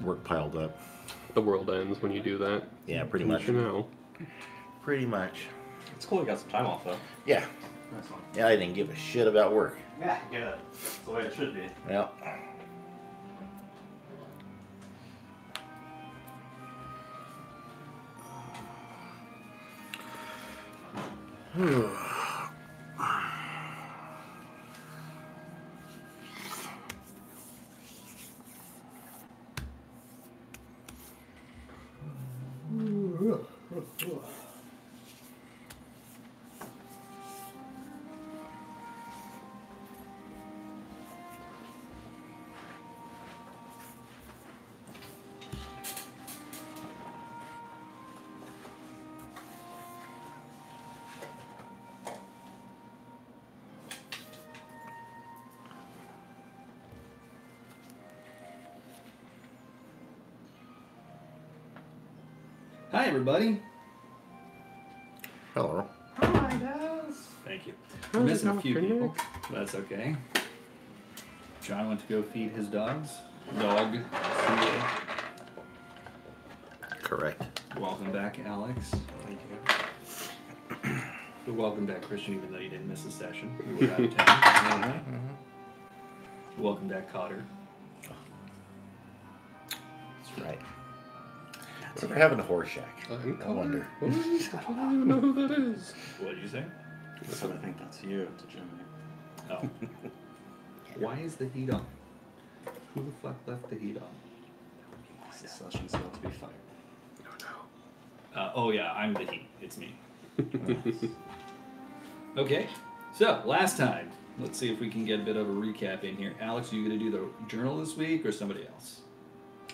work piled up. The world ends when you do that. Yeah, pretty much. You know. Pretty much. It's cool you got some time off, though. Yeah. Nice one. Yeah, I didn't give a shit about work. Yeah, good. That's the way it should be. Yeah. Hi, everybody. Hello. Hi, guys. Thank you. We're missing a few people. That's okay. John went to go feed his dogs. Dog. Correct. Welcome back, Alex. Thank you. Welcome back, Christian, even though you didn't miss a session. You were out of town. Welcome back, Cotter. That's right. So they're having a horse shack. I wonder. I don't even know who that is. What did you say? So I think that's you to Jimmy. Oh. Why is the heat on? Who the fuck left the heat on? This session's about to be fun. Oh yeah, I'm the heat. It's me. Okay, so last time, let's see if we can get a bit of a recap in here. Alex, are you going to do the journal this week or somebody else?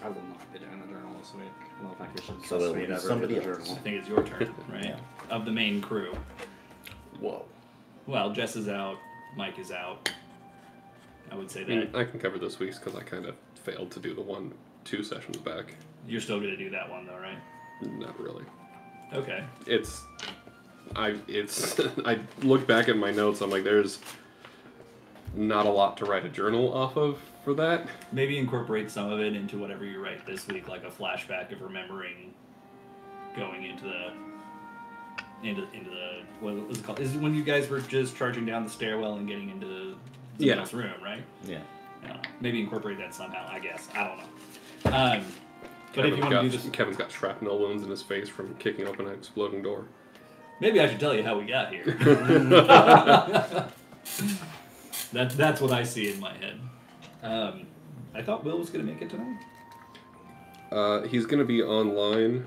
I will not be doing the journal this week. I don't think you should So trust it'll me be to ever somebody do the else. I journal. think it's your turn, right? Yeah. Of the main crew. Whoa. Well, Jess is out, Mike is out. I would say I mean, that. I can cover this week's because I kind of failed to do the 2 sessions back. You're still going to do that one though, right? Not really. Okay. I look back at my notes, I'm like, there's not a lot to write a journal off of for that. Maybe incorporate some of it into whatever you write this week, like a flashback of remembering going into the what was it called? Is it when you guys were just charging down the stairwell and getting into the next room, right? Yeah. Maybe incorporate that somehow. I guess I don't know. But if you want to do this, Kevin's got shrapnel wounds in his face from kicking open an exploding door. maybe I should tell you how we got here. That's what I see in my head. I thought Will was going to make it tonight. He's going to be online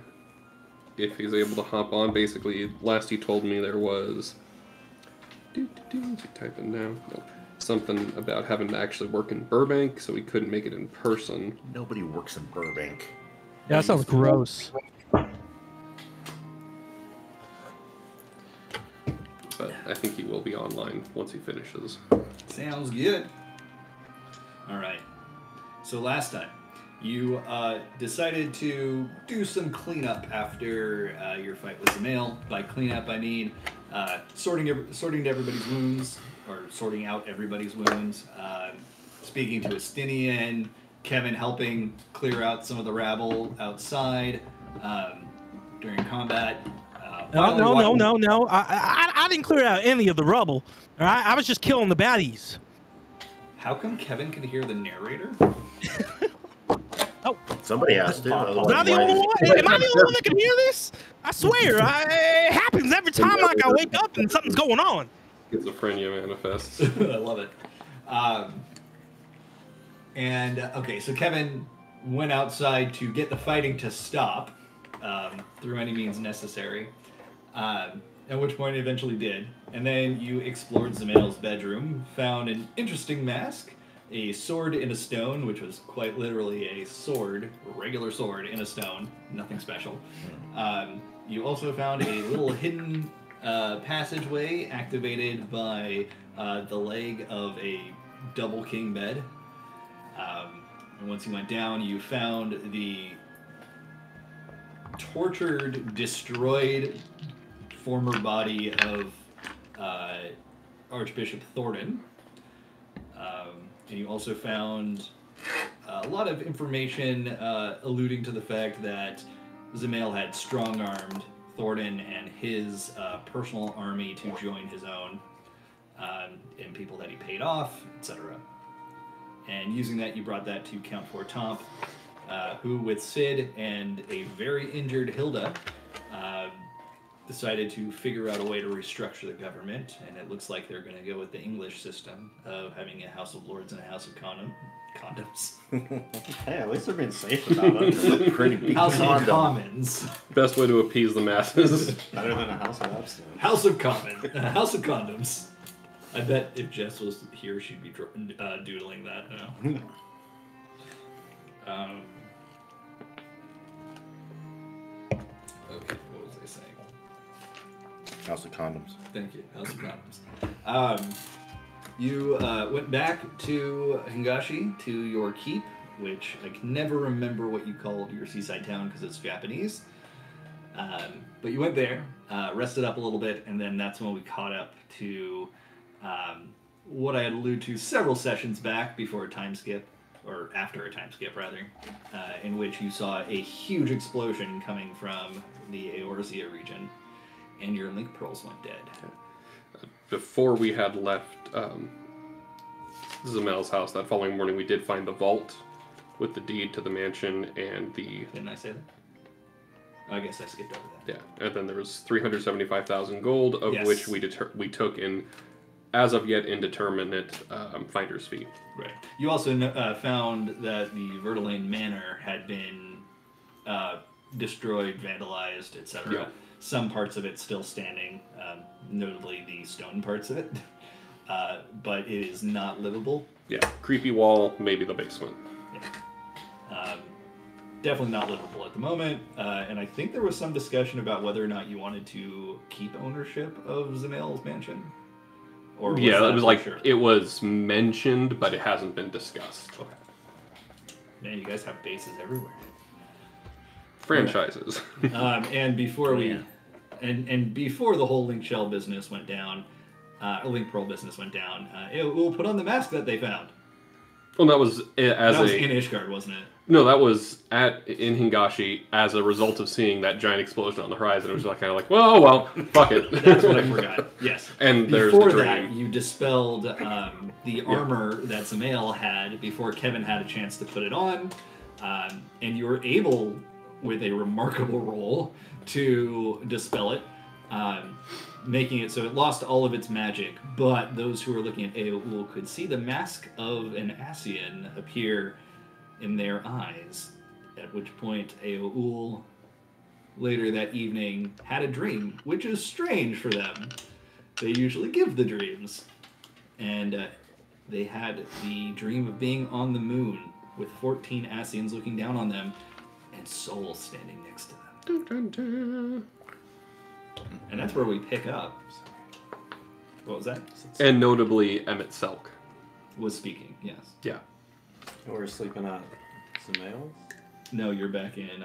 if he's able to hop on. Basically, last he told me there was... Is he typing now? No. Something about having to actually work in Burbank, so he couldn't make it in person. Nobody works in Burbank. Yeah, that sounds gross. But I think he will be online once he finishes. Sounds good. All right. So last time, you decided to do some cleanup after your fight with the male. By cleanup, I mean sorting to everybody's wounds, or sorting out everybody's wounds. Speaking to Estinian, Kevin helping clear out some of the rabble outside during combat. No. I didn't clear out any of the rubble. All right, I was just killing the baddies. How come Kevin could hear the narrator? Oh, Somebody has to. am I the only one? Am I the only one that can hear this? I swear, it happens every time. Like I wake up and something's going on. Schizophrenia manifests. I love it. Okay, so Kevin went outside to get the fighting to stop through any means necessary, at which point it eventually did. And then you explored Zamail's bedroom, found an interesting mask, a sword in a stone, which was quite literally a sword, a regular sword in a stone, nothing special. You also found a little hidden passageway activated by the leg of a double king bed. And once you went down, you found the tortured, destroyed former body of Archbishop Thornton. And you also found a lot of information alluding to the fact that Zamail had strong-armed Thornton and his personal army to join his own, and people that he paid off, etc. And using that, you brought that to Count Fortomp, who, with Sid and a very injured Hilda, decided to figure out a way to restructure the government, and it looks like they're going to go with the English system of having a House of Lords and a House of condoms. Hey, at least they're being safe about it. It's a pretty big House condom. of Commons. Best way to appease the masses. Better than a House of Abstinence. House of House of Condoms. I bet if Jess was here, she'd be doodling that now. Okay, what was I saying? House of Condoms. Thank you. House of Condoms. You went back to Hingashi, to your keep, which I can never remember what you called your seaside town because it's Japanese. But you went there, rested up a little bit, and then that's when we caught up to what I had alluded to several sessions back before a time skip, or after a time skip rather, in which you saw a huge explosion coming from the Eorzea region, and your link pearls went dead. Before we had left Zamail's house that following morning, we did find the vault with the deed to the mansion and the... Didn't I say that? I guess I skipped over that. Yeah, and then there was 375,000 gold, of Yes. which we took in, as of yet, indeterminate finder's fee. Right. You also found that the Vertelaine Manor had been destroyed, vandalized, etc. Yeah. Some parts of it still standing, notably the stone parts of it, but it is not livable. Yeah, creepy wall, maybe the basement. Yeah. Definitely not livable at the moment, and I think there was some discussion about whether or not you wanted to keep ownership of Zamail's mansion. Or was Yeah, that it was for like, sure? it was mentioned, but it hasn't been discussed. Okay. Man, you guys have bases everywhere. Franchises. And before we, Yeah. and before the whole Link Shell business went down, Link Pearl business went down, it will put on the mask that they found. Well, that was as That was a... in Ishgard, wasn't it? No, that was in Hingashi as a result of seeing that giant explosion on the horizon. It was like, kind of like, well, fuck it. That's what I forgot. Yes. And there's Before the that, dream. you dispelled the armor that Zamail had before Kevin had a chance to put it on, and you were able, with a remarkable roll, to dispel it, making it so it lost all of its magic, but those who were looking at Eoul could see the mask of an Ascian appear in their eyes, at which point Eoul later that evening had a dream, which is strange for them. They usually give the dreams. And they had the dream of being on the moon with 14 Ascians looking down on them and Soul standing next to them. Dun, dun, dun. And that's where we pick up. What was that? And notably, Emmett Selk. Was speaking, yes. Yeah. We're sleeping at Zamail's? No, you're back in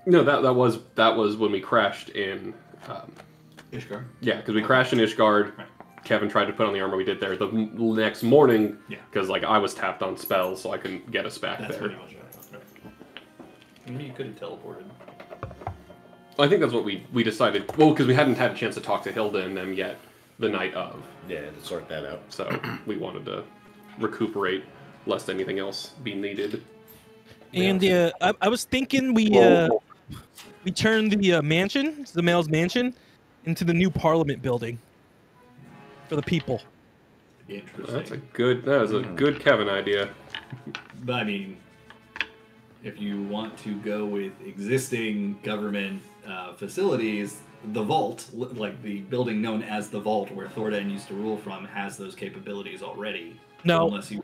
No, that was when we crashed in... Ishgard. yeah, because we crashed in Ishgard. Right. Kevin tried to put on the armor we did there. The next morning, Yeah. because like I was tapped on spells, so I couldn't get us back That's there. pretty much right. Maybe you could have teleported. I think that's what we decided. Well, because we hadn't had a chance to talk to Hilda and them yet the night of. Yeah, to sort that out. So we wanted to recuperate lest anything else be needed. And I was thinking we turn the mansion, the Mail's mansion, into the new Parliament building for the people. Interesting. That was a good Kevin idea. But I mean, if you want to go with existing government facilities, the vault, like the building known as the vault where Thordan used to rule from, has those capabilities already. No. Unless you...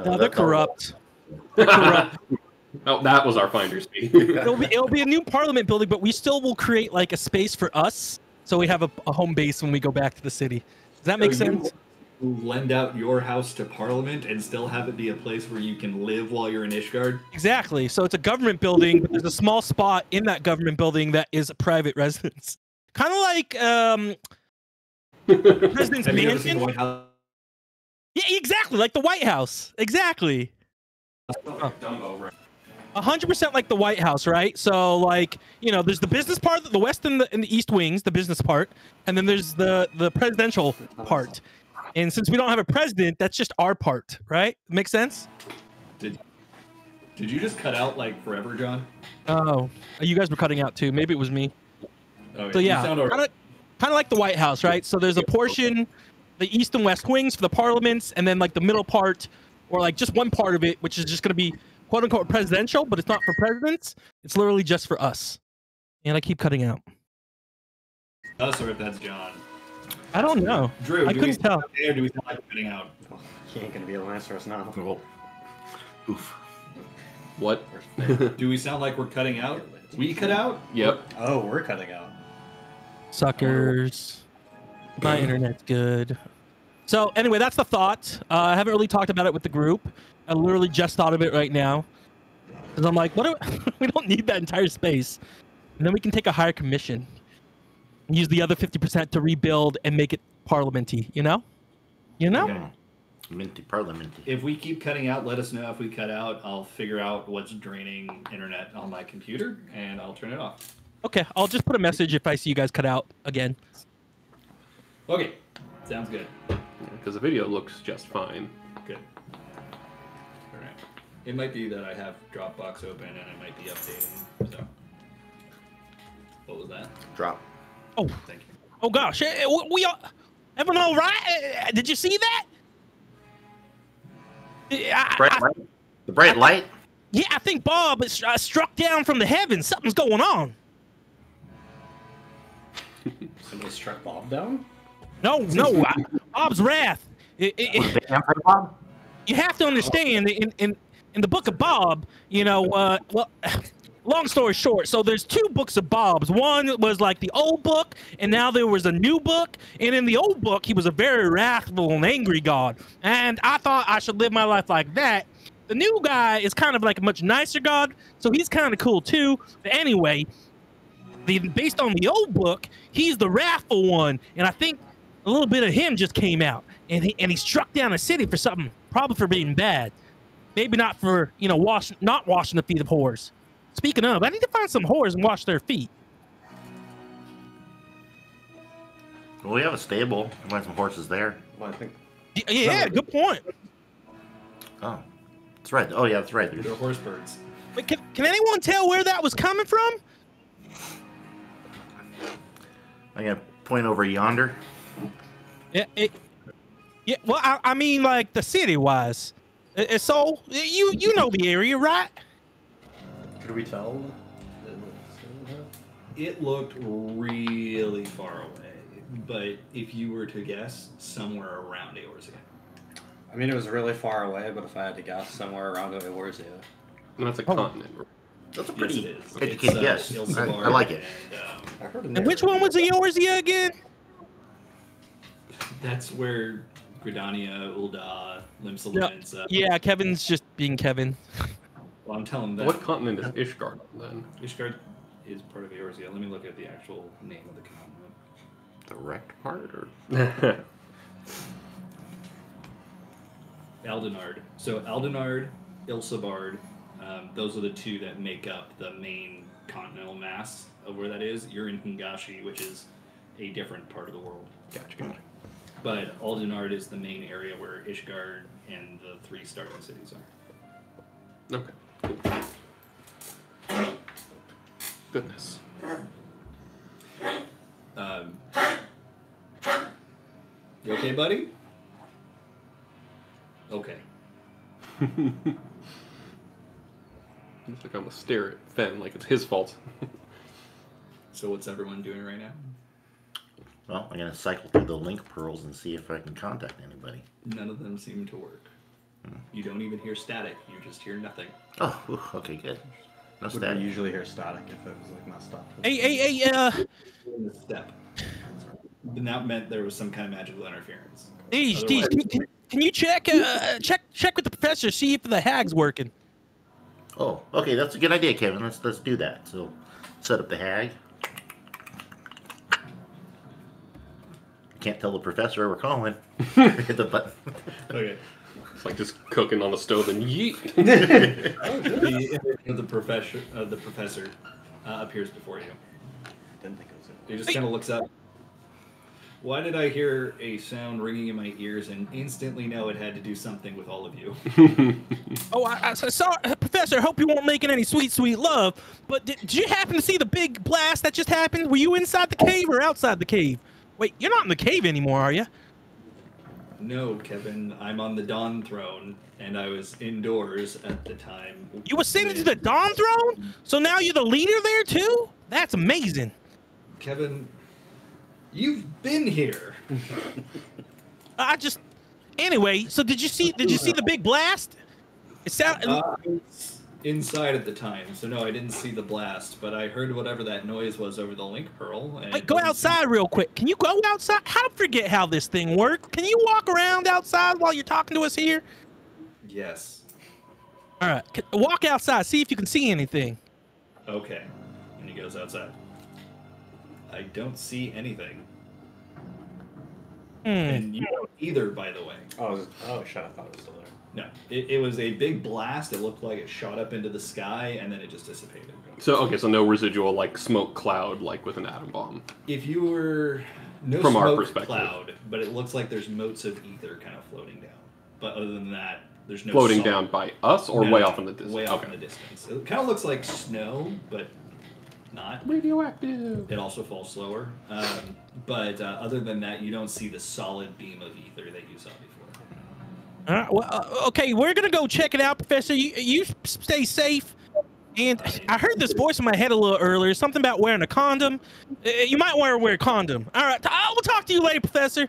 No, they're corrupt. They're corrupt. Oh, that was our finder's fee. It'll be a new Parliament building, but we still will create like a space for us, so we have a home base when we go back to the city. Does that make sense? You lend out your house to Parliament and still have it be a place where you can live while you're in Ishgard? Exactly. So it's a government building, but there's a small spot in that government building that is a private residence. Kind of like President's Have you ever seen Mansion. the White House? Yeah, exactly. Like the White House. Exactly. Dumbo, right? 100% like the White House, right? So like, you know, there's the business part, the west and the east wings, the business part, and then there's the presidential part. And since we don't have a president, that's just our part, right? Makes sense? Did you just cut out like forever, John? Oh, you guys were cutting out too. Maybe it was me. Okay. So yeah, You sound all right. kind of like the White House, right? So there's a portion, the east and west wings for the parliaments, and then like the middle part, or like just one part of it, which is just going to be quote unquote presidential, but it's not for presidents. It's literally just for us. And I keep cutting out. Us or if that's John. I don't know. Drew, I do couldn't we tell. Or do we sound like we're cutting out? He ain't gonna be able to answer us now. Well, oof. What? Do we sound like we're cutting out? We cut out? Yep. Oh, we're cutting out. Suckers. My internet's good. So anyway, that's the thought. I haven't really talked about it with the group. I literally just thought of it right now. Because I'm like, we don't need that entire space. And then we can take a higher commission. And use the other 50% to rebuild and make it parliamenty, you know? You know? Okay. Minty, parliamenty. If we keep cutting out, let us know if we cut out. I'll figure out what's draining internet on my computer, and I'll turn it off. Okay, I'll just put a message if I see you guys cut out again. Okay, sounds good. Because the video looks just fine. Good. All right. It might be that I have Dropbox open and it might be updating. So, what was that? Drop. Oh, Thank you. oh gosh, we all, everyone all right? Did you see that? Bright light. The bright light. Yeah, I think Bob is struck down from the heavens. Something's going on. Somebody struck Bob down? No, Bob's wrath. You have to understand, in the book of Bob, you know, well, long story short, so there's two books of Bob's. One was like the old book, and now there was a new book. And in the old book, he was a very wrathful and angry god. And I thought I should live my life like that. The new guy is kind of like a much nicer god, so he's kind of cool too. But anyway, based on the old book, he's the wrathful one, and I think a little bit of him just came out, and he struck down a city for something, probably for being bad. Maybe not for, you know, not washing the feet of whores. Speaking of, I need to find some whores and wash their feet. Well, we have a stable. We find some horses there. Well, I think. Yeah, good point. Oh, that's right. Oh, yeah, that's right. They're horse birds. Wait, can anyone tell where that was coming from? I'm gonna point over yonder. Yeah, well, I mean, like the city-wise. So you know the area, right? Could we tell? It looked really far away, but if you were to guess, somewhere around Eorzea. I mean, it was really far away, but if I had to guess, somewhere around Eorzea. And that's a continent. That's a Yes, pretty it is. educated guess. Ilsevar I like it. I heard And which one was Eorzea again? That's where Gridania, Ul'dah, Limsa, Yeah, Kevin's just being Kevin. Well, I'm telling that. What continent is Ishgard then? Ishgard is part of Eorzea. Let me look at the actual name of the continent. The wrecked part, or Aldenard. So Aldenard, Ilsebard, those are the two that make up the main continental mass of where that is. You're in Hingashi, which is a different part of the world. Gotcha. But Aldenard is the main area where Ishgard and the three starting cities are. Okay. Cool. Goodness. You okay, buddy? Okay. Looks like I'm gonna stare at Fen like it's his fault. So what's everyone doing right now? well, I'm gonna cycle through the link pearls and see if I can contact anybody. None of them seem to work. You don't even hear static. You just hear nothing. Oh, ooh, okay, good. No Would we static. usually hear static if it was like messed up? Hey, In the step. And that meant there was some kind of magical interference. Deej, Otherwise- can you check with the professor, see if the hag's working? Oh, okay, that's a good idea, Kevin. Let's do that. So, set up the hag. Can't tell the professor we're calling. Hit the button. Okay. It's like just cooking on the stove and yeet. the professor appears before you. Didn't think it was He just kind of looks up. Why did I hear a sound ringing in my ears and instantly know it had to do something with all of you? Oh, I saw, Professor, I hope you weren't making any sweet, sweet love, but did you happen to see the big blast that just happened? Were you inside the cave or outside the cave? Wait, you're not in the cave anymore, are you? No, Kevin, I'm on the Dawn Throne, and I was indoors at the time. You were sent into the Dawn Throne? So now you're the leader there, too? That's amazing. Kevin, you've been here. Anyway, so did you see the big blast? It sounded I was inside at the time, so no, I didn't see the blast, but I heard whatever that noise was over the link pearl. And Wait, go outside real quick. Can you go outside? I forget how this thing works. Can you walk around outside while you're talking to us here? Yes. All right, walk outside. See if you can see anything. Okay. And he goes outside. I don't see anything. And you don't either, by the way. Oh, shut up. I thought it was still there. No, it was a big blast. It looked like it shot up into the sky, and then it just dissipated. So no residual like smoke cloud like with an atom bomb. If you were no From our smoke perspective. cloud, but it looks like there's motes of ether kind of floating down. But other than that, there's no Floating solid- down by us or No, way no, off in the distance? Way off in the distance. It kind of looks like snow, but not. Radioactive. It also falls slower. But other than that, you don't see the solid beam of ether that you saw before. All right, well, okay, we're gonna go check it out, Professor. You stay safe. And I heard this voice in my head a little earlier, something about wearing a condom. You might want to wear a condom. All right, I will talk to you later, Professor.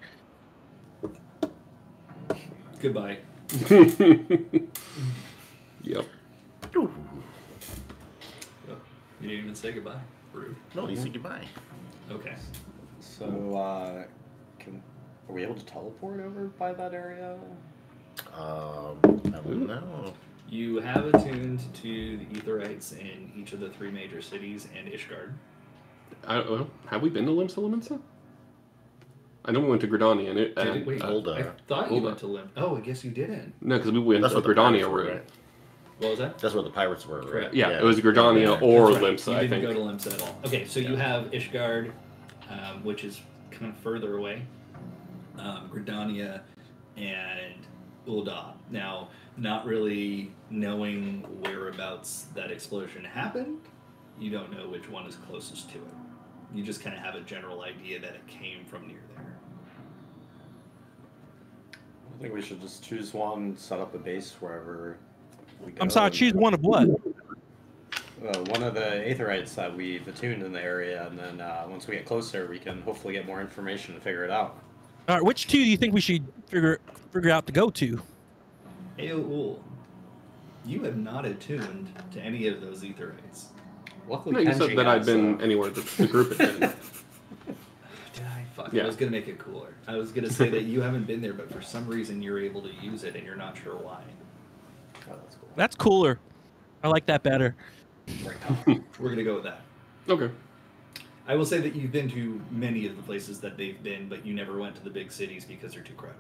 Goodbye. Yep. You didn't even say goodbye. Rude. No, you said goodbye. Okay. So, are we able to teleport over by that area? I don't know. You have attuned to the Etherites in each of the 3 major cities and Ishgard. Have we been to Limsa Limensa? I know we went to Gridania and Did we? Ulda. I thought you Ulda. went to Lim. Oh, I guess you didn't. No, because we went That's to what the Gridania pirates were, route. right? What was that? That's where the pirates were, right? Correct. Yeah, it was Gridania Yeah, or That's right. Limsa, You I didn't think. go to Limsa at all. Okay, so you have Ishgard, which is kind of further away, Gridania, and Ulda. Now, not really knowing whereabouts that explosion happened, you don't know which one is closest to it. You just kind of have a general idea that it came from near there. I think we should just choose one, set up a base wherever we go. I'm sorry, choose one of what? One of the Aetherites that we've attuned in the area, and then once we get closer, we can hopefully get more information and figure it out. All right, which 2 do you think we should figure out to go to? Aoul, you have not attuned to any of those Etherites. Luckily, No, you said Kenji that I'd has, been anywhere that the group had been. Did I? Fuck. Yeah. I was going to make it cooler. I was going to say that you haven't been there, but for some reason you're able to use it and you're not sure why. Oh, that's cool. That's cooler. I like that better. We're going to go with that. Okay. I will say that you've been to many of the places that they've been, but you never went to the big cities because they're too crowded.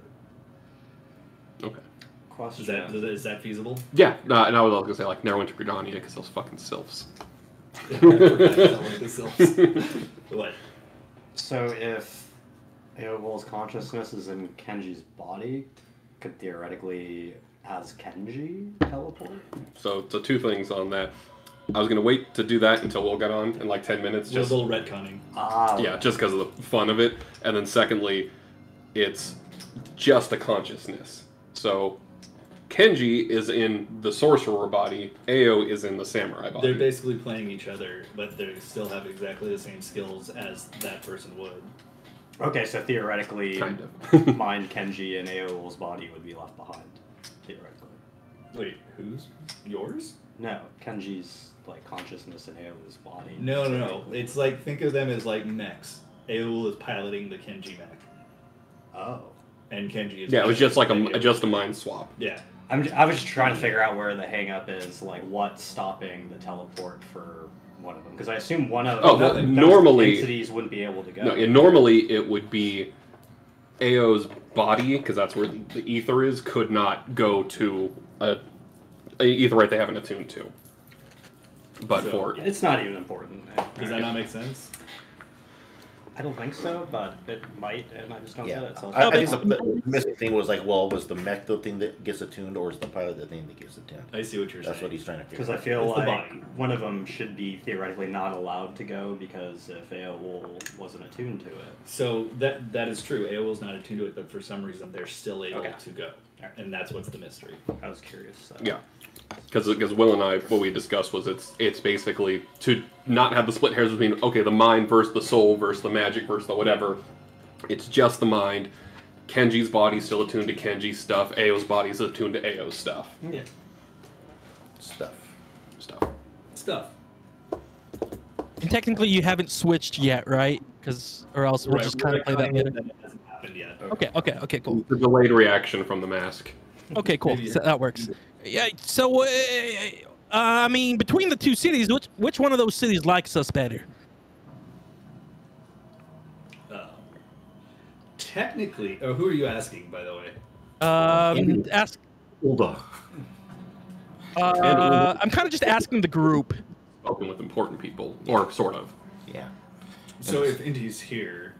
Okay. Question. Is that feasible? Yeah, and I was going to say, like, never went to Gridania because those fucking sylphs. I forgot like the sylphs. What? So if Aovol's consciousness is in Kenji's body, could theoretically, as Kenji, teleport? So 2 things on that. I was going to wait to do that until Will got on in like 10 minutes. Just Just a little retconning. Yeah, just because of the fun of it. And then secondly, it's just a consciousness. So Kenji is in the sorcerer body, Ao is in the samurai body. They're basically playing each other, but they still have exactly the same skills as that person would. Okay, so theoretically, Kind of. mind Kenji and Aovol's body would be left behind. Theoretically. Wait, whose? Yours? No, Kenji's like consciousness in Aovol's body. No. It's like, think of them as like mechs. Aoul is piloting the Kenji mech. Oh. And Kenji is... Yeah, it was just like piloting just a mind swap. Yeah. I was just trying to figure out where the hang up is, like what's stopping the teleport for one of them. Because I assume one of those normally entities wouldn't be able to go. No, normally it would be Ao's body, because that's where the ether is, could not go to a etherite they haven't attuned to. But So, it's not even important. Does that not make sense? I don't think so, but it might, and I just don't Yeah. get it. So I think the missing thing was like, well, was the mech the thing that gets attuned, or is the pilot the thing that gets attuned? I see what you're That's saying. what he's trying to figure because out. I feel It's the like body. one of them should be theoretically not allowed to go because if Aol wasn't attuned to it. So that is true. AOL's not attuned to it, but for some reason they're still able Okay. to go, and that's what's the mystery. I was curious. So. Yeah. Because Will and I, what we discussed was it's basically to not have the split hairs between, okay, the mind versus the soul versus the magic versus the whatever. It's just the mind. Kenji's body's still attuned to Kenji's stuff. Ao's body's attuned to Ao's stuff. Yeah. Stuff. And technically, you haven't switched yet, right? Or else we'll just kind of play that later. That hasn't happened yet. Okay, cool. The delayed reaction from the mask. Okay, cool. So that works. Yeah. So, I mean, between the two cities, which one of those cities likes us better? Technically, who are you asking, by the way? Ask. Hold on. I'm kind of just asking the group. Spoken with important people, or sort of. Yeah. So if Indy's here,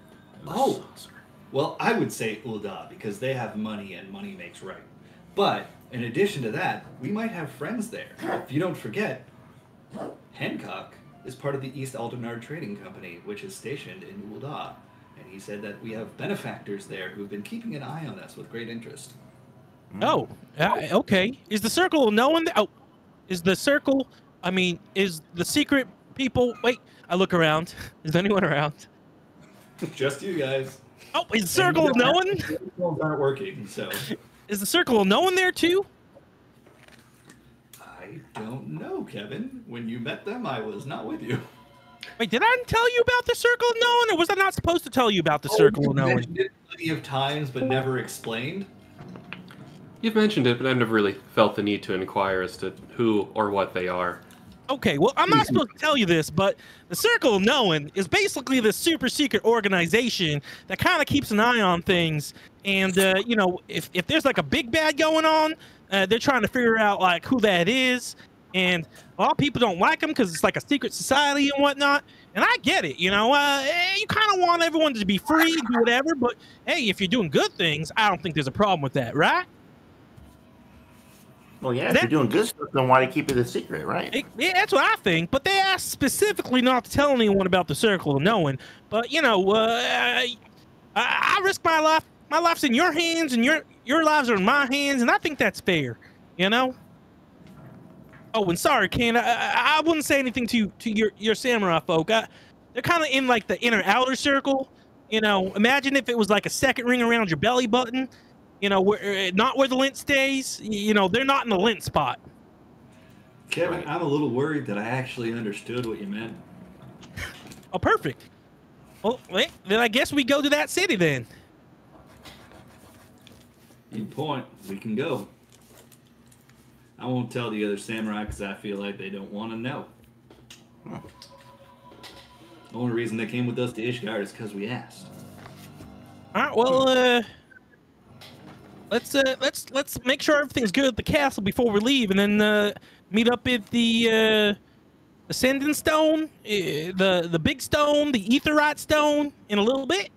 well, I would say Ulda because they have money and money makes right. But in addition to that, we might have friends there. If you don't forget, Hancock is part of the East Aldenard Trading Company, which is stationed in Ulda. And he said that we have benefactors there who've been keeping an eye on us with great interest. Oh, okay. Is the circle no one? Oh, is the circle? I mean, is the secret people? Wait, I look around. Is anyone around? Just you guys. Oh, is the circle no one? Phones aren't working, so Is the circle no one there too? I don't know, Kevin. When you met them, I was not with you. Wait, did I tell you about the circle of no one, or was I not supposed to tell you about the circle of no one? Mentioned it plenty of times, but never explained. You've mentioned it, but I've never really felt the need to inquire as to who or what they are. Okay, well, I'm not supposed to tell you this, but the Circle of Knowing is basically the super secret organization that kind of keeps an eye on things. And, you know, if there's like a big bad going on, they're trying to figure out like who that is. And a lot of people don't like them because it's like a secret society and whatnot. And I get it, you know, you kind of want everyone to be free, do whatever. But hey, if you're doing good things, I don't think there's a problem with that, right? Well, yeah, if you're doing good stuff, then why do you keep it a secret, right? Yeah, that's what I think. But they asked specifically not to tell anyone about the Circle of Knowing. But, you know, I risk my life. My life's in your hands, and your lives are in my hands, and I think that's fair, you know? Oh, and sorry, Ken, I wouldn't say anything to your samurai folk. They're kind of in, like, the inner-outer circle. You know, imagine if it was, like, a second ring around your belly button. You know, not where the lint stays. You know, they're not in the lint spot. Kevin, I'm a little worried that I actually understood what you meant. Oh, perfect. Well, then I guess we go to that city then. Good point. We can go. I won't tell the other samurai because I feel like they don't want to know. The only reason they came with us to Ishgard is because we asked. All right. Well, let's make sure everything's good at the castle before we leave, and then meet up at the Ascending Stone, the big stone, the Aetherite Stone, in a little bit.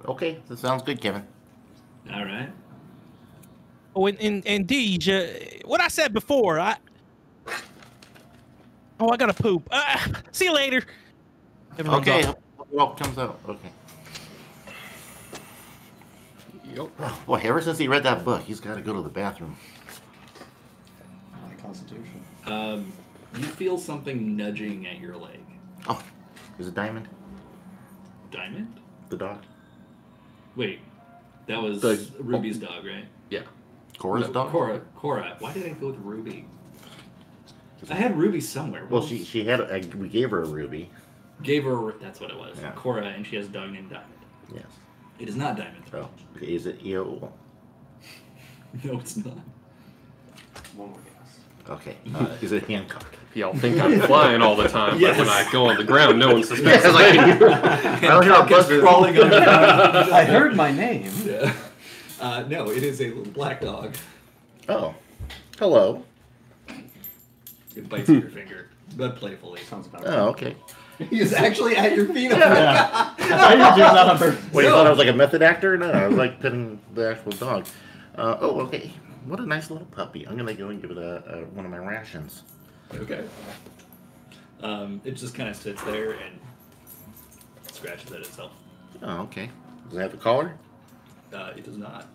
Okay, that sounds good, Kevin. All right. Oh, and Deej, what I said before, I gotta poop. See you later. Everyone's Okay, off. well, comes out. Okay. Yep. Boy, ever since he read that book, he's got to go to the bathroom. My constitution. You feel something nudging at your leg. Oh, is it Diamond? Diamond? The dog? Wait, that was The- Ruby's dog, right? Yeah. Cora's dog? Cora. Why did I go with Ruby? I had Ruby somewhere. Well, she had we gave her a ruby. Gave her. That's what it was. Yeah. Cora, and she has a dog named Diamond. Yes. It is not Diamond. Oh, okay, is it EO? No, it's not. One more guess. Okay. Is it Hancock? Y'all think I'm flying all the time, Yes. but when I go on the ground, no one suspects. It's like, I don't hear a buzz. crawling on the ground. I heard my name. Yeah. No, it is a little black dog. oh, hello. It bites at your finger, but playfully. Sounds about Oh, okay. He's actually at your feet. Yeah. I thought you were doing that on purpose. Wait, you No. thought I was like a method actor? No, I was like petting the actual dog. Oh, okay. What a nice little puppy. I'm gonna go and give it one of my rations. Okay. It just kind of sits there and scratches at itself. Oh, okay. Does it have a collar? It does not.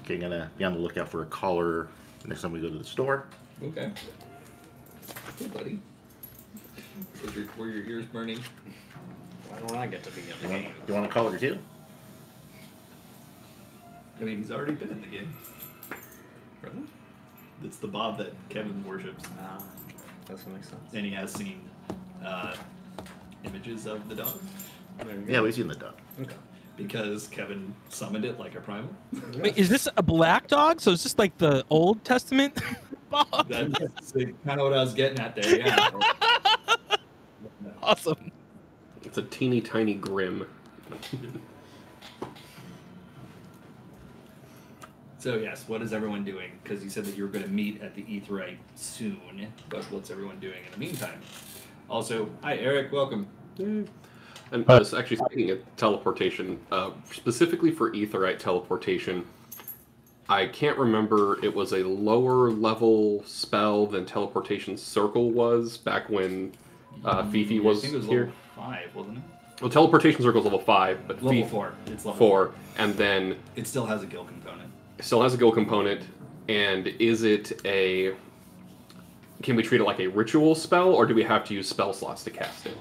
Okay, I'm gonna be on the lookout for a collar next time we go to the store. Okay. Hey, buddy. Were your ears burning? Why don't I get to be in the game? You want a collar too? I mean, he's already been in the game. Really? It's the Bob that Kevin worships, That makes sense. and he has seen images of the dog There you Yeah, go. we've seen the dog. Okay. because Kevin summoned it like a primal. Wait, is this a black dog? So it's just like the Old Testament Bob? That's kind of what I was getting at there. Yeah. Awesome. It's a teeny tiny Grim. So yes, what is everyone doing? Because you said that you were going to meet at the Aetheryte soon, but what's everyone doing in the meantime? Also, hi Eric, welcome. And actually, speaking of teleportation, specifically for Aetheryte teleportation, I can't remember. It was a lower level spell than Teleportation Circle was back when Fifi was I think it was here. level 5, wasn't it? Well, Teleportation Circle is level 5, but Level Fifi 4. It's level 4, and then It still has a guild component. it still has a go component. And is it a? Can we treat it like a ritual spell, or do we have to use spell slots to cast it?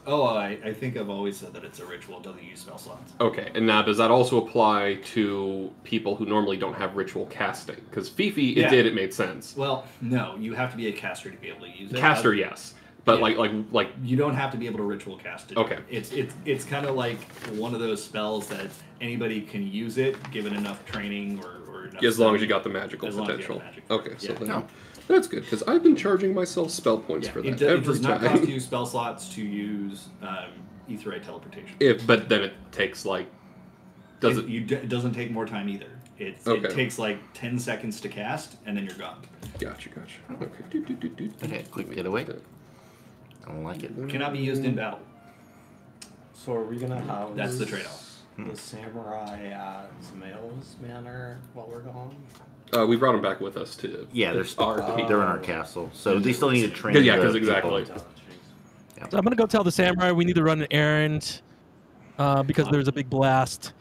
Oh, I think I've always said that it's a ritual. It doesn't use spell slots. Okay, and now does that also apply to people who normally don't have ritual casting? Because Fifi, Yeah. it made sense. Well, no, you have to be a caster to be able to use it. Caster, yes, but Yeah. like You don't have to be able to ritual cast it. Okay. It's kind of like one of those spells that anybody can use it, given enough training or enough as long as you study. got the magical As long as you potential. have the magic. Okay, so Yeah. then, No. that's good because I've been charging myself spell points Yeah, for it, that it every does not time. cost you spell slots to use Aetheryte teleportation. But then it takes like, does it? It doesn't take more time either. It Okay. takes like 10 seconds to cast, and then you're gone. Gotcha. Okay. Okay, quick getaway. I don't like it. Cannot be used in battle. So are we gonna have That's the trade-off. the samurai at Zamail's manor while we're gone? We brought him back with us to. Yeah, they're our in our castle, so they still need to train. Yeah, the 'cause exactly. people. So I'm gonna go tell the samurai we need to run an errand because there's a big blast,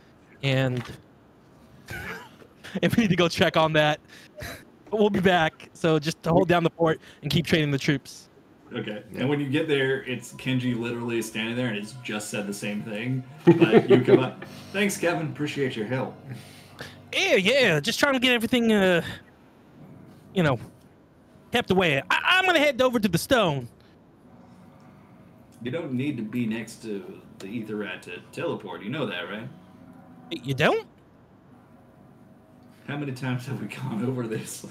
and we need to go check on that. But we'll be back. So just to hold down the fort and keep training the troops. Okay. Yeah. And when you get there, it's Kenji literally standing there, and it's just said the same thing. But you come up. Thanks, Kevin. Appreciate your help. Yeah. Just trying to get everything, kept away. I'm gonna head over to the stone. You don't need to be next to the Aetheryte to teleport. You know that, right? You don't? How many times have we gone over this?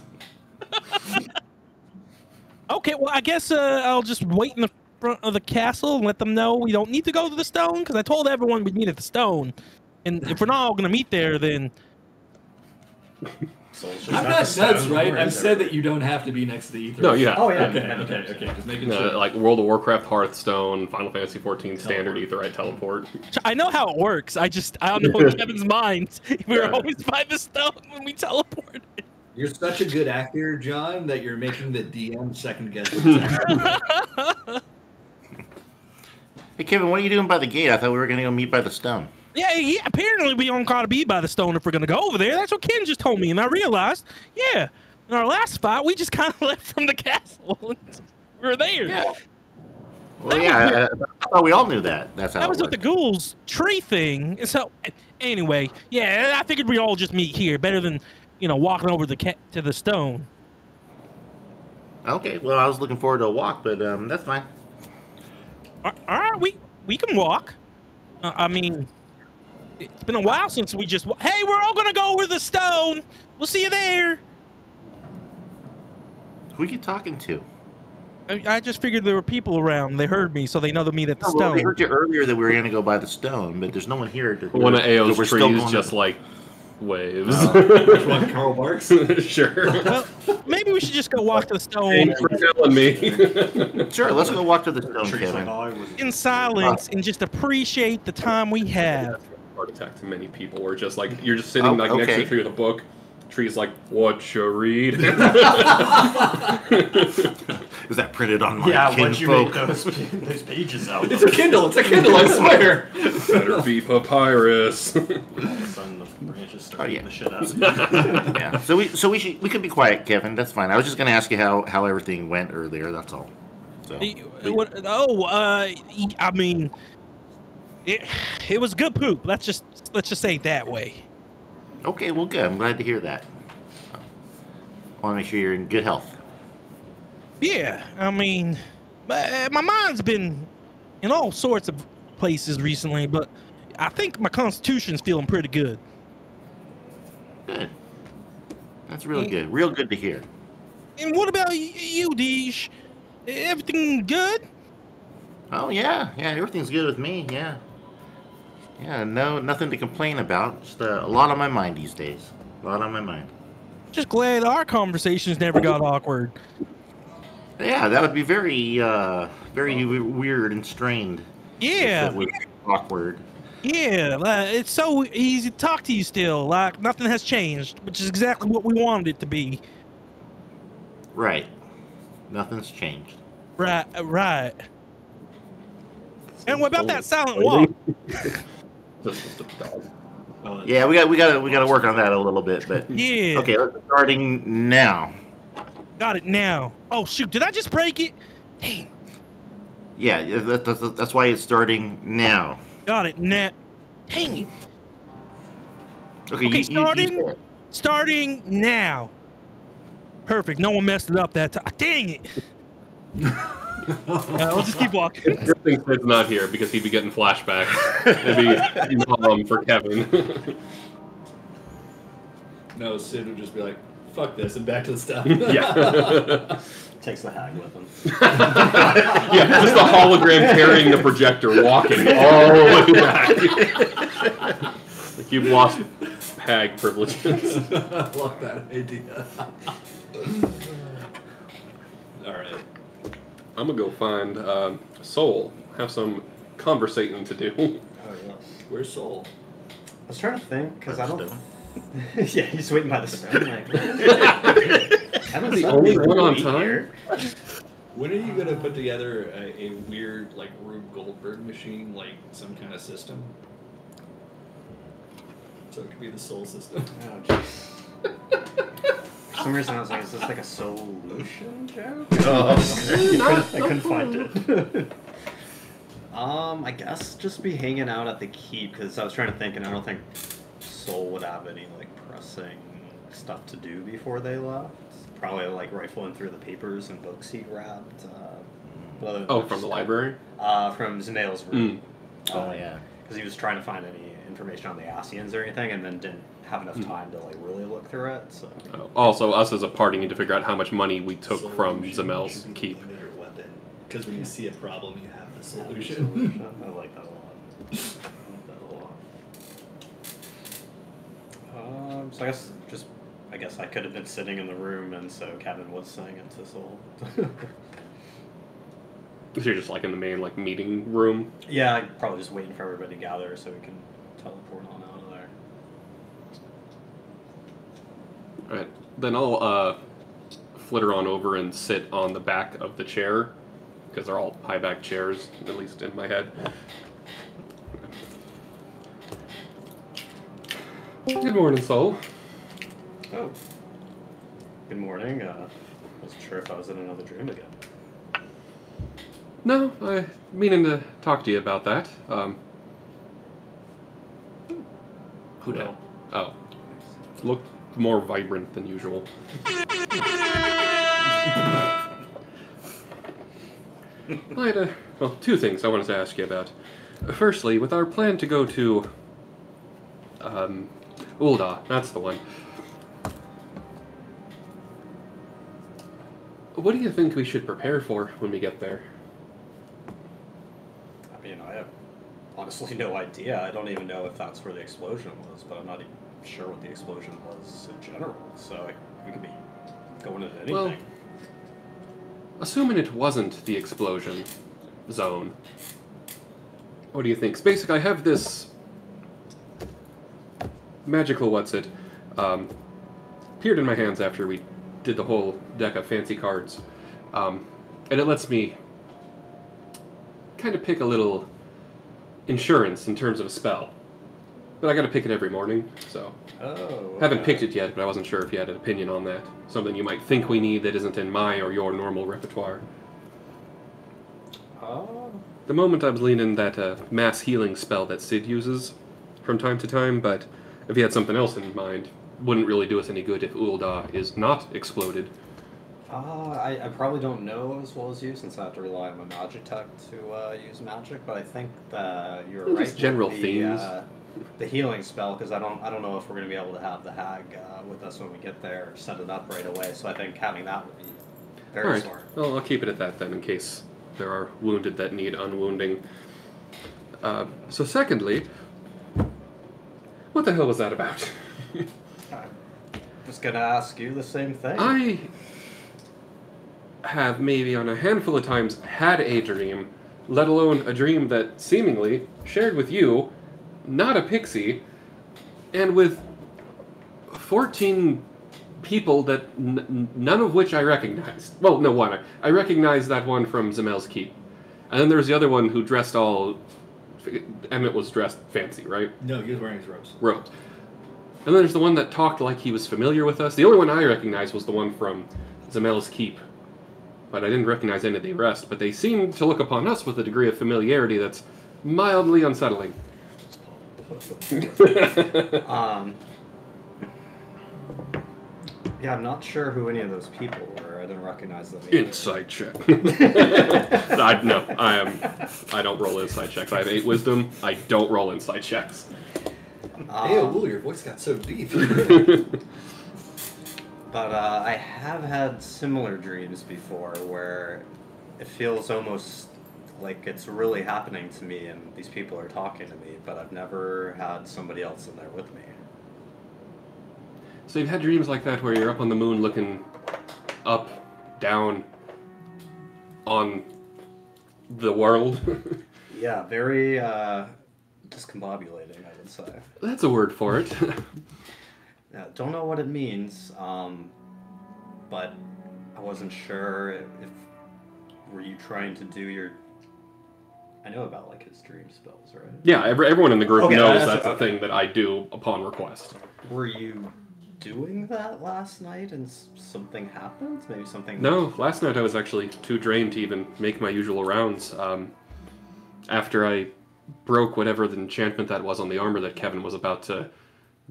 Okay, well, I guess I'll just wait in the front of the castle and let them know we don't need to go to the stone, because I told everyone we'd meet at the stone. And if we're not all going to meet there, then... So it's just I'm at not the nuts, stone, right? or I've is said there- that you don't have to be next to the Aetheryte. No, yeah. Oh yeah. Okay. Just making sure. Like World of Warcraft, Hearthstone, Final Fantasy XIV standard Teleport. Aetheryte teleport. I know how it works. I don't know in Kevin's mind. We were Yeah. always by the stone when we teleported. You're such a good actor, John, that you're making the DM second guess. Exactly. Hey, Kevin, what are you doing by the gate? I thought we were going to go meet by the stone. Yeah, apparently we don't gotta be by the stone if we're gonna go over there. That's what Ken just told me, and I realized, yeah, in our last fight, we just kind of left from the castle. We were there. Yeah. Well, yeah, I thought we all knew that. That's how That it was with the worked. ghouls tree thing. And so, anyway, yeah, I figured we all just meet here. Better than, walking over to the stone. Okay, well, I was looking forward to a walk, but that's fine. All right, we can walk. I mean, it's been a while since we just... Hey, we're all going to go over the stone. We'll see you there. Who are you talking to? I just figured there were people around. They heard me, so they know to meet at the Oh, well, they stone. heard you earlier that we were going to go by the stone, but there's no one here. One of so Ao's we're still trees going just to- like waves. Which one, Carl Barks? Sure. Well, maybe we should just go walk to the stone Thanks for telling me. Sure, let's go walk to the stone, Tree's like, Kevin. "Oh, I was in silence and just appreciate the time we have. Heart attack to many people, or just like you're just sitting Oh, like next to okay. a tree with a book. Tree's like, what you read? Is that printed on my Yeah, once you make kinfolk? those pages out, It's a Kindle. It's a Kindle. I swear. Better be papyrus. all of a sudden the branches start Oh, eating yeah. the shit out of me. Yeah. So we could be quiet, Kevin. That's fine. I was just going to ask you how everything went earlier. That's all. So I mean, it was good poop. Let's just say it that way. okay, well, good. I'm glad to hear that. I want to make sure you're in good health. Yeah, I mean, my mind's been in all sorts of places recently, but I think my constitution's feeling pretty good. Good. That's real good. Real good to hear. And what about you, Deej? Everything good? Oh yeah, everything's good with me. Yeah, no, nothing to complain about. Just a lot on my mind these days. A lot on my mind. Just glad our conversations never got awkward. Yeah, that would be very, very weird and strained. Yeah, If it was awkward. yeah. It's so easy to talk to you still. Like nothing has changed, which is exactly what we wanted it to be. Right. Nothing's changed. Right. And what about that silent walk? Just a dog. Oh, Yeah, we got to work on that a little bit, but Yeah. okay, let's starting now. Got it now. Oh shoot! Did I just break it? Dang. Yeah, that's why it's starting now. Got it now. Dang it. Okay, Okay, you starting? say it. Starting now. Perfect. No one messed it up that time. Dang it. We'll just keep walking. Good thing Sid's not here because he'd be getting flashbacks. It'd be for Kevin. No, Sid would just be like, "Fuck this," and back to the stuff. Yeah. takes the hag with him. Yeah, just a hologram carrying the projector, walking all the way back. Like you've lost hag privileges. I love that idea. All right. I'm gonna go find Soul. Have some conversating to do. Oh yes. Where's Soul? I was trying to think because I don't. Stone. Yeah, he's waiting by the stone. Like, The only one on time? When are you gonna put together a weird like Rube Goldberg machine, like some kind of system? So it could be the Soul system. Oh jeez. For some reason I was like, is this like a solution joke? I couldn't find it. I guess just be hanging out at the keep because I was trying to think, and I don't think Soul would have any like pressing stuff to do before they left. Probably like rifling through the papers and books he grabbed. From the library? From Zamail's room. Oh yeah. Because he was trying to find any information on the Asians or anything, and then didn't have enough time to like really look through it. So Also, us as a party need to figure out how much money we took from Zamel's keep. Because when you see a problem, you have the solution. I like that a lot. I like that a lot. So I guess I could have been sitting in the room, and so Kevin was saying it to Soul. So you're just like in the main like meeting room. Yeah, I'm probably just waiting for everybody to gather so we can teleport on out of there. Alright. Then I'll flitter on over and sit on the back of the chair. Because they're all high back chairs, at least in my head. Good morning, Soul. Oh. Good morning. Wasn't sure if I was in another dream again. No, I meaning to talk to you about that. Who did? Well. Oh. Looked more vibrant than usual. I had two things I wanted to ask you about. Firstly, with our plan to go to Ulda, that's the one. what do you think we should prepare for when we get there? I mean, I have honestly no idea. I don't even know if that's where the explosion was, but I'm not even sure what the explosion was in general. So we could be going into anything. Well, assuming it wasn't the explosion zone, what do you think? Spacek, I have this magical appeared in my hands after we did the whole deck of fancy cards. And it lets me kind of pick a little insurance in terms of a spell. But I gotta pick it every morning, so... Oh, okay. Haven't picked it yet, but I wasn't sure if you had an opinion on that. Something you might think we need that isn't in my or your normal repertoire. The moment I was leaning that mass healing spell that Sid uses from time to time, but if you had something else in mind, wouldn't really do us any good if Ul'dah is not exploded. I probably don't know as well as you, since I have to rely on my magic tech to use magic, but I think that you're right. Just general with themes. The healing spell, because I don't know if we're going to be able to have the hag with us when we get there, set it up right away, so I think having that would be very Alright, smart. well, I'll keep it at that then, in case there are wounded that need unwounding. So secondly, what the hell was that about? I'm just going to ask you the same thing. I have maybe on a handful of times had a dream, let alone a dream that seemingly shared with you, not a pixie, and with 14 people that none of which I recognized. Well, no, one. I recognized that one from Zamel's Keep. And then there's the other one who dressed all... Emmett was dressed fancy, right? No, he was wearing his robes. Robes. And then there's the one that talked like he was familiar with us. The only one I recognized was the one from Zamel's Keep. But I didn't recognize any of the rest. But they seem to look upon us with a degree of familiarity that's mildly unsettling. Yeah, I'm not sure who any of those people were. I didn't recognize them. Insight check. I don't roll insight checks. I have 8 wisdom. I don't roll insight checks. Hey, your voice got so deep. But I have had similar dreams before where it feels almost like it's really happening to me and these people are talking to me, but I've never had somebody else in there with me. So you've had dreams like that where you're up on the moon looking up, down, on the world? Yeah, very discombobulating, I would say. That's a word for it. Yeah, don't know what it means, but I wasn't sure if were you trying to do your... I know about, like, his dream spells, right? Yeah, everyone in the group knows that's a thing that I do upon request. Were you doing that last night and something happened? Maybe something... No, last night I was actually too drained to even make my usual rounds. After I broke whatever the enchantment that was on the armor that Kevin was about to...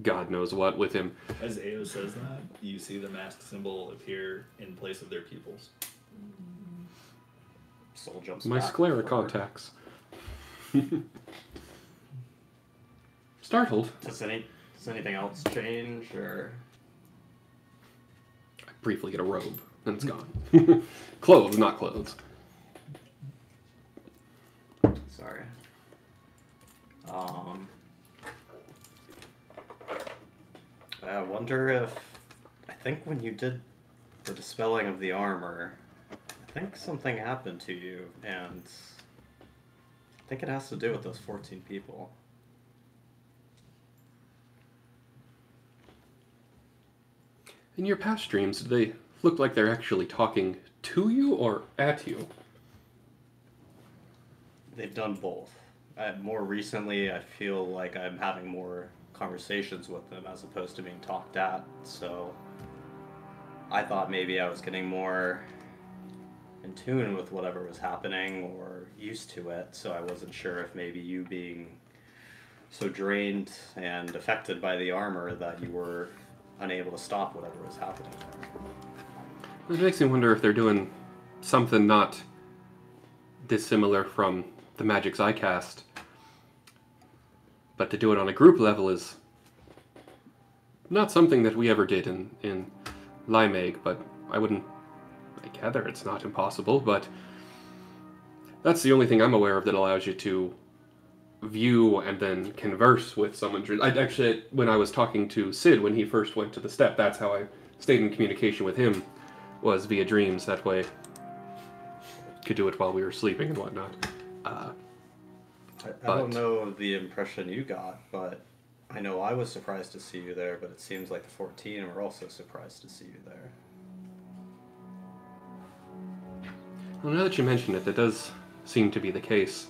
God knows what with him. As Ao says that, you see the mask symbol appear in place of their pupils. Soul jumps My back sclera forward. contacts. Startled. Does anything else change, or... I briefly get a robe, and it's gone. Clothes, not clothes. Sorry. I wonder if... I think when you did the dispelling of the armor, I think something happened to you, and I think it has to do with those 14 people. In your past dreams, did they look like they're actually talking to you or at you? They've done both. More recently, I feel like I'm having more conversations with them as opposed to being talked at, so I thought maybe I was getting more in tune with whatever was happening or used to it, so I wasn't sure if maybe you being so drained and affected by the armor that you were unable to stop whatever was happening. It makes me wonder if they're doing something not dissimilar from the magics I cast. But to do it on a group level is not something that we ever did in Limeg, but I wouldn't I gather it's not impossible, but that's the only thing I'm aware of that allows you to view and then converse with someone. I actually, when I was talking to Sid when he first went to the step, that's how I stayed in communication with him, was via dreams. That way, could do it while we were sleeping and whatnot. I don't know the impression you got, but I know I was surprised to see you there, but it seems like the 14 were also surprised to see you there. Well, now that you mention it, that does seem to be the case.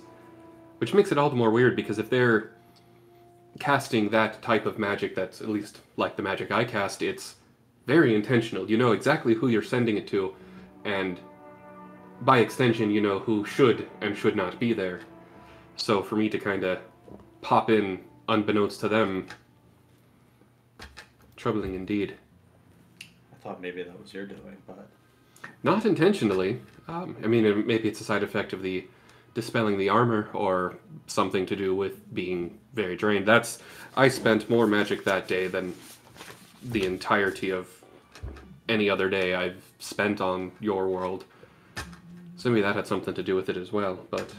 Which makes it all the more weird, because if they're casting that type of magic that's at least like the magic I cast, it's very intentional. You know exactly who you're sending it to, and by extension, you know who should and should not be there. So for me to kind of pop in unbeknownst to them, troubling indeed. I thought maybe that was your doing, but... Not intentionally. I mean, maybe it's a side effect of the dispelling the armor, or something to do with being very drained. I spent more magic that day than the entirety of any other day I've spent on your world. So maybe that had something to do with it as well, but...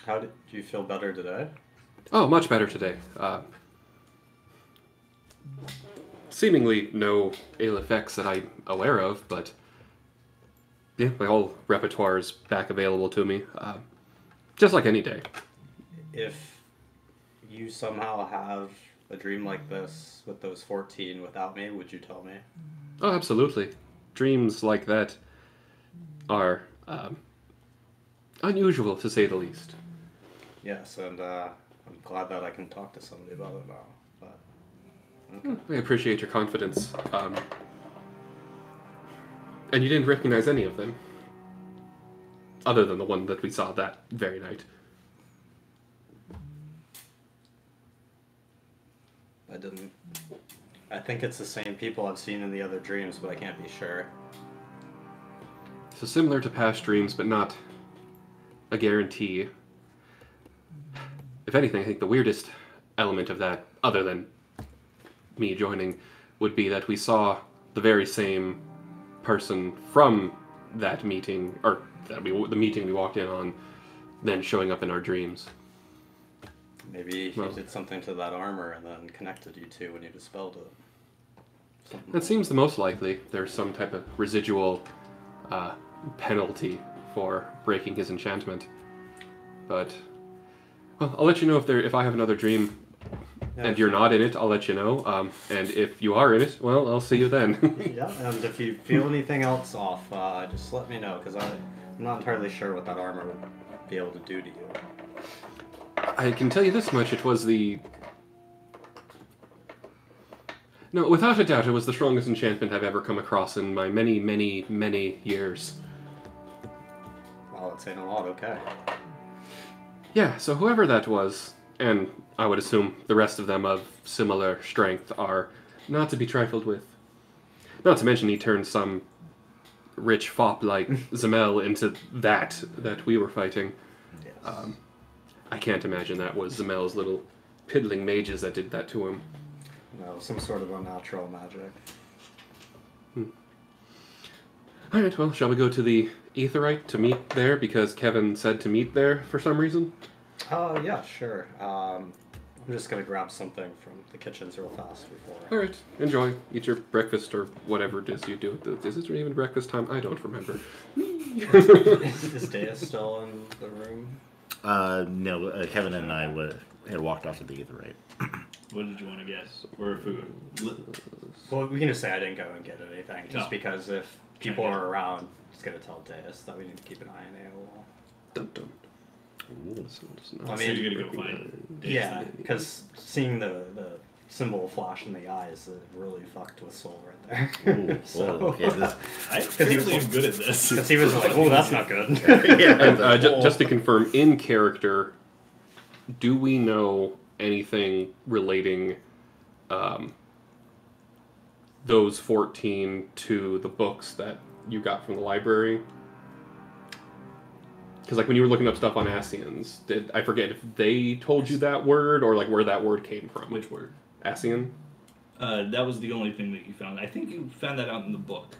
How did you feel better today? Oh, much better today. Seemingly no ill effects that I'm aware of, but yeah, my whole repertoire is back available to me, just like any day. If you somehow have a dream like this with those 14 without me, would you tell me? Oh, absolutely. Dreams like that are unusual, to say the least. Yes, and I'm glad that I can talk to somebody about it now. But okay. I appreciate your confidence. And you didn't recognize any of them, other than the one that we saw that very night. I didn't. I think it's the same people I've seen in the other dreams, but I can't be sure. So similar to past dreams, but not a guarantee. If anything, I think the weirdest element of that, other than me joining, would be that we saw the very same person from that meeting, or the meeting we walked in on, then showing up in our dreams. Maybe he did something to that armor and then connected you two when you dispelled it. That seems the most likely. There's some type of residual penalty for breaking his enchantment. But, well, I'll let you know if I have another dream and you're not in it. I'll let you know. And if you are in it, well, I'll see you then. Yeah, and if you feel anything else off, just let me know, because I'm not entirely sure what that armor would be able to do to you. I can tell you this much, it was the... No, without a doubt, it was the strongest enchantment I've ever come across in my many, many, many years. Well, that's saying a lot, okay. Yeah, so whoever that was, and I would assume the rest of them of similar strength, are not to be trifled with. Not to mention he turned some rich fop like Zamel into that we were fighting. Yes. I can't imagine that was Zamel's little piddling mages that did that to him. No, some sort of unnatural magic. Alright, well, shall we go to the Aetheryte to meet there, because Kevin said to meet there for some reason? Yeah, sure. I'm just gonna grab something from the kitchens real fast before. Alright, enjoy. Eat your breakfast or whatever it is you do. Is this even breakfast time? I don't remember. Is Dea still in the room? No, Kevin and I had walked off to the Aetheryte. What did you want to get? Or food? Well, we can just say I didn't go and get anything, just because if people are around, just gonna tell Deus that we need to keep an eye on AOL. Dun dun. I So mean, you're gonna go find Deus. Yeah, because seeing the symbol flash in the eyes, it really fucked with Soul right there. Ooh, okay, I apparently am good at this. Because he was like, oh, that's not good. And just to confirm, in character, do we know anything relating those 14 to the books that you got from the library? Because like when you were looking up stuff on Asians, I forget if they told you that word or like where that word came from? Which word? Asian? That was the only thing that you found. I think you found that out in the book,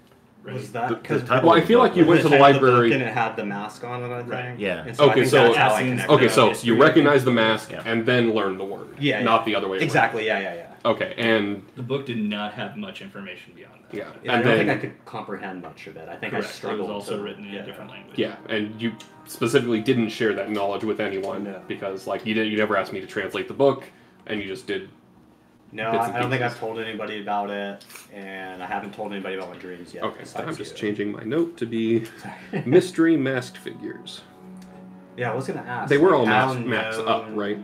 right? Was that The because? title Well, I feel like you went to the library. and it had the mask on it. I think. Right. Yeah. And so I Okay, think so that's how I connected Okay, it. so Yes, you we- recognize the mask Yeah. and then learn the word. Yeah, Not yeah. the other way around. Exactly. Yeah. Okay, and The book did not have much information beyond that. yeah, Yeah, I and don't then think I could comprehend much of it. I think Correct. I struggled. It was also to, written in a different language. yeah, and you specifically didn't share that knowledge with anyone No. because like you never asked me to translate the book, and you just did. No, Bits and I don't think pieces. I've told anybody about it, and I haven't told anybody about my dreams yet. Okay, so I'm besides just you. changing my note to be mystery masked figures. Yeah, I was gonna ask. They were like, all how masks up, known right?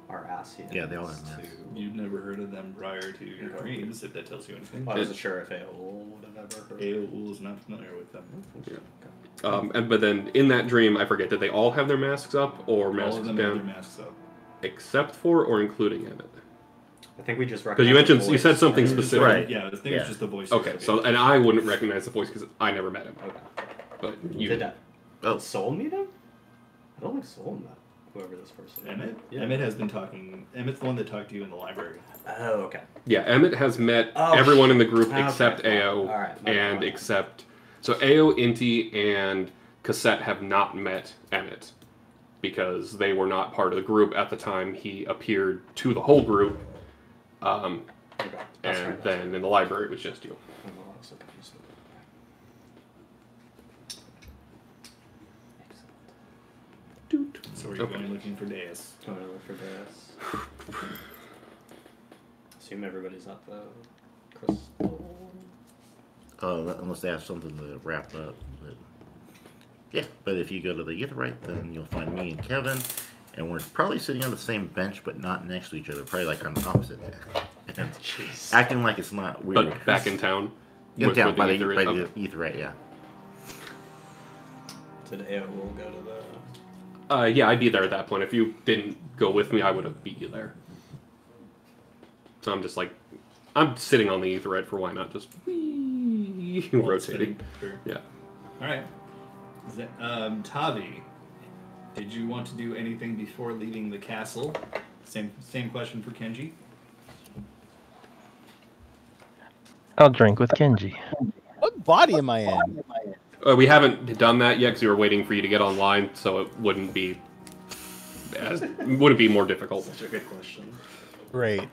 Are Asians Yeah, they all have masks. to- You've never heard of them prior to your dreams, if that tells you anything. I wasn't sure if AOL would have ever heard. Aol is not familiar with them. But then in that dream, I forget, did they all have their masks up or All masks of them have down? their masks up. Except for or including Emmett? I think we just Because you mentioned, you said something Just specific. Right. Yeah, I think Yeah. it's just the voice. Okay, so, and I wouldn't recognize the voice because I never met him. Okay. But you Did that Oh. Soul meet him? I don't think Soul met whoever this person is. Emmett? Yeah. Emmett has been talking. Emmett's the one that talked to you in the library. Oh, okay. Yeah, Emmett has met Oh, everyone in the group okay. except AO, All right, my and bad. except so AO, Inti, and Cassette have not met Emmett because they were not part of the group at the time he appeared to the whole group. Okay. That's And right. then in the library it was just you. Oh, I was so confused. So we're going looking for Deus. Totally for this. Assume everybody's at the crystal. Unless they have something to wrap up. But yeah, but if you go to the Aetheryte, then you'll find me and Kevin, and we're probably sitting on the same bench, but not next to each other. Probably like on the opposite. And acting like it's not weird. But back in town. In with town by the Ether- okay. Aetheryte, yeah. Did AOL go to the... Yeah, I'd be there at that point. If you didn't go with me, I would have beat you there. So I'm just like, I'm sitting on the Aetheryte for why not just rotating. Sure. Yeah. All right. Tavi, did you want to do anything before leaving the castle? Same question for Kenji. I'll drink with Kenji. What body am I in? We haven't done that yet because we were waiting for you to get online, so it wouldn't be more difficult. Such a good question. Great.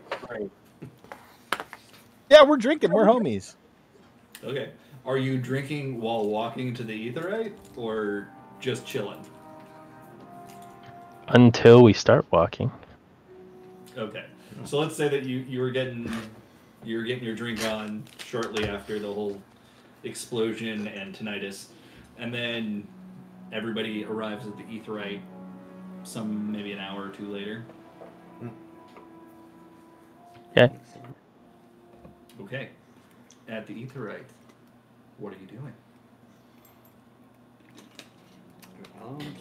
Yeah, we're drinking. We're homies. Okay. Are you drinking while walking to the Aetheryte, or just chilling? Until we start walking. Okay. So let's say that you were getting your drink on shortly after the whole explosion and tinnitus, and then everybody arrives at the Aetheryte maybe an hour or two later. Yeah. Okay. At the Aetheryte, what are you doing?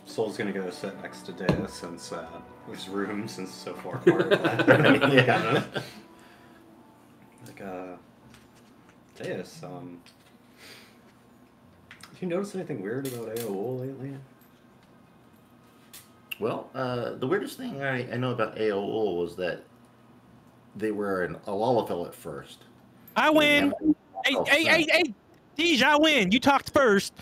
Soul's gonna go sit next to Deus since there's room since it's so far apart. Yeah. Like, Deus, did you notice anything weird about AOL lately? Well, the weirdest thing I know about AOL was that they were a Lalafell at first. I win. Hey, Deej, I win. You talked first.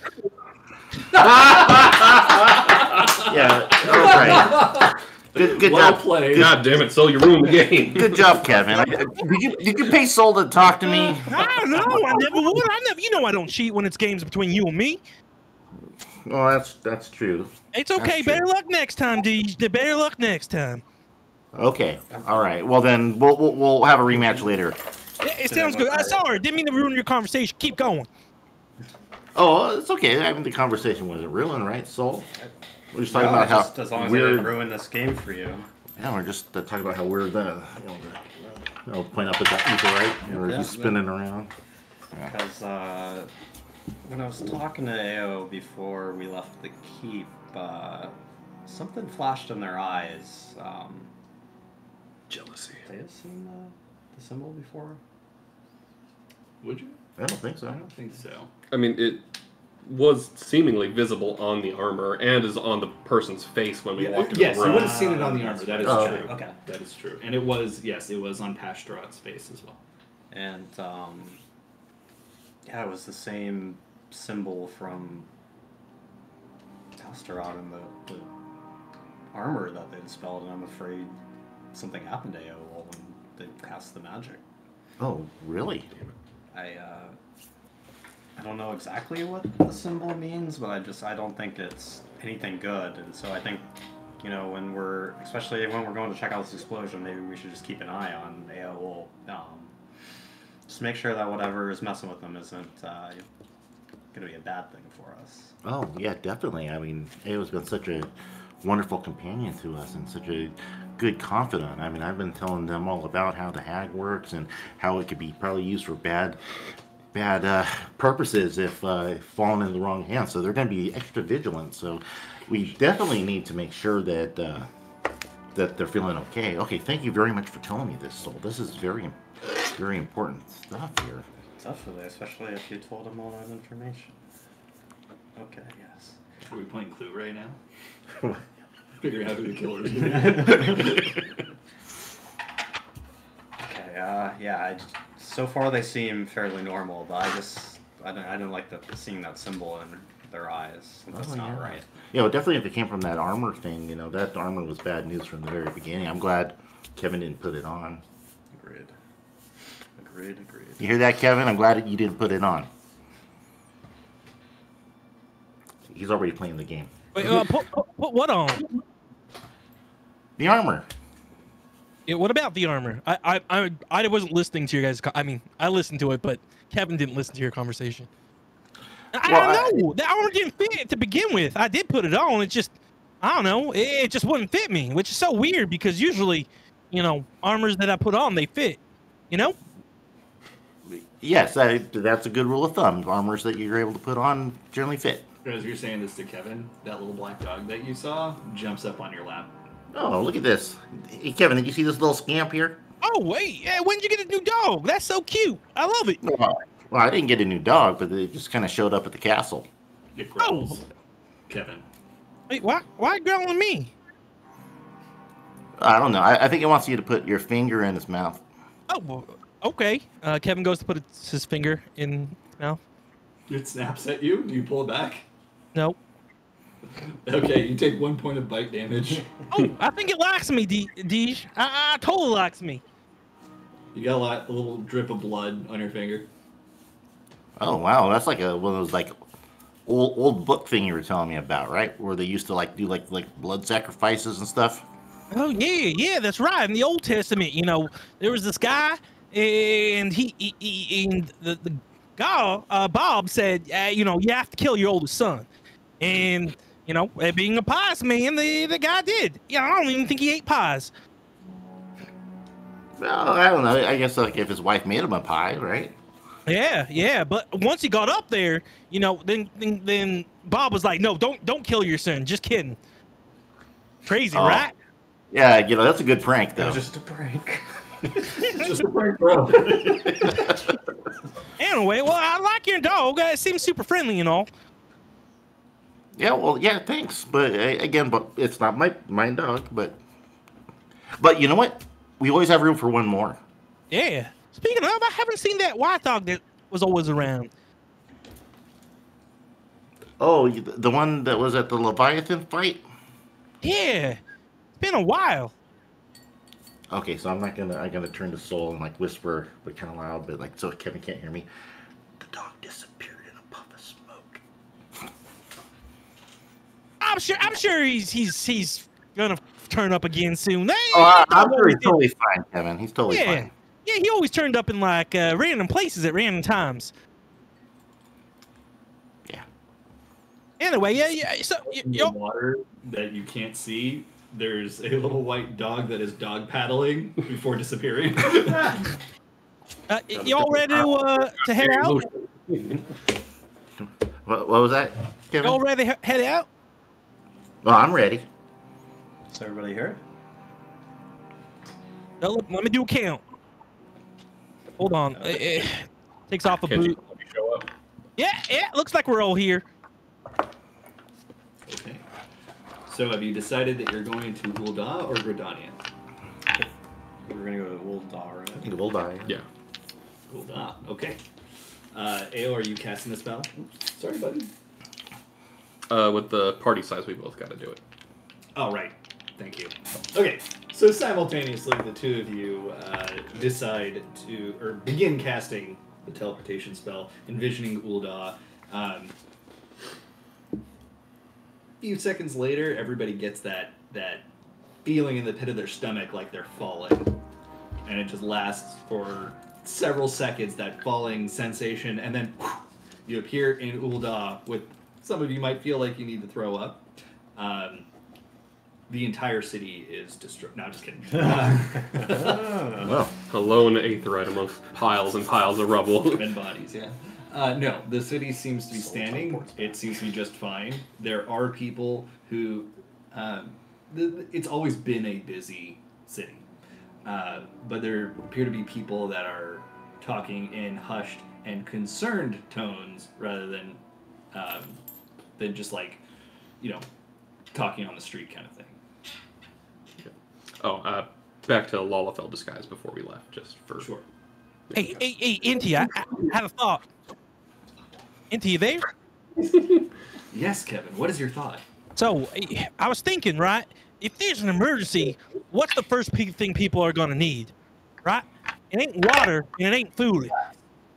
Yeah, right. Good Well job. played. God damn it, Soul, you ruined the game. Good job, Kevin. Did you pay Soul to talk to me? I don't know. I never would. You know I don't cheat when it's games between you and me. Well, that's true. It's okay. That's true. Better luck next time, Deej. Better luck next time. Okay. All right. Well, then we'll have a rematch later. It sounds good. Sorry, didn't mean to ruin your conversation. Keep going. Oh, it's okay. I mean, the conversation wasn't ruined, right, Soul? We're just talking about just how as long as I weird. didn't ruin this game for you. Yeah, we're just talking about how weird point up at the Aetheryte, and we're just spinning around. Because when I was talking to AO before we left the keep, something flashed in their eyes. Jealousy. Have they seen the symbol before? Would you? I don't think so. I don't think so. I mean, it was seemingly visible on the armor and is on the person's face when we walked into Yes, the you room. would have seen it on the armor. That is Oh, true. okay. That is true. And it was on Pashtarat's face as well. And Yeah, it was the same symbol from Tastaron in the armor that they dispelled, and I'm afraid something happened to AOL when they cast the magic. Oh, really? I don't know exactly what the symbol means, but I don't think it's anything good, and so I think, you know, especially when we're going to check out this explosion, maybe we should just keep an eye on AOL. Just make sure that whatever is messing with them isn't going to be a bad thing for us. Oh, yeah, definitely. I mean, AO's been such a wonderful companion to us and such a good confidant. I mean, I've been telling them all about how the hag works and how it could be probably used for bad purposes if fallen in the wrong hands. So they're going to be extra vigilant. So we definitely need to make sure that that they're feeling okay. Okay, thank you very much for telling me this, Soul. This is very, very important stuff here. Definitely, especially if you told them all that information. Okay, yes. Are we playing Clue right now? Figuring out who the killer is. Okay, yeah, so far they seem fairly normal, but I didn't like seeing that symbol in their eyes. That's not right. Yeah, well, definitely if it came from that armor thing, you know, that armor was bad news from the very beginning. I'm glad Kevin didn't put it on. Agreed. You hear that, Kevin? I'm glad that you didn't put it on. He's already playing the game. Wait, put what on? The armor. Yeah, what about the armor? I wasn't listening to your guys. I mean, I listened to it, but Kevin didn't listen to your conversation. I don't know. The armor didn't fit to begin with. I did put it on. It just, I don't know. It just wouldn't fit me, which is so weird because usually, you know, armors that I put on, they fit. You know? Yes, that's a good rule of thumb. Armors that you're able to put on generally fit. As you're saying this to Kevin, that little black dog that you saw jumps up on your lap. Oh, look at this. Hey, Kevin, did you see this little scamp here? Oh, wait. Yeah, when did you get a new dog? That's so cute. I love it. Well, I didn't get a new dog, but it just kind of showed up at the castle. It growls. Kevin. Wait, why growling me? I don't know. I think it wants you to put your finger in its mouth. Oh, well, okay. Kevin goes to put his finger in his mouth. It snaps at you. Do you pull it back? No. Okay, you take 1 point of bite damage. Oh, I think it likes me, Deej. Totally likes me. You got a little drip of blood on your finger. Oh, wow. That's like one of those like old book thing you were telling me about, right? Where they used to like do like blood sacrifices and stuff. Oh yeah, that's right. In the Old Testament, you know, there was this guy, and the guy, Bob said, you know, you have to kill your oldest son, and you know, being a pious man, the guy did. Yeah, I don't even think he ate pies. Well, I don't know. I guess like if his wife made him a pie, right? Yeah. But once he got up there, you know, then Bob was like, no, don't kill your son. Just kidding. Crazy, right? Yeah, you know, that's a good prank, though. It was just a prank. Just a prank, bro. Anyway, well, I like your dog. It seems super friendly and all. Yeah, well, yeah, thanks. But again, but it's not my dog. But you know what? We always have room for one more. Yeah. Speaking of, I haven't seen that white dog that was always around. Oh, the one that was at the Leviathan fight? Yeah. It's been a while. Okay, so I'm gonna turn to Soul and like whisper, but kind of loud, but like so Kevin can't hear me. The dog disappeared in a puff of smoke. I'm sure he's gonna turn up again soon. I'm sure he's totally fine, Kevin. He's totally fine. Yeah, he always turned up in like random places at random times. Yeah. Anyway, yeah. So in the water that you can't see, there's a little white dog that is dog paddling before disappearing. y'all ready to head out? What was that, Kevin? Y'all ready to head out? Well, I'm ready. Is everybody here? Now, look, let me do a count. Hold on. Takes off a boot. Let me show up. Yeah. Looks like we're all here. Okay. So have you decided that you're going to Ul'dah or Gridania? We're gonna go to Ul'dah, right? We'll die. Yeah. Ul'dah. Okay. Ao, are you casting the spell? Oops, sorry, buddy. With the party size, we both got to do it. Oh, right. Thank you. Okay, so simultaneously, the two of you decide to, or begin casting the teleportation spell, envisioning Ul'dah. A few seconds later, everybody gets that feeling in the pit of their stomach like they're falling. And it just lasts for several seconds, that falling sensation, and then whew, you appear in Ul'dah with, some of you might feel like you need to throw up. The entire city is destroyed. No, I'm just kidding. Well, A lone aetheryte amongst piles and piles of rubble. And bodies, yeah. No, the city seems to be standing. It seems to be just fine. There are people who... it's always been a busy city. But there appear to be people that are talking in hushed and concerned tones rather than just like, talking on the street kind of thing. Oh, back to Lalafell disguise before we left, just for Sure. Hey, Inti, I had a thought. Inti, you there? Yes, Kevin. What is your thought? So, I was thinking, right? If there's an emergency, what's the first thing people are going to need, right? It ain't water and it ain't food.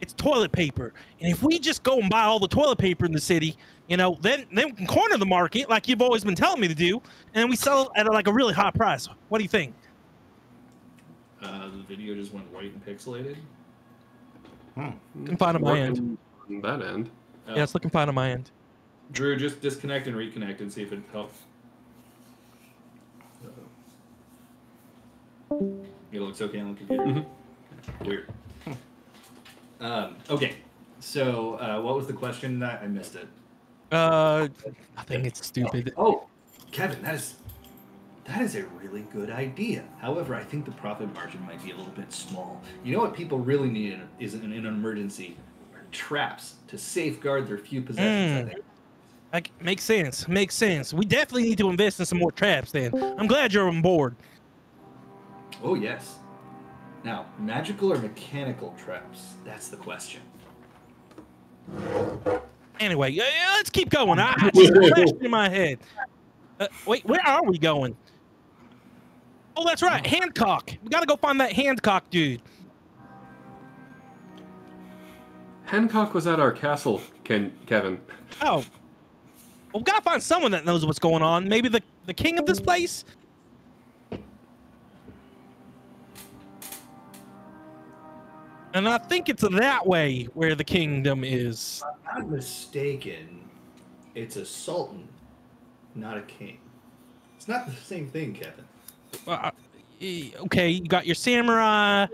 It's toilet paper. And if we just go and buy all the toilet paper in the city, then we can corner the market like you've always been telling me to do, and we sell it at like a really high price. What do you think? The video just went white and pixelated. Looking fine on my end. On that end. Yeah, it's looking fine on my end. Drew, just disconnect and reconnect and see if it helps. It looks okay on the computer. Weird. Okay, so what was the question? I missed it. I think it's stupid. Oh, Kevin, that is a really good idea. However, I think the profit margin might be a little bit small. You know what people really need is in an emergency? Are traps to safeguard their few possessions. I think. Makes sense. Makes sense. We definitely need to invest in some more traps then. I'm glad you're on board. Oh, yes. Now, magical or mechanical traps? That's the question. Anyway, let's keep going. I just flashed in my head. Wait, where are we going? Oh, that's right, Hancock. We gotta go find that Hancock dude. Hancock was at our castle, Kevin. Oh. Well, we gotta find someone that knows what's going on. Maybe the king of this place? And I think it's that way where the kingdom is. If I'm not mistaken, it's a sultan, not a king. It's not the same thing, Kevin. Okay, you got your samurai.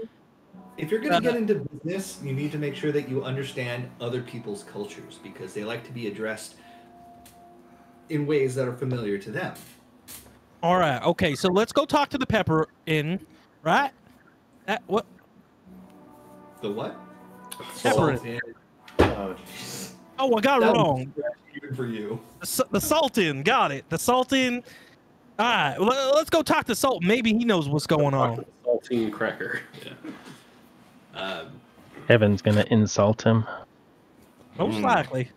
If you're going to get into business, you need to make sure that you understand other people's cultures because they like to be addressed in ways that are familiar to them. All right, okay, so let's go talk to the Pepper Inn, right? What? The what? Pepper Inn. Oh, jeez. Oh, I got it wrong. Even for you. The Sultan, got it. The Sultan. All right, let's go talk to Sultan. Maybe he knows what's going on. Saltine cracker. Yeah. Kevin's gonna insult him. Most likely.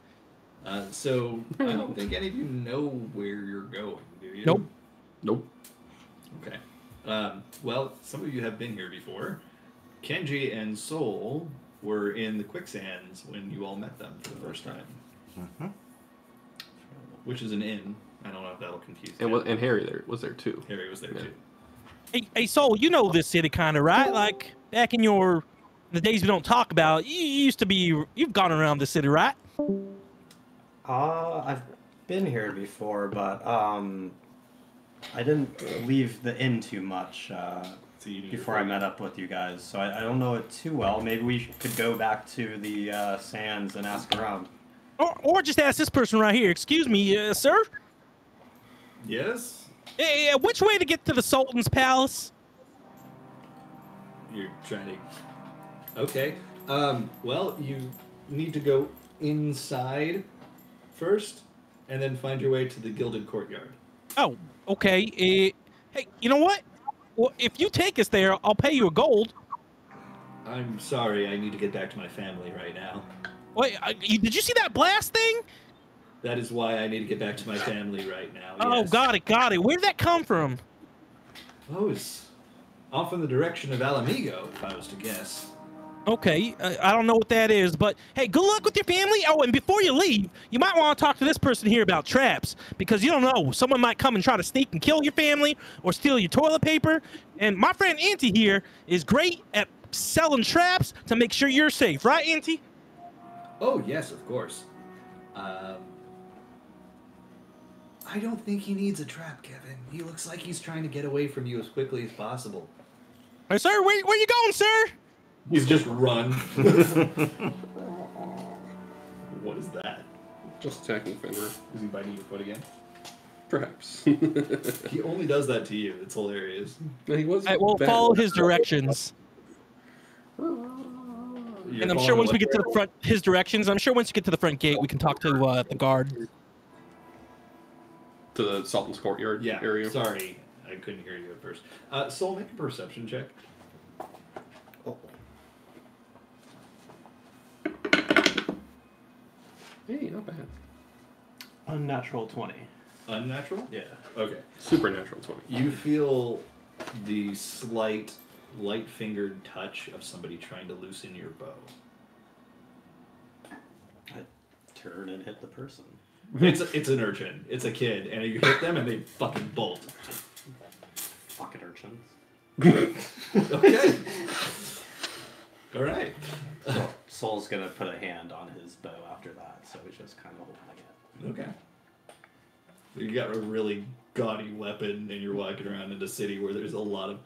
So I don't think any of you know where you're going, do you? Nope. Nope. Okay. Well, some of you have been here before. Kenji and Soul were in the quicksands when you all met them for the first time. Which is an inn. I don't know if that'll confuse you. And Harry was there too. Harry was there too. Hey, Soul, you know this city kind of, right? Like, back in the days we don't talk about, you've gone around the city, right? I've been here before, but I didn't leave the inn too much before I met up with you guys, so I don't know it too well. Maybe we could go back to the sands and ask around. Or just ask this person right here. Excuse me, sir? Yes? Hey, which way to get to the Sultan's palace? You're trying to... Okay. Well, you need to go inside first, and then find your way to the Gilded Courtyard. Oh, okay. Hey, you know what? Well, if you take us there, I'll pay you a gold. I'm sorry, I need to get back to my family right now. Wait, did you see that blast thing? That is why I need to get back to my family right now. Oh, Yes. got it. Where did that come from? Oh, it's off in the direction of Alamigo, if I was to guess. Okay, I don't know what that is, but hey, good luck with your family. Oh, and before you leave, you might want to talk to this person here about traps, because you don't know, someone might come and try to sneak and kill your family or steal your toilet paper. And my friend Auntie here is great at selling traps to make sure you're safe, right, Auntie? Oh, yes, of course. I don't think he needs a trap, Kevin. He looks like he's trying to get away from you as quickly as possible. Hey, sir, where you going, sir? He's just run. What is that? Just attacking Fenrir. Is he biting your foot again? Perhaps. He only does that to you. It's hilarious. He was. I will bad. follow his directions. You're And I'm sure following once we what- get to the front, his directions, I'm sure once you get to the front gate, we can talk to the guard. To the Sultan's courtyard Yeah, area. sorry. I couldn't hear you at first. Soul, make a perception check. Hey, not bad. Unnatural 20. Unnatural? Yeah. Okay. Supernatural 20. You feel the slight, light-fingered touch of somebody trying to loosen your bow. I turn and hit the person. It's an urchin. It's a kid, and you hit them and they fucking bolt. Fucking urchins. Okay. All right. Soul's gonna put a hand on his bow after that, so he's just kind of holding it. Okay. So you got a really gaudy weapon, and you're walking around in a city where there's a lot of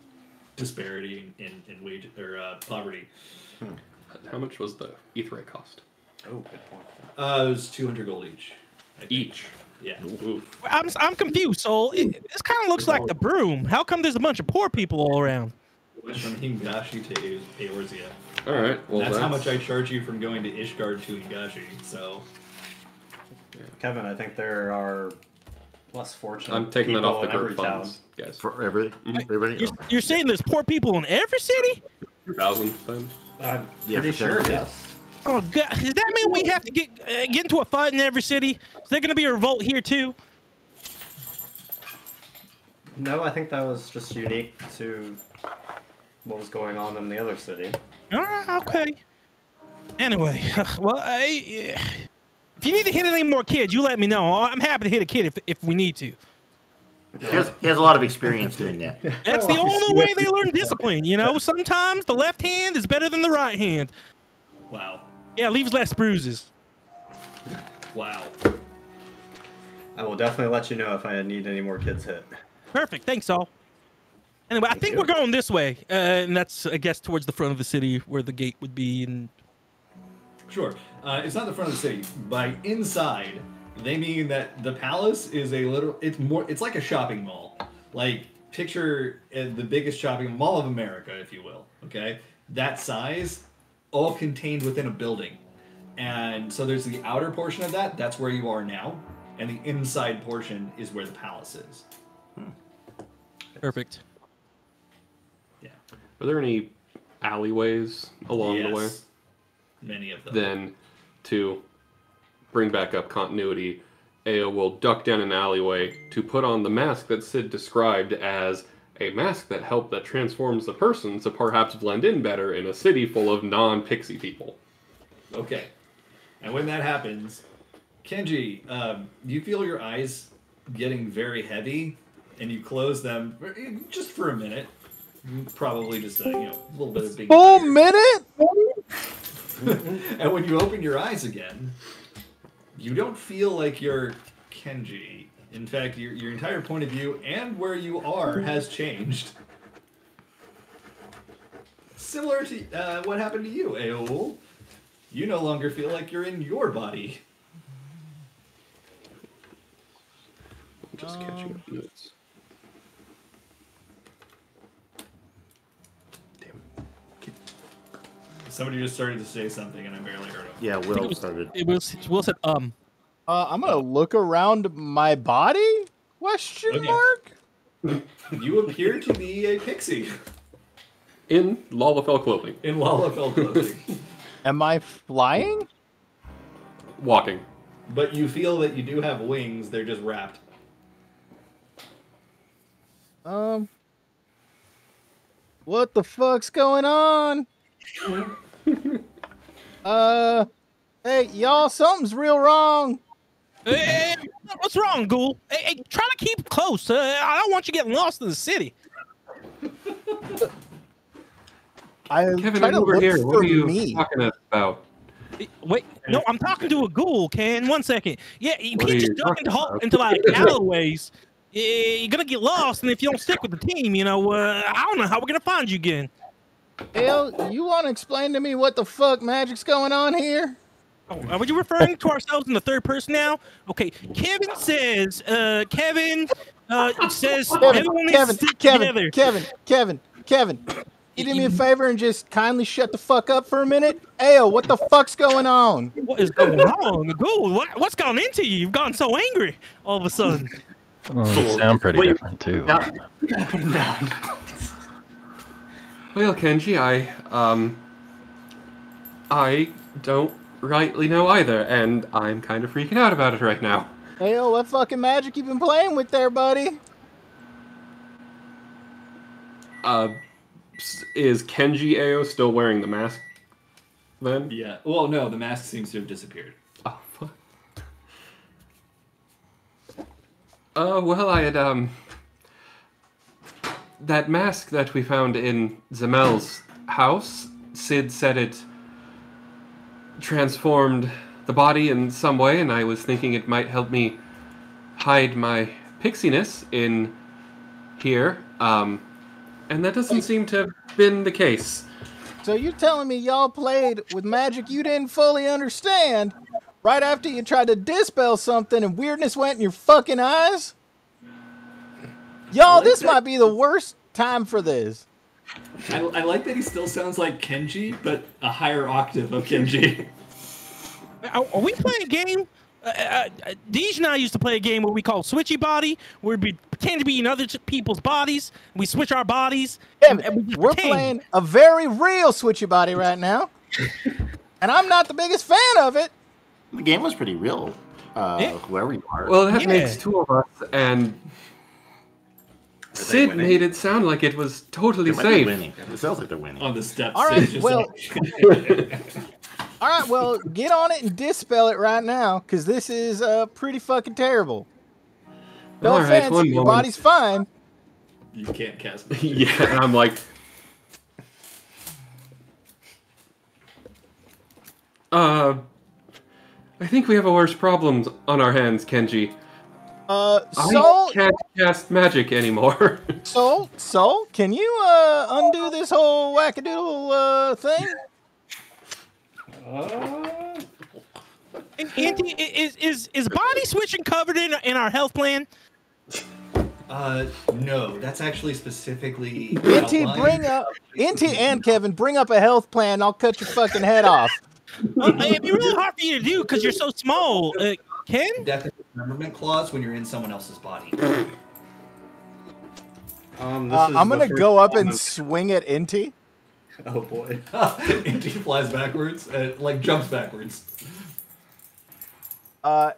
disparity in wage or poverty. How much was the Aetheryte cost? Oh, good point. It was 200 gold each. I think. Each. Yeah. Ooh. I'm confused, Soul. This kind of looks like the broom. How come there's a bunch of poor people all around? Went from Hingashi to Eorzea. All right. Well, That's how much I charge you from going to Ishgard to Hingashi. So Kevin, I think there are less fortunate I'm taking that people off the in every group town. funds, guys. For everybody? Everybody? You're saying there's poor people in every city? 1,000 then. I'm Yeah, pretty for sure, sure. yes. Oh God! Does that mean we have to get into a fight in every city? Is there gonna be a revolt here too? No, I think that was just unique to what was going on in the other city. Okay. Anyway, well, if you need to hit any more kids, you let me know. I'm happy to hit a kid if we need to. He has a lot of experience doing that. That's the only way they learn discipline, you know? Sometimes the left hand is better than the right hand. wow. Yeah, leaves less bruises. Wow. I will definitely let you know if I need any more kids hit. Perfect. Thanks, all. Anyway, I think we're going this way. And that's, I guess, towards the front of the city where the gate would be. And Sure. It's not the front of the city. By inside, they mean that the palace is a little. It's like a shopping mall. Like picture the biggest shopping mall of America, if you will. Okay, that size, all contained within a building. And so there's the outer portion of that. That's where you are now, and the inside portion is where the palace is. perfect. Yeah. Are there any alleyways along the way? Yes. Many of them. Then, to bring back up continuity, Ao will duck down an alleyway to put on the mask that Sid described as a mask that transforms the person to perhaps blend in better in a city full of non-pixie people. Okay. And when that happens, Kenji, you feel your eyes getting very heavy, and you close them just for a minute. Probably just a little bit of big. Full minute? And when you open your eyes again, you don't feel like you're Kenji. In fact, your entire point of view and where you are has changed. Similar to what happened to you, Aol. You no longer feel like you're in your body. I'm just catching up notes. Somebody just started to say something and I barely heard him. Yeah, Will started. Will said, I'm gonna look around my body? Question Okay. mark? You appear to be a pixie In Lalafell clothing. in Lalafell clothing. Am I flying? walking. But you feel that you do have wings. They're just wrapped. What the fuck's going on? Hey, y'all, something's real wrong. Hey, what's wrong, Ghoul? Hey, try to keep close. I don't want you getting lost in the city. Kevin, try I'm to over look here. for What are you me. talking about? Wait, no, I'm talking to a ghoul, Ken. 1 second. Yeah, you What keep are just you ducking talking about? into like alleyways. You're gonna get lost, and if you don't stick with the team, I don't know how we're gonna find you again. Hell, you want to explain to me what the fuck magic's going on here? Oh, are you referring to ourselves in the third person now? Okay, Kevin says, everyone needs to stick together. Kevin. You do me a favor and just kindly shut the fuck up for a minute? Ayo, what the fuck's going on? What is going on? Ghoul, what's gone into you? You've gotten so angry all of a sudden. You sound pretty different too. Well, Kenji, I don't rightly know either, and I'm kind of freaking out about it right now. Ayo, what fucking magic you been playing with there, buddy? Is Kenji Ao still wearing the mask then? Yeah. Well, no, the mask seems to have disappeared. Oh, fuck. Well, I had, that mask that we found in Zamel's house, Sid said it transformed the body in some way, and I was thinking it might help me hide my pixiness in here, and that doesn't seem to have been the case. So you're telling me y'all played with magic you didn't fully understand right after you tried to dispel something and weirdness went in your fucking eyes? Y'all, this might be the worst time for this. I like that he still sounds like Kenji, but a higher octave of Kenji. Are we playing a game? Deej and I used to play a game where we call Switchy Body, where we pretend to be in other people's bodies. We switch our bodies. And we're playing a very real Switchy Body right now. And I'm not the biggest fan of it. The game was pretty real, whoever you are. Well, that makes two of us, and Sid made it sound like it was totally safe. It sounds like they're winning. On the steps. All right, all right, well, get on it and dispel it right now, because this is pretty fucking terrible. No offense, your body's fine. You can't cast it. Yeah, and I'm like... I think we have a worse problem on our hands, Kenji. I can't cast magic anymore. So, can you undo this whole wackadoodle thing? Auntie, is body switching covered in our health plan? No, that's actually specifically. Inti and Kevin, bring up a health plan. I'll cut your fucking head off. It'd be really hard for you to do because you're so small. Ken? Death and dismemberment clause when you're in someone else's body. I'm gonna go up and swing at Inti. Oh boy. Inti flies backwards, like jumps backwards.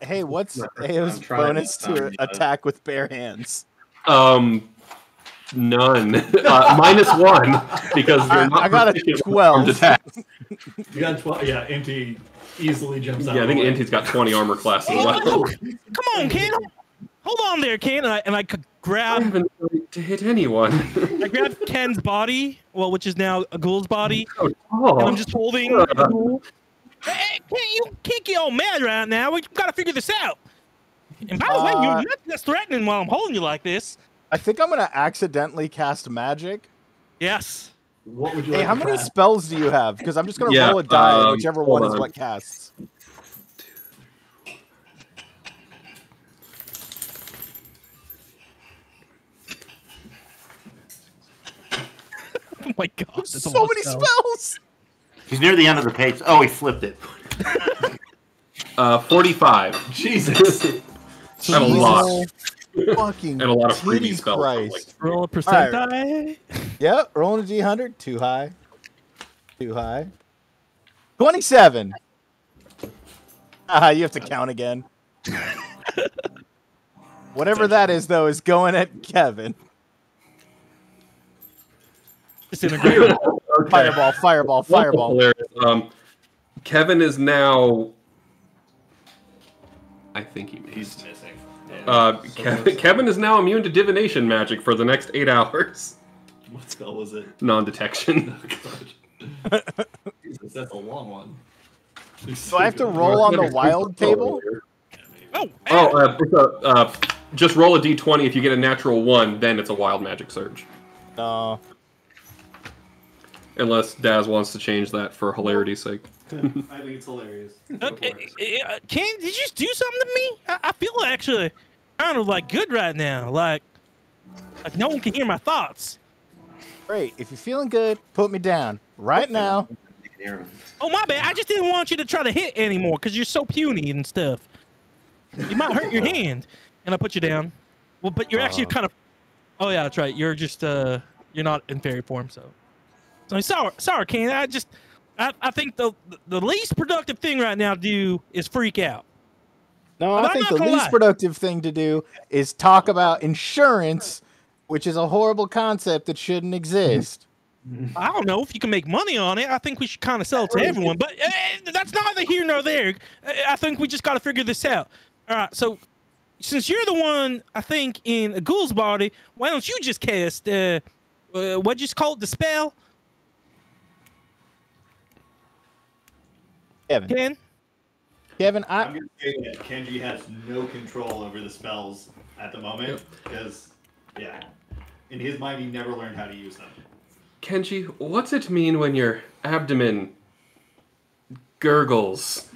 Hey, what's Ao's bonus to attack with bare hands? None. -1 because you're not. I got a 12. You got 12. Yeah, Inti easily jumps out. Yeah, I think Inti's got 20 armor class as well. Come on, Ken. Hold on there, Ken. And I could grab. I haven't to hit anyone. I grabbed Ken's body, which is now a ghoul's body. And I'm just holding a ghoul. Hey, you can't get all mad right now. We've got to figure this out. And by the way, you're not just threatening while I'm holding you like this. I think I'm gonna accidentally cast magic. Yes. What would you? Hey, like how many spells do you have? Because I'm just gonna roll a die, and whichever one is what casts. Oh my god! So many spells. He's near the end of the page. Oh, he flipped it. 45. Jesus. I have a lot. Fucking and a lot of freebie spells. Christ. Roll a percent die. Yep, rolling a D100. Too high. Too high. 27. You have to count again. Whatever that is, though, is going at Kevin. Disintegrate. Okay. Fireball, fireball, fireball. Hilarious. Kevin is now. I think he He's missed. missing. Kevin is now immune to divination magic for the next 8 hours. What spell was it? Non-detection. Oh, God. Jesus, that's a long one. So I have to roll on the wild table? Just roll a d20. If you get a natural 1, then it's a wild magic surge. No. Unless Daz wants to change that for hilarity's sake. I think it's hilarious. Ken, did you just do something to me? I feel actually kind of like good right now. Like no one can hear my thoughts. Great. If you're feeling good, put me down. Right now. Oh, my bad. I just didn't want you to try to hit anymore because you're so puny and stuff. You might hurt your hand. And I put you down. Well, but you're actually kind of... Oh, yeah, that's right. You're just... You're not in fairy form, so... Sorry, Ken. I think the least productive thing right now to do is freak out. No, But I I'm think not the gonna least lie. productive thing to do is talk about insurance, which is a horrible concept that shouldn't exist. I don't know if you can make money on it. I think we should kind of sell it to everyone, but that's neither here nor there. I think we just got to figure this out. All right, so since you're the one, I think, in a ghoul's body, why don't you just cast, what'd you call it, the spell? Kevin, I'm going to say that Kenji has no control over the spells at the moment because, yeah, in his mind, he never learned how to use them. Kenji, what's it mean when your abdomen gurgles?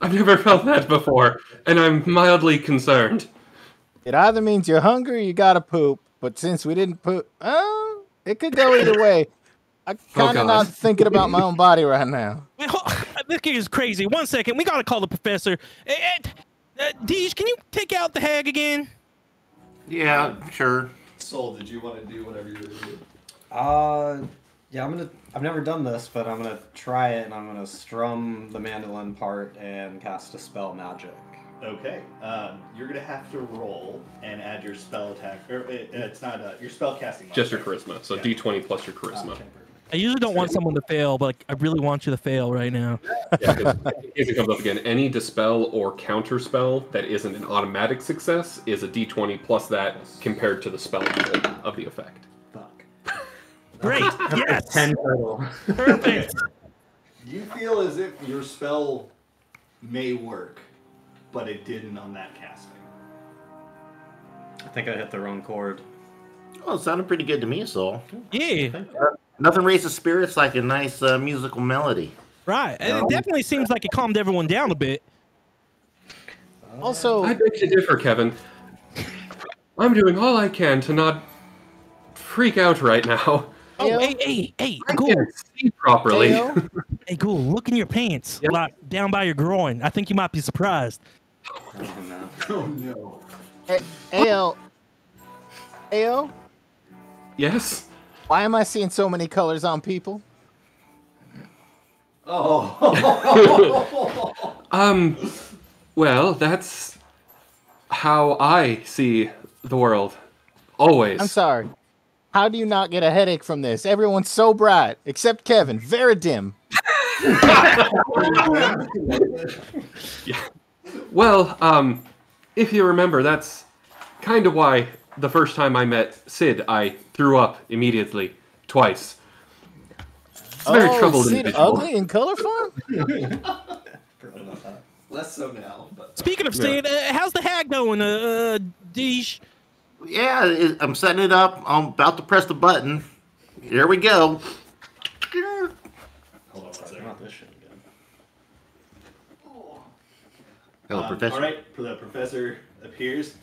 I've never felt that before, and I'm mildly concerned. it either means you're hungry or you gotta poop, but since we didn't poop, it could go either way. I'm kind of God. not thinking about my own body right now. This kid is crazy. 1 second. We got to call the professor. Deej, can you take out the hag again? Yeah, sure. Soul, did you want to do whatever you were going to do? Yeah, I've never done this, but I'm gonna try it, and I'm gonna strum the mandolin part and cast a spell magic. Okay, you're going to have to roll and add your spell attack. Or it's not your spell casting. Just your charisma, so d20 plus your charisma. Okay, perfect. I usually don't want someone to fail, but I really want you to fail right now. Yeah, 'cause if it comes up again, any dispel or counter spell that isn't an automatic success is a d20 plus that compared to the spell level of the effect. Fuck. Great. Yes. 10 total. Perfect. You feel as if your spell may work, but it didn't on that casting. I think I hit the wrong chord. Well, it sounded pretty good to me, Saul. Yeah. Nothing raises spirits like a nice musical melody. Right. And it definitely seems like it calmed everyone down a bit. Also, I beg to differ, Kevin. I'm doing all I can to not freak out right now. Oh, Ayo. hey, I Ghoul. can't see properly. Ayo. Hey, Ghoul, look in your pants. Yep. Like, down by your groin. I think you might be surprised. Oh no. Oh no. Ayo, Yes? why am I seeing so many colors on people? Oh. Well, that's how I see the world. Always. I'm sorry. How do you not get a headache from this? Everyone's so bright, except Kevin, very dim. Yeah. Well, if you remember, that's kind of why the first time I met Sid, I threw up immediately, twice. It's a very troubled Sid individual. ugly in color form? Less so now, but Speaking of Sid, how's the hag going, Deej? Yeah, I'm setting it up. I'm about to press the button. Here we go. hold on one second. Not this shit again. Hello, Professor. All right, the professor appears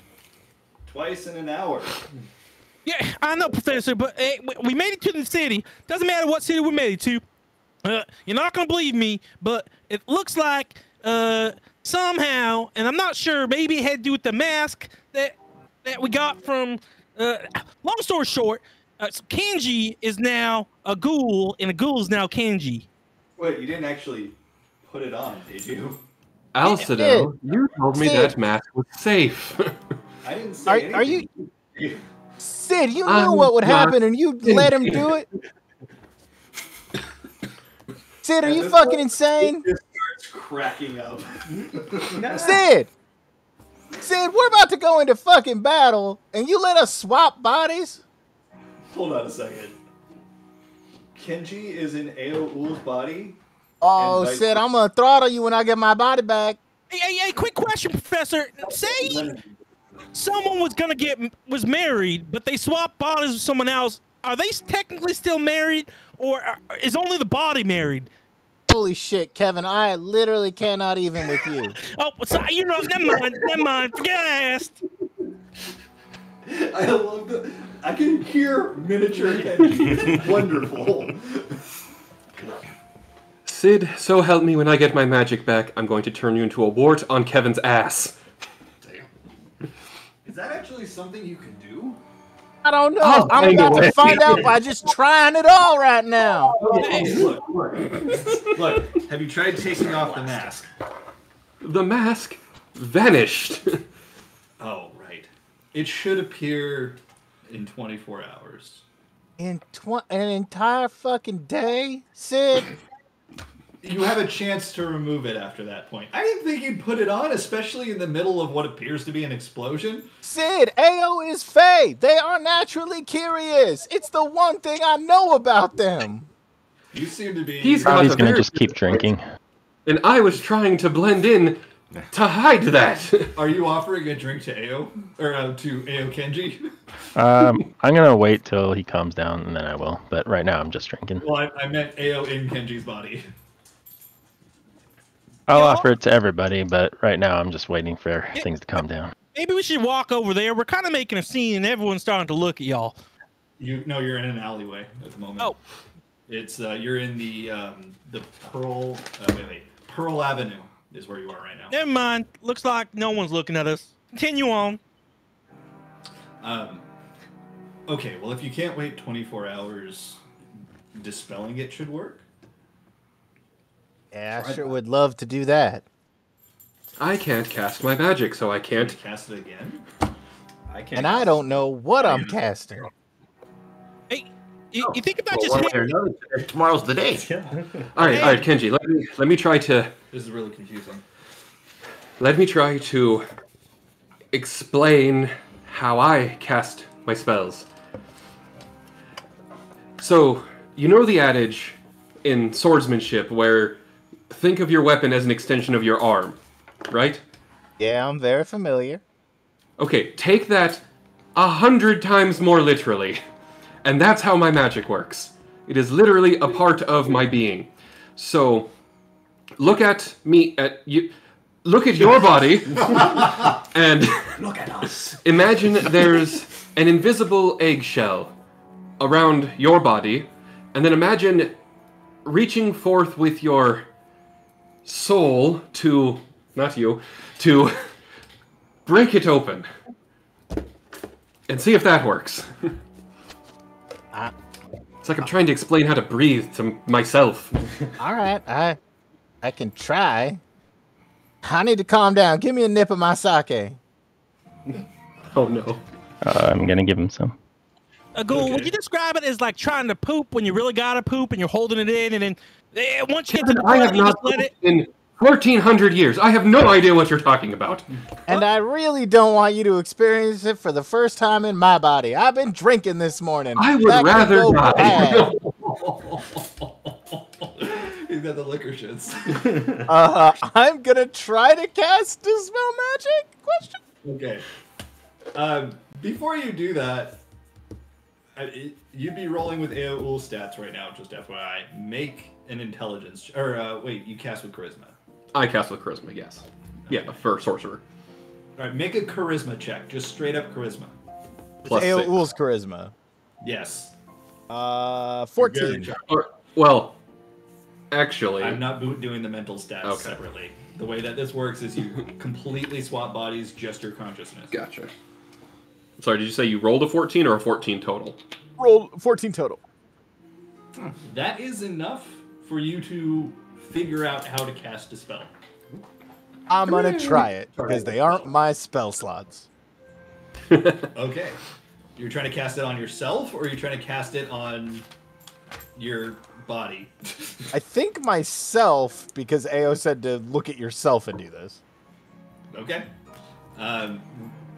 twice in an hour. Yeah, I know, Professor, but we made it to the city. Doesn't matter what city we made it to. You're not going to believe me, but it looks like somehow, and I'm not sure, maybe it had to do with the mask that we got from... long story short, so Kenji is now a ghoul, and a ghoul is now Kenji. Wait, you didn't actually put it on, did you? Alcido, you told me Sid. that mask was safe. I didn't say Are you anything. Sid? You knew I'm what would not happen, and you let him do it. Sid, are At you this fucking point, insane? He just starts cracking up. Sid! Sid, we're about to go into fucking battle, and you let us swap bodies? Hold on a second. Kenji is in Ao Ul's body. Oh, And vice Sid, I'm gonna throttle you when I get my body back. Hey, quick question, Professor. Say someone was married, but they swapped bodies with someone else. Are they technically still married, or is only the body married? Holy shit, Kevin, I literally cannot even with you. Oh, so, never mind. Forget I asked. I love the. I can hear miniature Kenji. It's wonderful. Sid, so help me when I get my magic back, I'm going to turn you into a wart on Kevin's ass. Is that actually something you can do? I don't know. I'll I'm find about a way. to find out by just trying it all right now. Okay, look. Look, have you tried taking off the mask? The mask vanished. Oh, right. It should appear in 24 hours. In an entire fucking day, Sid? You have a chance to remove it after that point. I didn't think you'd put it on, especially in the middle of what appears to be an explosion. Sid, Ao is Fae. They are naturally curious. It's the one thing I know about them. You seem to be... He's Probably got a gonna very- just keep drinking. And I was trying to blend in to hide that. Are you offering a drink to Ao? Or to Ao Kenji? I'm gonna wait till he calms down and then I will. But right now I'm just drinking. Well, I meant Ao in Kenji's body. I'll offer it to everybody, but right now I'm just waiting for things to calm down. Maybe we should walk over there. We're kind of making a scene, and everyone's starting to look at y'all. No, you're in an alleyway at the moment. Oh. It's you're in the Pearl. Pearl Avenue is where you are right now. Never mind. Looks like no one's looking at us. Continue on. Okay, well, if you can't wait 24 hours, dispelling it should work. Yeah, I sure would love to do that. I can't cast my magic, so I can't. Cast it again. I can't. And I don't know what I'm casting. Hey, you think about Well, just one way or hitting... another, tomorrow's the day. All right, Kenji. Let me try to. This is really confusing. Let me try to explain how I cast my spells. So, you know the adage in swordsmanship where think of your weapon as an extension of your arm, right? Yeah, I'm very familiar. Okay, take that 100 times more literally. And that's how my magic works. It is literally a part of my being. So, look at me, look at your body, and Look at us. imagine there's an invisible eggshell around your body, and then imagine reaching forth with your soul to, not you, to break it open. And see if that works. It's like I'm trying to explain how to breathe to myself. All right, I can try. I need to calm down. Give me a nip of my sake. Oh no. I'm gonna give him some. Ghoul, would you describe it as like trying to poop when you really gotta poop and you're holding it in, and then once you get to the I point, have you not just let it... in 1400 years. I have no idea what you're talking about. And I really don't want you to experience it for the first time in my body. I've been drinking this morning. I would That could rather go die. bad. He's got the liquor shits. I'm gonna try to cast Dispel Magic? Question? Okay. Before you do that, you'd be rolling with AO Ul stats right now, just FYI. Make an intelligence... Or, wait, you cast with charisma. I cast with charisma, yes. Yeah, for sorcerer. Alright, make a charisma check. Just straight up charisma. Plus Ao 6. Ul's charisma. Yes. 14. Well, actually... I'm not doing the mental stats Okay. separately. The way that this works is you completely swap bodies, just your consciousness. Gotcha. Sorry, did you say you rolled a 14 or a 14 total? Roll 14 total. That is enough for you to figure out how to cast a spell. I'm gonna try it because they aren't my spell slots. Okay. You're trying to cast it on yourself, or you're trying to cast it on your body? I think myself, because Ao said to look at yourself and do this. Okay.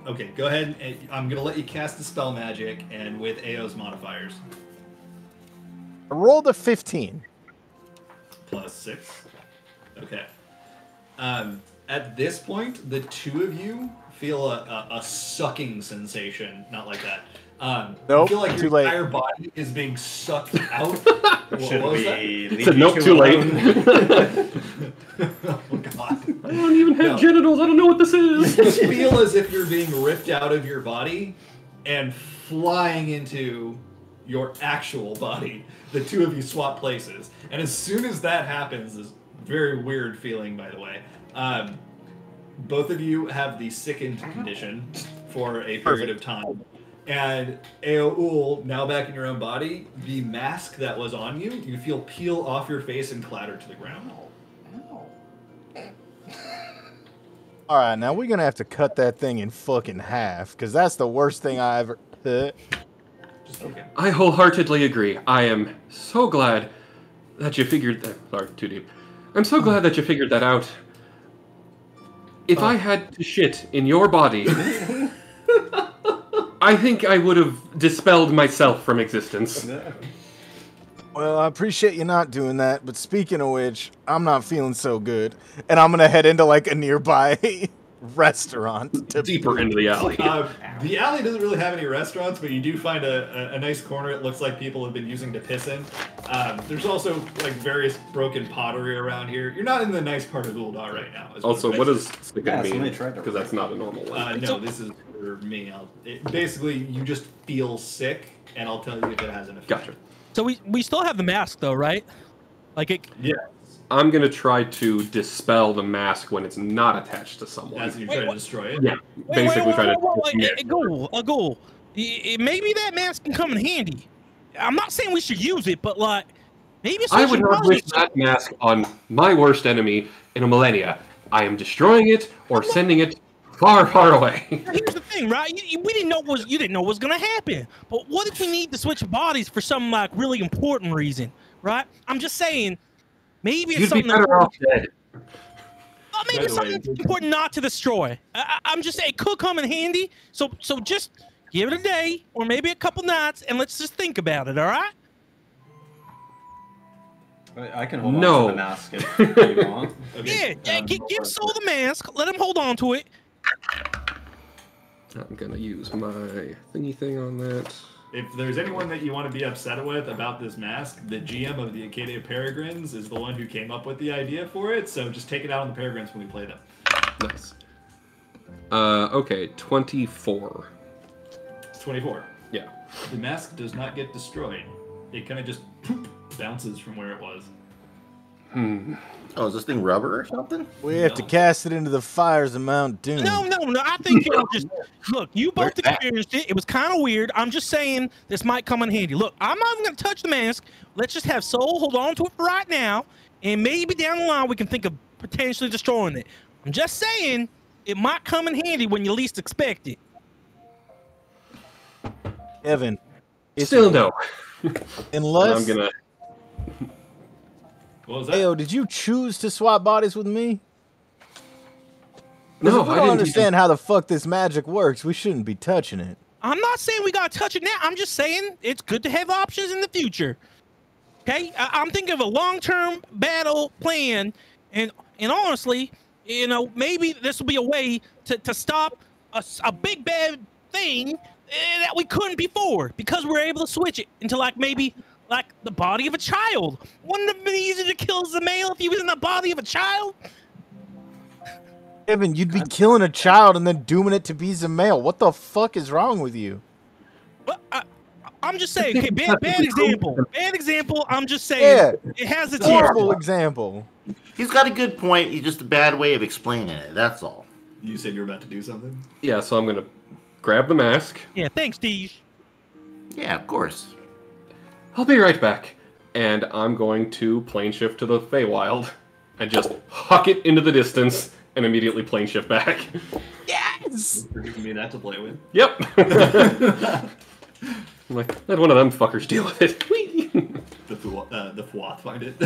Okay, go ahead. I'm going to let you cast the spell magic, and with Ao's modifiers. I rolled a 15. Plus 6. Okay. At this point, the two of you feel a sucking sensation. Not like that. Nope, you feel like too your late. entire body is being sucked out. Should what was we Said nope, too late. oh, God. I don't even have genitals. I don't know what this is. You feel as if you're being ripped out of your body and flying into your actual body. The two of you swap places. And as soon as that happens, this very weird feeling, by the way, both of you have the sickened condition for a period of time. And Aoul, now back in your own body, the mask that was on you, you feel peel off your face and clatter to the ground. All right, now we're gonna have to cut that thing in fucking half because that's the worst thing I ever. Just okay. I wholeheartedly agree. I am so glad that you figured that. Sorry, too deep. I'm so glad that you figured that out. If I had to shit in your body, I think I would have dispelled myself from existence. Well, I appreciate you not doing that, but speaking of which, I'm not feeling so good, and I'm gonna head into like a nearby restaurant. Deeper into the alley. The alley doesn't really have any restaurants, but you do find a nice corner it looks like people have been using to piss in. There's also like various broken pottery around here. You're not in the nice part of Uldar right now. Also, what does sick Yeah, mean? somebody tried to Because that's not a normal one. No, this is for me. Basically, you just feel sick, and I'll tell you if it has an effect. Gotcha. So we still have the mask though, right? Like it. Yeah. I'm going to try to dispel the mask when it's not attached to someone. As you try to destroy it. Yeah, basically try to... Go. Maybe that mask can come in handy. I'm not saying we should use it, but like, maybe I would not wish that mask on my worst enemy in a millennia. I am destroying it or sending it far, far away. Here's the thing, right? You didn't know what was gonna happen. But what if we need to switch bodies for some like really important reason, right? I'm just saying, maybe it's You'd be something. better off dead. Maybe it's something important not to destroy. I'm just saying it could come in handy. So just give it a day or maybe a couple nights, and let's just think about it. All right? I can hold on to the mask if you want. Okay. Yeah. Give Soul the mask. Let him hold on to it. I'm gonna use my thingy thing on that. If there's anyone that you want to be upset with about this mask, the GM of the Acadia Peregrines is the one who came up with the idea for it, so just take it out on the Peregrines when we play them. Nice. Okay, 24. It's 24. Yeah. The mask does not get destroyed. It kind of just poop, bounces from where it was. Oh, is this thing rubber or something? We have to cast it into the fires of Mount Doom. No. I think just look. You both experienced it. It was kind of weird. I'm just saying this might come in handy. Look, I'm not even gonna touch the mask. Let's just have Soul hold on to it for right now, and maybe down the line we can think of potentially destroying it. I'm just saying it might come in handy when you least expect it. Evan. Still no. Unless... I'm gonna... What was that? Ayo, did you choose to swap bodies with me? No, I I don't didn't understand how the fuck this magic works. We shouldn't be touching it. I'm not saying we gotta touch it now. I'm just saying it's good to have options in the future. Okay, I'm thinking of a long-term battle plan, and honestly, you know, maybe this will be a way to stop a big bad thing that we couldn't before because we're able to switch it into like maybe like the body of a child. Wouldn't it have been easier to kill Zamail if he was in the body of a child? Evan, you'd be killing a child and then dooming it to be Zamail. What the fuck is wrong with you? Well, I'm just saying, okay, bad example. Bad example, I'm just saying, Yeah, it has its horrible example. He's got a good point. He's just a bad way of explaining it. That's all. You said you were about to do something? Yeah, so I'm gonna grab the mask. Yeah, thanks, Deej. Yeah, of course. I'll be right back. and I'm going to plane shift to the Feywild and just huck it into the distance and immediately plane shift back. Yes! For giving me that to play with. Yep. I'm like, let one of them fuckers deal with it. Whee! The Fwath find it.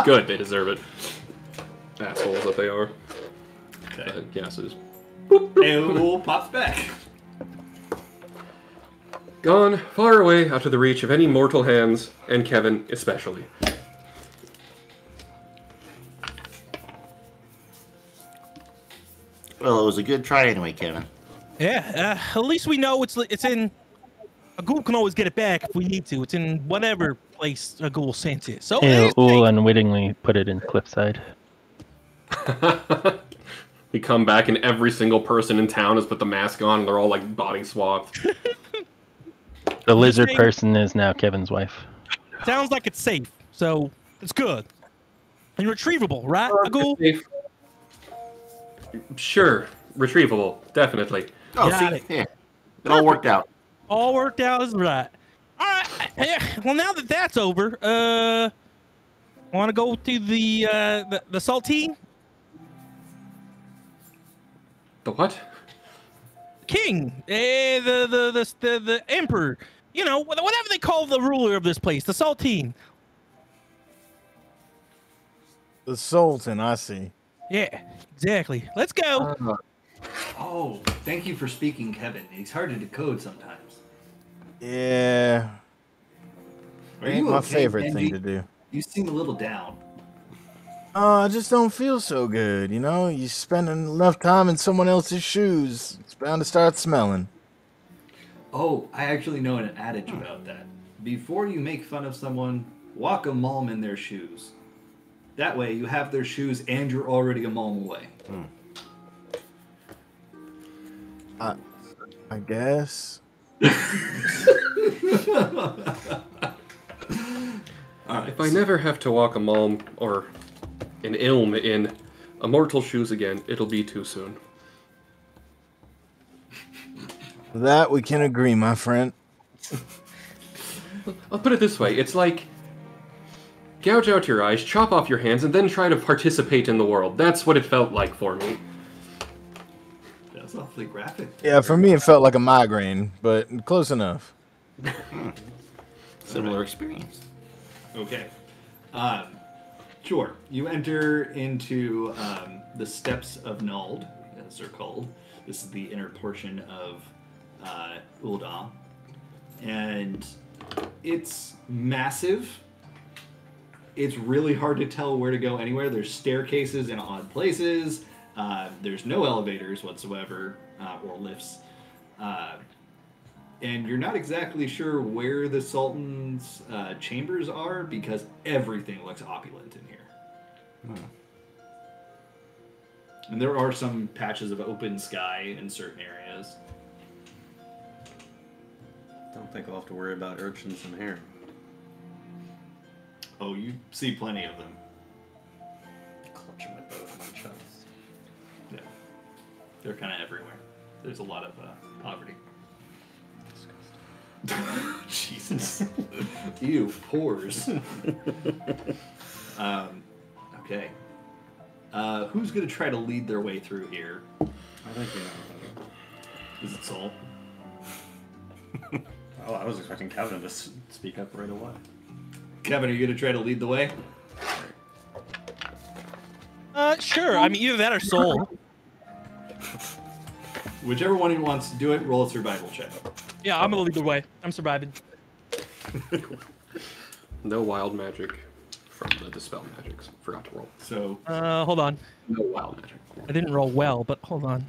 Good, they deserve it. Assholes that they are. Okay. Gases. And pops back. Gone far away out of the reach of any mortal hands, and Kevin especially. Well, it was a good try anyway, Kevin. Yeah, at least we know it's in. A ghoul can always get it back if we need to. It's in whatever place a ghoul sent it. So We'll unwittingly put it in Cliffside. We come back and every single person in town has put the mask on and they're all like body swapped. The lizard person is now Kevin's wife. Sounds like it's safe, so it's good. And retrievable, right, a ghoul? Sure, retrievable, definitely. Oh, Got see, it. yeah, it all worked out. All worked out is right. All right. Well, now that that's over, want to go to the saltine? The what? King, the emperor, you know, whatever they call the ruler of this place, the Saltine. The Sultan, I see. Yeah, exactly. Let's go. Oh, thank you for speaking, Kevin. He's hard to decode sometimes. Yeah. Are Ain't you my okay, favorite man? thing to do. You seem a little down. I just don't feel so good, you know? You spend enough time in someone else's shoes, it's bound to start smelling. Oh, I actually know an adage about that. Before you make fun of someone, walk a malm in their shoes. That way, you have their shoes and you're already a malm away. I guess. If I never have to walk a malm or an ilm in immortal shoes again, it'll be too soon. That we can agree, my friend. I'll put it this way, it's like gouge out your eyes, chop off your hands, and then try to participate in the world. That's what it felt like for me. That's awfully graphic. Yeah, for me it felt like a migraine, but close enough. Similar experience. Okay. Sure. You enter into the Steps of Nald, as they're called. This is the inner portion of Ul'dah. And it's massive. It's really hard to tell where to go anywhere. There's staircases in odd places. There's no elevators whatsoever, or lifts. And you're not exactly sure where the Sultan's chambers are because everything looks opulent in here. And there are some patches of open sky in certain areas. Don't think I'll have to worry about urchins in here. Oh, you see plenty of them. Clutching my bow in my chest. Yeah. They're kind of everywhere. There's a lot of poverty. Jesus. Ew, pores. Okay. Who's going to try to lead their way through here? I think you know. Is it Sol? Oh, I was expecting Kevin to speak up right away. Kevin, are you going to try to lead the way? Sure. I mean, either that or Soul. Whichever one who wants to do it, roll a survival check. Yeah, I'm gonna lead the way. I'm surviving. No wild magic from the Dispel Magics. Forgot to roll. So, Hold on. No wild magic. I didn't roll well, but hold on.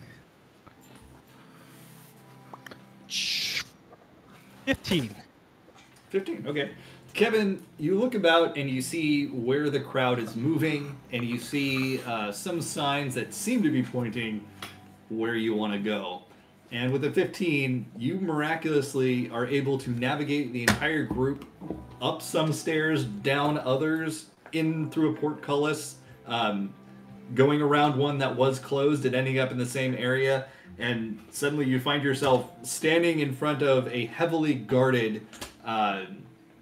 15. 15, okay. Kevin, you look about and you see where the crowd is moving, and you see some signs that seem to be pointing where you want to go. And with a 15, you miraculously are able to navigate the entire group up some stairs, down others, in through a portcullis, going around one that was closed and ending up in the same area. And suddenly you find yourself standing in front of a heavily guarded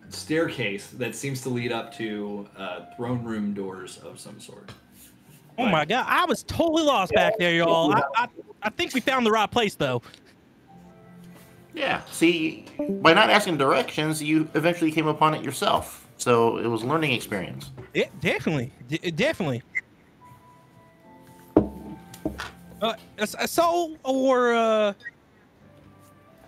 staircase that seems to lead up to throne room doors of some sort. Oh my god, I was totally lost back there, y'all. I think we found the right place, though. Yeah, see, by not asking directions, you eventually came upon it yourself. So it was a learning experience. Yeah, definitely. Definitely. So, or,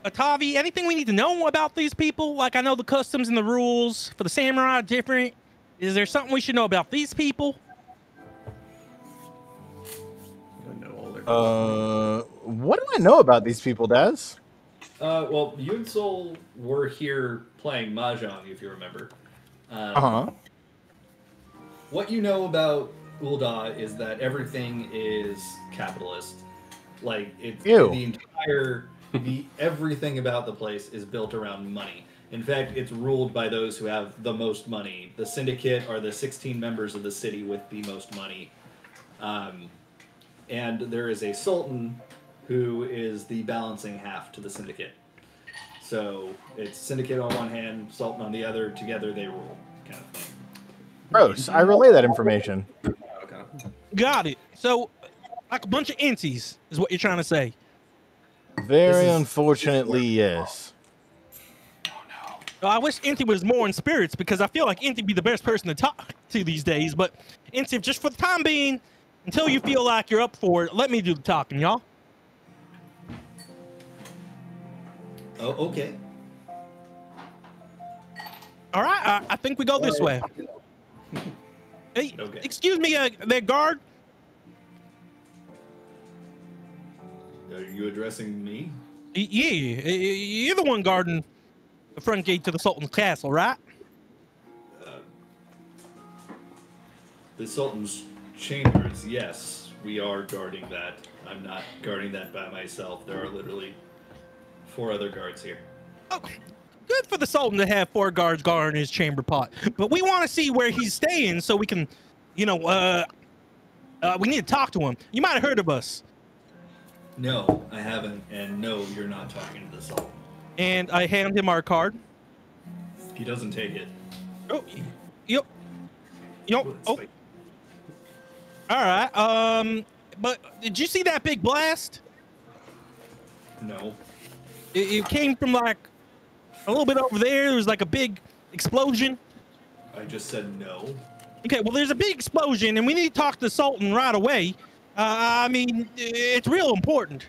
Atavi, anything we need to know about these people? Like, I know the customs and the rules for the samurai are different. Is there something we should know about these people? What do I know about these people, Daz? Well, you and Sol were here playing Mahjong, if you remember. What you know about Ul'dah is that everything is capitalist. Like, it's everything about the place is built around money. In fact, it's ruled by those who have the most money. The syndicate are the 16 members of the city with the most money. And there is a sultan who is the balancing half to the syndicate. So it's syndicate on one hand, sultan on the other. Together they rule, kind of thing. Gross. I relay that information. Okay. Got it. So, like a bunch of inties is what you're trying to say. Very unfortunately, yes. I wish Inti was more in spirits, because I feel like Inti be the best person to talk to these days. But Inti, just for the time being, until you feel like you're up for it, let me do the talking, y'all. Oh, okay. All right, I think we go this way. Hey, Okay. excuse me, there, guard. Are you addressing me? Yeah, you're the one guarding the front gate to the Sultan's castle, right? The Sultan's chambers, yes. We are guarding that. I'm not guarding that by myself. There are literally 4 other guards here. Oh, good for the Sultan to have 4 guards guarding his chamber pot. But we want to see where he's staying so we can, you know, we need to talk to him. You might have heard of us. No, I haven't. And no, you're not talking to the Sultan. And I hand him our card. He doesn't take it. Oh, yep. Oh. Like, All right. But did you see that big blast? no. It came from like a little bit over there. There was like a big explosion. I just said no. Okay, well, there's a big explosion, and we need to talk to the Sultan right away. I mean, it's real important.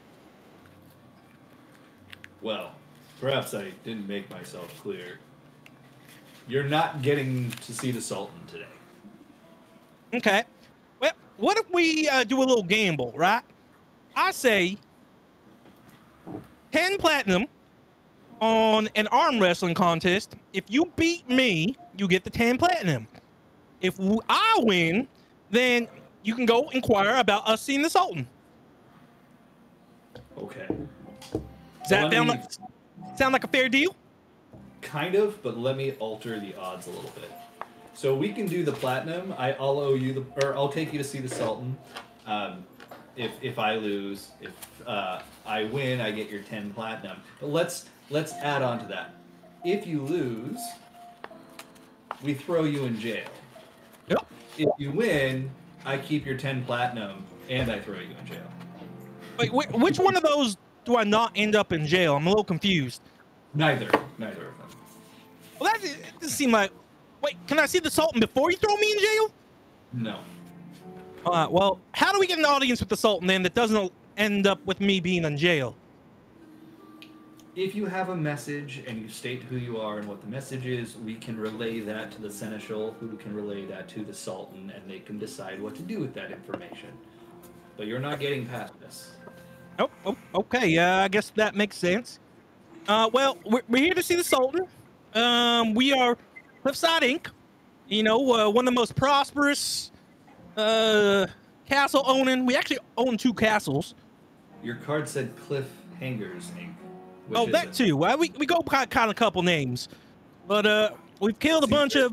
Well, perhaps I didn't make myself clear. You're not getting to see the Sultan today. Okay. Well, what if we do a little gamble, right? I say 10 platinum on an arm wrestling contest. If you beat me, you get the 10 platinum. If I win, then you can go inquire about us seeing the Sultan. Okay. Does that sound like a fair deal? Kind of, but let me alter the odds a little bit. So we can do the platinum. I'll owe you I'll take you to see the Sultan. If I lose, if I win, I get your 10 platinum. But let's add on to that. If you lose, we throw you in jail. Yep. If you win, I keep your 10 platinum and I throw you in jail. Wait, which one of those do I not end up in jail? I'm a little confused. Neither of them. Well, that doesn't seem like... Wait, can I see the Sultan before you throw me in jail? No. All right, well, how do we get an audience with the Sultan then that doesn't end up with me being in jail? If you have a message and you state who you are and what the message is, we can relay that to the Seneschal, who can relay that to the Sultan, and they can decide what to do with that information. But you're not getting past this. Oh, okay. I guess that makes sense. Well, we're here to see the Sultan. We are Cliffhangers Inc. You know, one of the most prosperous castle owning. We actually own 2 castles. Your card said Cliffhangers Inc. Oh, that too. We go kind of a couple names, but we've killed a bunch of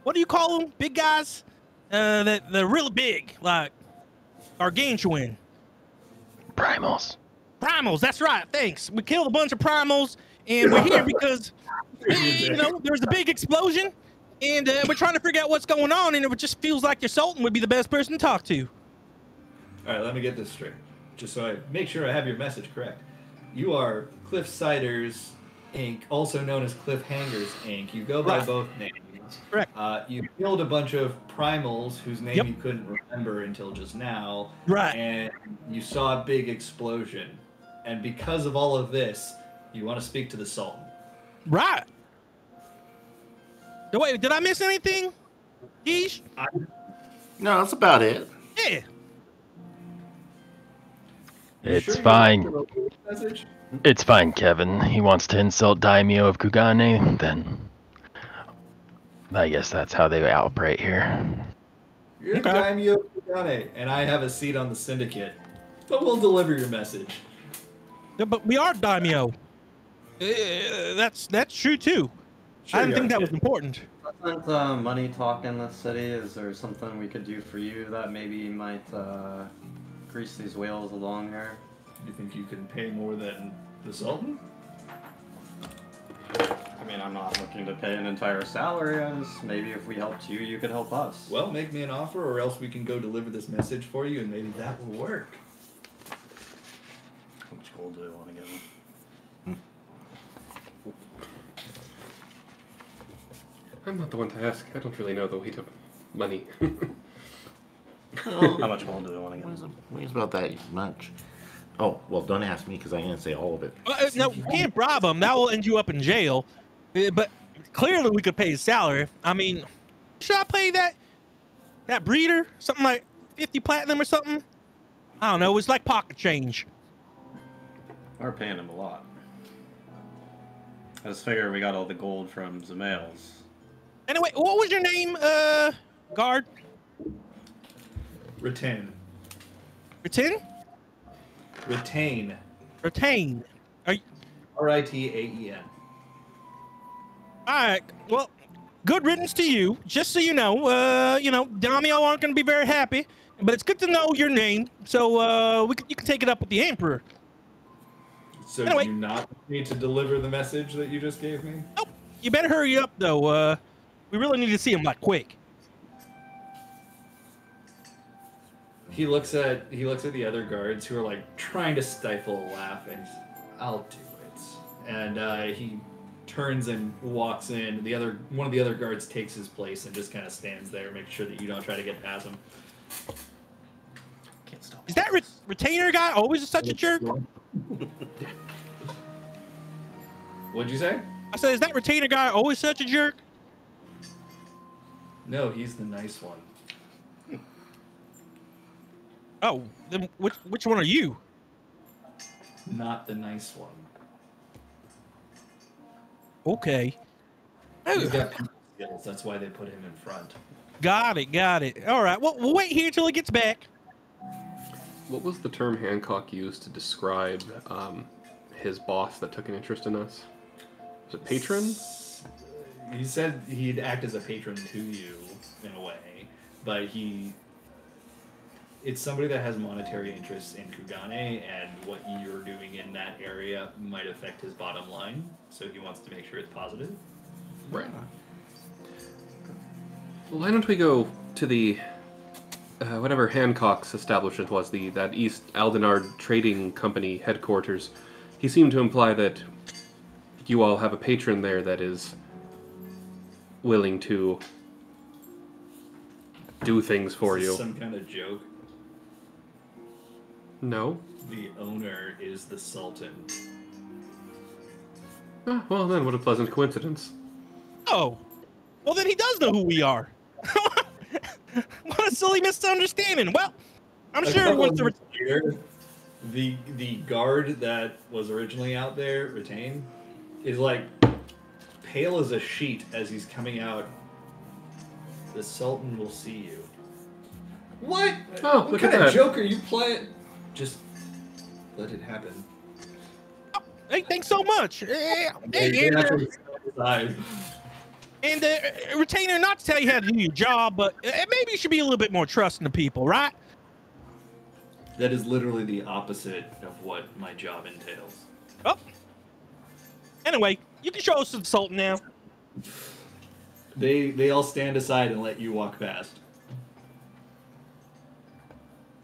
what do you call them? Big guys? That they're really big, like gargantuan. Primals. Primals, that's right. Thanks. We killed a bunch of primals, and we're here because There was a big explosion, and we're trying to figure out what's going on, and it just feels like your Sultan would be the best person to talk to. All right, let me get this straight, just so I make sure I have your message correct. You are Cliffsiders Inc., also known as Cliffhangers Inc. You go by both names. Correct. You killed a bunch of primals whose name you couldn't remember until just now. Right. And you saw a big explosion. And because of all of this, you want to speak to the Sultan. Right. Wait, did I miss anything? Yeesh? No, that's about it. Yeah. It's fine. It's fine, Kevin. He wants to insult Daimyo of Kugane, then I guess that's how they operate here. You're Daimyo Kugane, and I have a seat on the syndicate. But we'll deliver your message. Yeah, but we are Daimyo. That's true, too. Sure I didn't think that was important. Isn't money talk in this city? Is there something we could do for you that maybe might grease these wheels along here? You think you can pay more than the Sultan? I mean, I'm not looking to pay an entire salary. Maybe if we helped you, you could help us. Well, make me an offer, or else we can go deliver this message for you, and maybe that will work. How much gold do I want to give him? I'm not the one to ask. I don't really know the weight of money. How much gold do I want to give him? What about that much? Oh, well, don't ask me because I didn't say all of it. No, you can't bribe him. That will end you up in jail. But clearly we could pay his salary. I mean, should I pay that breeder something like 50 platinum or something? I don't know. It's like pocket change. We're paying him a lot. I just figured we got all the gold from Zamales. Anyway, what was your name, guard? Retain. Retain? Retain. Retain. Are you... R-I-T-A-E-N. All right. Well, good riddance to you. Just so you know, Daimyo aren't going to be very happy, but it's good to know your name, so you can take it up with the Emperor. So anyway, do you not need to deliver the message that you just gave me? Nope. You better hurry up, though. We really need to see him, like, quick. He looks at the other guards who are like trying to stifle a laugh, and he's, "I'll do it." And he turns and walks in. One of the other guards takes his place and just kind of stands there, making sure that you don't try to get past him. Can't stop. Is that retainer guy always such a jerk? What'd you say? I said, is that retainer guy always such a jerk? No, he's the nice one. Oh, then which one are you? Not the nice one. Okay. He's got people skills. That's why they put him in front. Got it. All right. Well, we'll wait here till he gets back. What was the term Hancock used to describe his boss that took an interest in us? Was it patron? He said he'd act as a patron to you in a way, but it's somebody that has monetary interests in Kugane, and what you're doing in that area might affect his bottom line, so he wants to make sure it's positive. Right. Well, why don't we go to the whatever Hancock's establishment was, that East Aldenard Trading Company headquarters. He seemed to imply that you all have a patron there that is willing to do things for you. Some kind of joke. No? The owner is the Sultan. Ah, well then, what a pleasant coincidence. Oh, well then he does know who we are. What a silly misunderstanding. Well, I'm sure once the guard that was originally out there, Retain, is like pale as a sheet as he's coming out. The Sultan will see you. What? Oh, what look kind at of that. joke are you playing? Just let it happen. Hey, thanks so much. And Retainer, not to tell you how to do your job, but maybe you should be a little bit more trusting of people, right? That is literally the opposite of what my job entails. Oh. Anyway, You can show us the Sultan now. They all stand aside and let you walk past.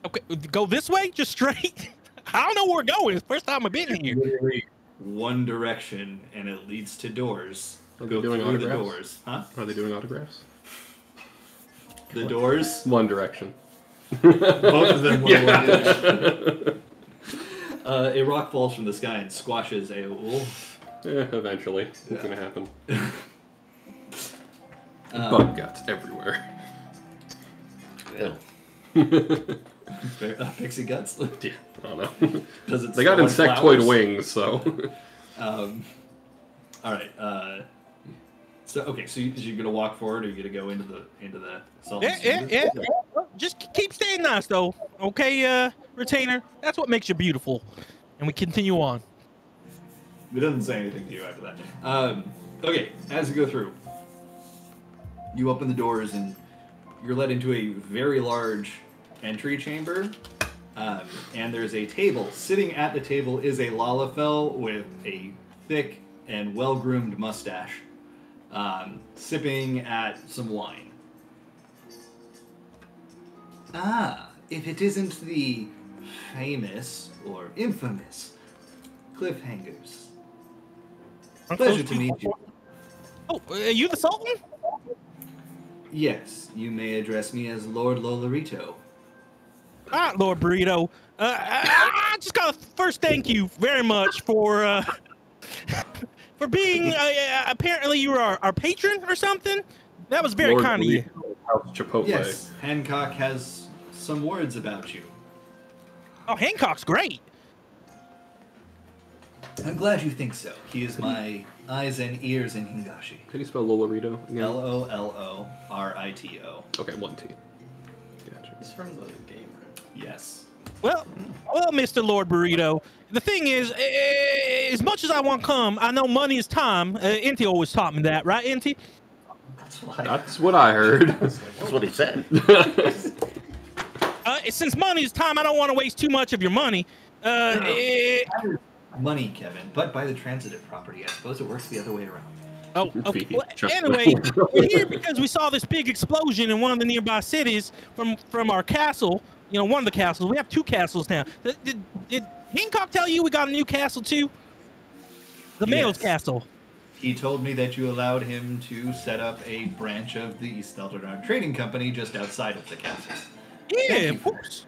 Okay, go this way, just straight. I don't know where we're going. It's the first time I've been here. Literally one direction, and it leads to doors. Are they Go doing through the autographs? doors, huh? Are they doing autographs? The doors. One direction. Both of them. One Yeah. direction. A rock falls from the sky and squashes Aoul. Eventually, it's Yeah. gonna happen. Bug guts everywhere. Ew. Pixie guts. Yeah, I don't know. Does it They got spawn insectoid flowers? wings, so. All right. So okay, so you're gonna walk forward, or you're gonna go into the Sultan's chamber? Yeah. Just keep staying nice, though. Okay, retainer. That's what makes you beautiful. And we continue on. It doesn't say anything to you after that. Okay, as you go through, you open the doors and you're led into a very large entry chamber. And there's a table. Sitting at the table is a Lalafell with a thick and well-groomed mustache, sipping at some wine. Ah, if it isn't the famous or infamous Cliffhangers. Pleasure to meet you. Oh, are you the Sultan? Yes, you may address me as Lord Lolorito. Ah, Lord Burrito. I just gotta first thank you very much for being. Apparently, you were our patron or something. That was very Lord kind of you. House Chipotle. Yes, Hancock has some words about you. Oh, Hancock's great. I'm glad you think so. He is my eyes and ears in Hingashi. How do you spell Lolorito? again? Lolorito. Okay, one T. Gotcha. It's from the game, right? Yes. Well, Mr. Lord Burrito. The thing is, as much as I want to come, I know money is time. Inti always taught me that, right, Inti? That's what I heard. That's what he said. Since money is time, I don't want to waste too much of your money. Money, Kevin, but by the transitive property. I suppose it works the other way around. Oh, okay. Well, Trust anyway, me. we're here because we saw this big explosion in one of the nearby cities from our castle. You know, one of the castles. We have two castles now. Did Hancock tell you we got a new castle too? The Mail's Yes. castle. He told me that you allowed him to set up a branch of the East Eldorado Trading Company just outside of the castle. Yeah, Thank of you. course.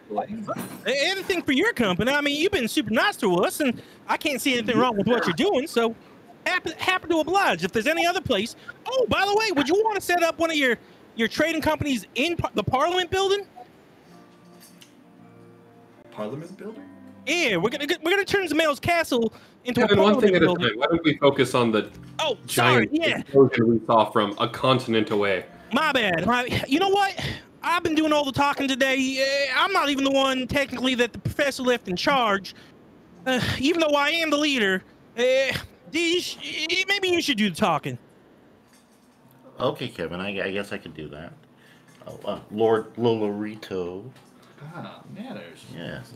Anything for your company. I mean, you've been super nice to us, and I can't see anything wrong with what you're doing. So, happy to oblige. If there's any other place. Oh, by the way, would you want to set up one of your trading companies in the Parliament building? Parliament building? Yeah, we're gonna turn Zamail's castle into Kevin, a one Parliament thing at a building. time. Why don't we focus on the Oh, sorry. giant Yeah, explosion we saw from a continent away? my bad. You know what? I've been doing all the talking today. I'm not even the one technically that the professor left in charge. Even though I am the leader, maybe you should do the talking. Okay, Kevin, I guess I could do that. Oh, Lord Lolorito. Ah, manners. Yes.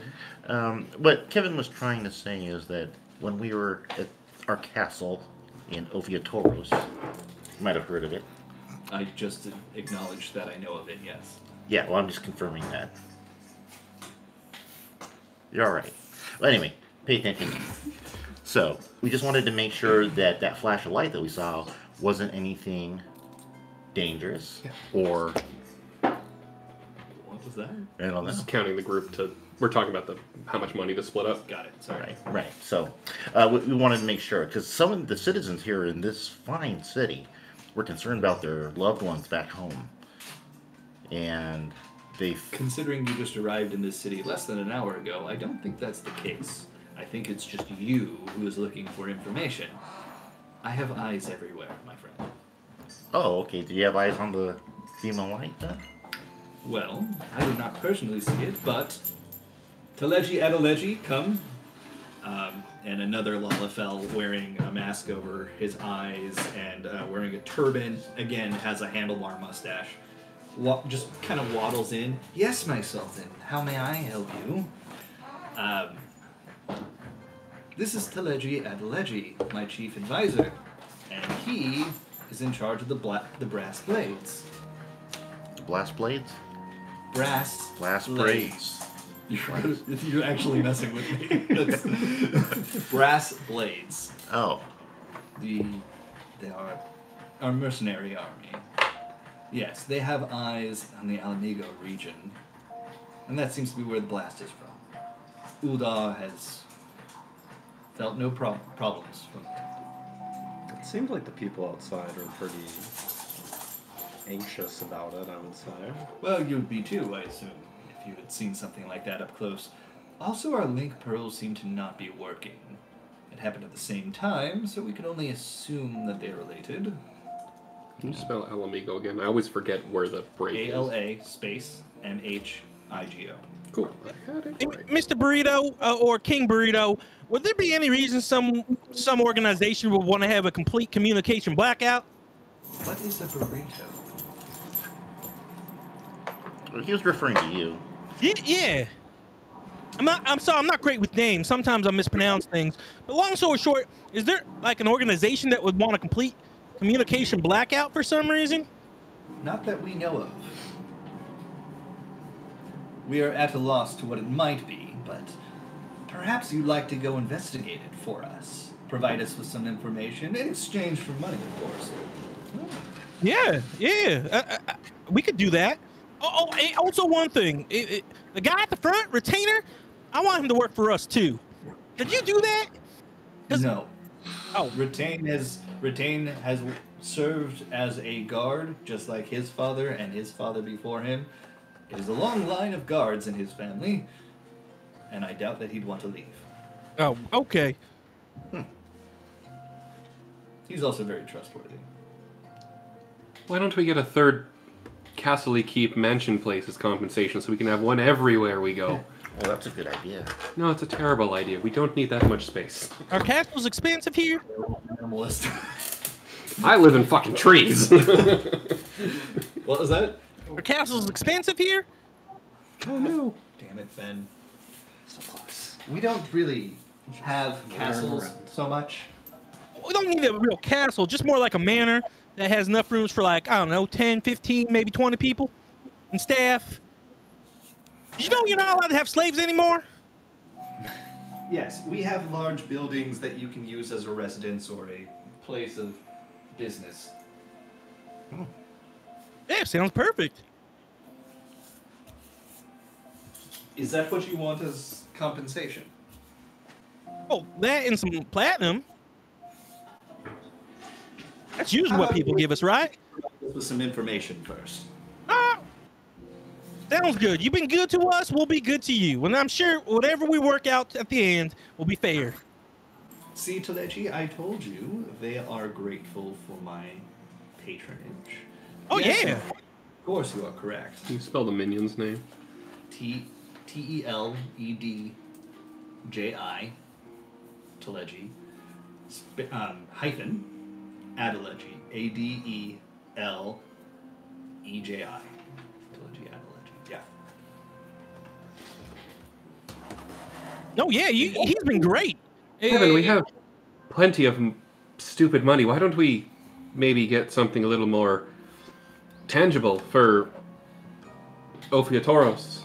What Kevin was trying to say is that when we were at our castle in Oviatoros, you might have heard of it. I just acknowledged that I know of it, yes. Yeah, well, I'm just confirming that. You're all right. Well, anyway, pay attention. So, we just wanted to make sure that that flash of light that we saw wasn't anything dangerous or... What was that? I don't know. Just counting the group to. We're talking about how much money to split up. Got it, sorry. Right. So, we wanted to make sure, because some of the citizens here in this fine city were concerned about their loved ones back home. And Considering you just arrived in this city less than an hour ago, I don't think that's the case. I think it's just you who is looking for information. I have eyes everywhere, my friend. Oh, okay. Do you have eyes on the female light then? Well, I did not personally see it, but Teleji Adeleji, come. And another Lalafell wearing a mask over his eyes and wearing a turban, again, has a handlebar mustache. Just kind of waddles in. Yes, my Sultan, how may I help you? This is Teleji Adeleji, my chief advisor. he is in charge of the brass blades. The blast blades? Brass braids. You're actually messing with me. Brass blades. Oh. They are our mercenary army. Yes, they have eyes on the Alamigo region. And that seems to be where the blast is from. Uda has felt no problems from it. It seems like the people outside are pretty anxious about it, I would say. Well, you'd be too, I assume, if you had seen something like that up close. Also, our link pearls seem to not be working. It happened at the same time, so we can only assume that they're related. Can you spell Alamigo again? I always forget where the break is. ALA space MHIGO. Cool. I had it right. Mr. Burrito or King Burrito, would there be any reason some organization would want to have a complete communication blackout? What is a burrito? Well, he was referring to you. Yeah. I'm sorry, I'm not great with names. Sometimes I mispronounce things. But long story short, is there like an organization that would want a complete communication blackout for some reason? Not that we know of. We are at a loss to what it might be, but perhaps you'd like to go investigate it for us. Provide us with some information in exchange for money, of course. Yeah. We could do that. And also one thing. The guy at the front, Retainer, I want him to work for us too. Did you do that? No. Oh. Retain has served as a guard, just like his father and his father before him. It is a long line of guards in his family, and I doubt that he'd want to leave. Oh, okay. He's also very trustworthy. Why don't we get a third Castle Keep mansion place as compensation so we can have one everywhere we go? Well, that's a good idea. No, it's a terrible idea. We don't need that much space. Are castles expensive here? Minimalist. I live in fucking trees. What was that? Are castles expensive here? Oh no. Damn it, Ben. So close. We don't really have castles so much. We don't need a real castle, just more like a manor that has enough rooms for like, I don't know, 10, 15, maybe 20 people and staff. Did you know you're not allowed to have slaves anymore? Yes, we have large buildings that you can use as a residence or a place of business. Yeah, sounds perfect. Is that what you want as compensation? Oh, that and some platinum. That's usually what people give us, right? With some information first. Sounds good. You've been good to us, we'll be good to you. And I'm sure whatever we work out at the end will be fair. See, Telechi, I told you they are grateful for my patronage. Oh, Yes, yeah. Of course you are correct. Can you spell the minion's name? Teledji. Telechi. Hyphen. Adeleji. Adelejei. Telechi Adeleji. Yeah. Oh, yeah, he's been great. Kevin, we have plenty of stupid money. Why don't we maybe get something a little more tangible for Ophiatoros?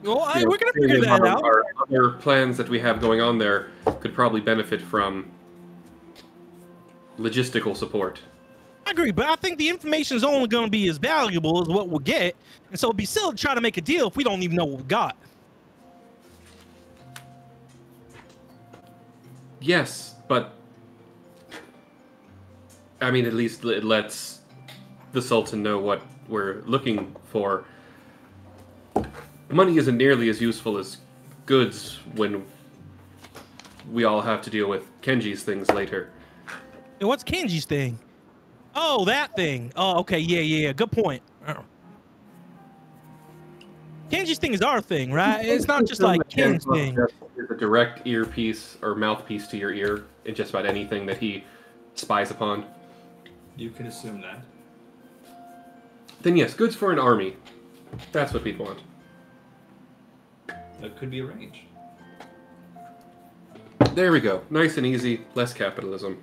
Well, we're going to figure that out. Our other plans that we have going on there could probably benefit from logistical support. I agree, but I think the information is only going to be as valuable as what we'll get. And so it'd be silly to try to make a deal if we don't even know what we got. Yes, but I mean, at least it lets the Sultan know what we're looking for. Money isn't nearly as useful as goods when we all have to deal with Kenji's things later. And what's Kenji's thing? Oh, that thing. Oh, okay, yeah. Good point. Kenji's thing is our thing, right? It's not just like Ken's thing. It's a direct earpiece or mouthpiece to your ear in just about anything that he spies upon. You can assume that. Then yes, goods for an army. That's what we'd want. That could be arranged. There we go. Nice and easy. Less capitalism.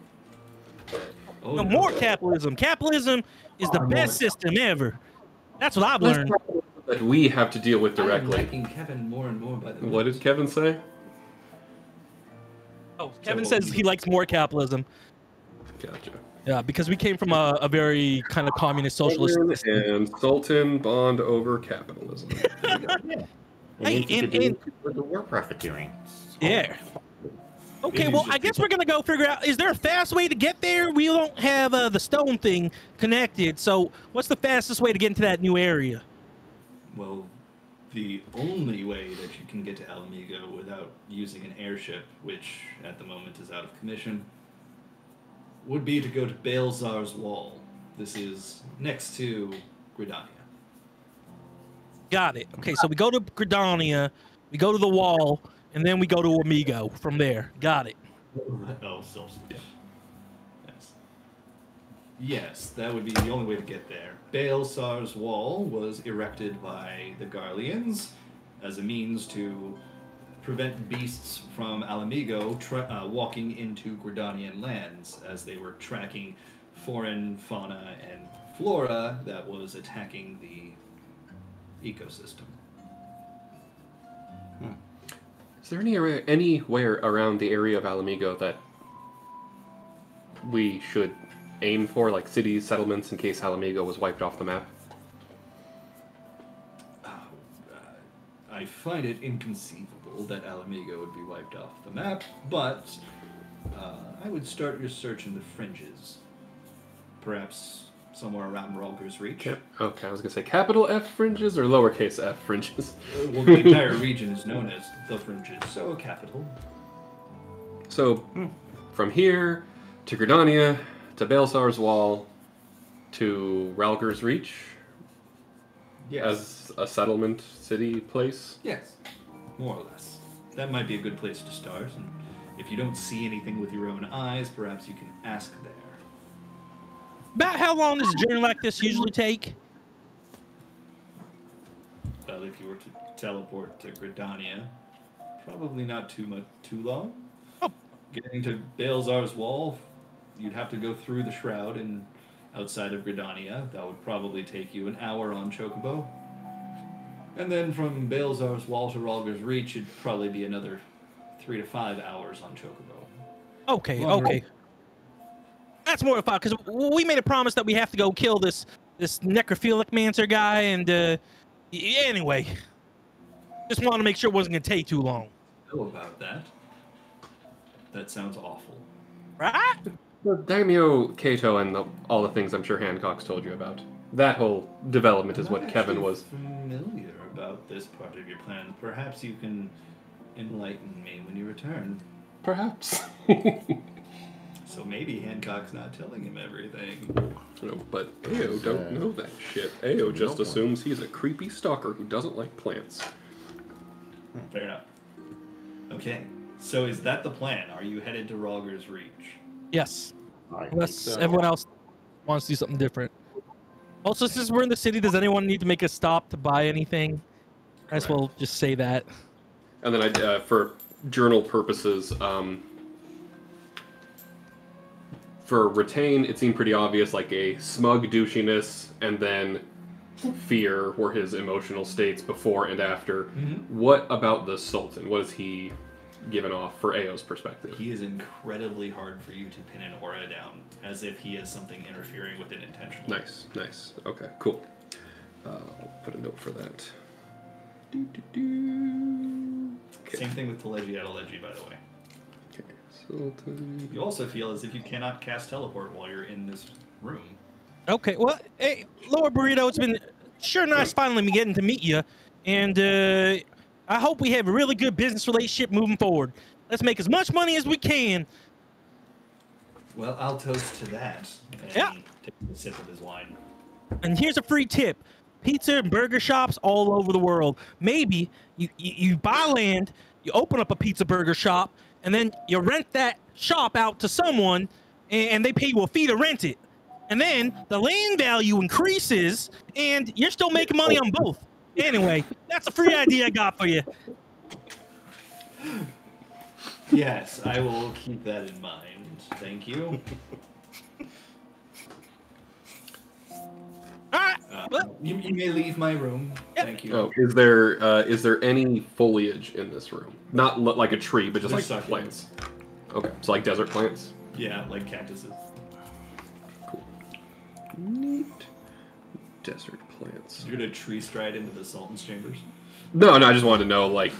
Oh, No, no. more capitalism. Capitalism is the best system ever. That's what I've learned. That we have to deal with I'm directly. liking Kevin more and more by the What did Kevin say? Oh, Kevin says he likes more capitalism. Gotcha. Yeah, because we came from a very kind of communist socialist system. And Sultan bond over capitalism. Yeah. And Hey, if you could and- do with the war profiteering. Yeah. Okay, Maybe well, just I guess people- we're gonna go figure out. Is there a fast way to get there? We don't have the stone thing connected. So, what's the fastest way to get into that new area? Well, the only way that you can get to Alamigo without using an airship, which at the moment is out of commission, would be to go to Balzar's Wall. This is next to Gridania. Got it. Okay, so we go to Gridania, we go to the wall, and then we go to Amigo from there. Got it. Oh, so yes. Yes, that would be the only way to get there. Balzar's Wall was erected by the Garleans as a means to prevent beasts from Alamigo walking into Gridanian lands as they were tracking foreign fauna and flora that was attacking the ecosystem. Is there anywhere around the area of Alamigo that we should aim for, like cities, settlements, in case Alamigo was wiped off the map? I find it inconceivable that Alamigo would be wiped off the map, but I would start your search in the fringes. Perhaps somewhere around Rolger's Reach. Okay, I was gonna say capital F fringes or lowercase f fringes. Well, the entire region is known as the fringes, so a capital. So, from here to Gridania to Balzar's Wall to Ralger's Reach Yes. as a settlement city place. Yes, more or less. That might be a good place to start, and if you don't see anything with your own eyes, perhaps you can ask there. About how long does a journey like this usually take? Well, if you were to teleport to Gridania, probably not too long. Oh. Getting to Balzar's Wall, you'd have to go through the Shroud and outside of Gridania. That would probably take you an hour on Chocobo. And then from Balzar's Wall to Ralger's Reach, it'd probably be another 3 to 5 hours on Chocobo. Okay, Well, okay. That's more fun because we made a promise that we have to go kill this necrophilic mancer guy, and anyway, just wanted to make sure it wasn't gonna take too long. Know about that? That sounds awful. Right? Well, Daimyo Kato and all the things I'm sure Hancock's told you about. That whole development is I'm what not Kevin actually was. familiar about this part of your plan. Perhaps you can enlighten me when you return. Perhaps. So maybe Hancock's not telling him everything. No, but Ao don't know that shit. Ao just assumes he's a creepy stalker who doesn't like plants. Fair enough. Okay, so is that the plan? Are you headed to Ralger's Reach? Yes. I think Unless so. everyone else wants to do something different. Also, since we're in the city, does anyone need to make a stop to buy anything? I guess we'll just say that. And then for journal purposes, for retain, it seemed pretty obvious, like a smug douchiness, and then fear were his emotional states before and after. Mm-hmm. What about the Sultan? What is he given off for Ao's perspective? He is incredibly hard for you to pin an aura down, as if he is something interfering with it intentionally. Nice, nice. Okay, cool. I'll put a note for that. Okay. Same thing with Teleji Adeleji, by the way. Okay, Sultan. You also feel as if you cannot cast teleport while you're in this room. Okay, well, hey, Lord Burrito, it's been sure nice finally getting to meet you, and I hope we have a really good business relationship moving forward. Let's make as much money as we can. Well, I'll toast to that. And Yeah. take a sip of his wine. And here's a free tip. Pizza and burger shops all over the world. Maybe you buy land, you open up a pizza burger shop, and then you rent that shop out to someone, and they pay you a fee to rent it. And then the land value increases, and you're still making money on both. Anyway, that's a free idea I got for you. Yes, I will keep that in mind. Thank you. well, You may leave my room. Yep. Thank you. Oh, is there any foliage in this room? Not like a tree, but just There's like succulents. plants. Okay, so like desert plants. Yeah, like cactuses. Cool. Neat. Desert plants. You're gonna tree stride into the Sultan's chambers. No, I just wanted to know, like,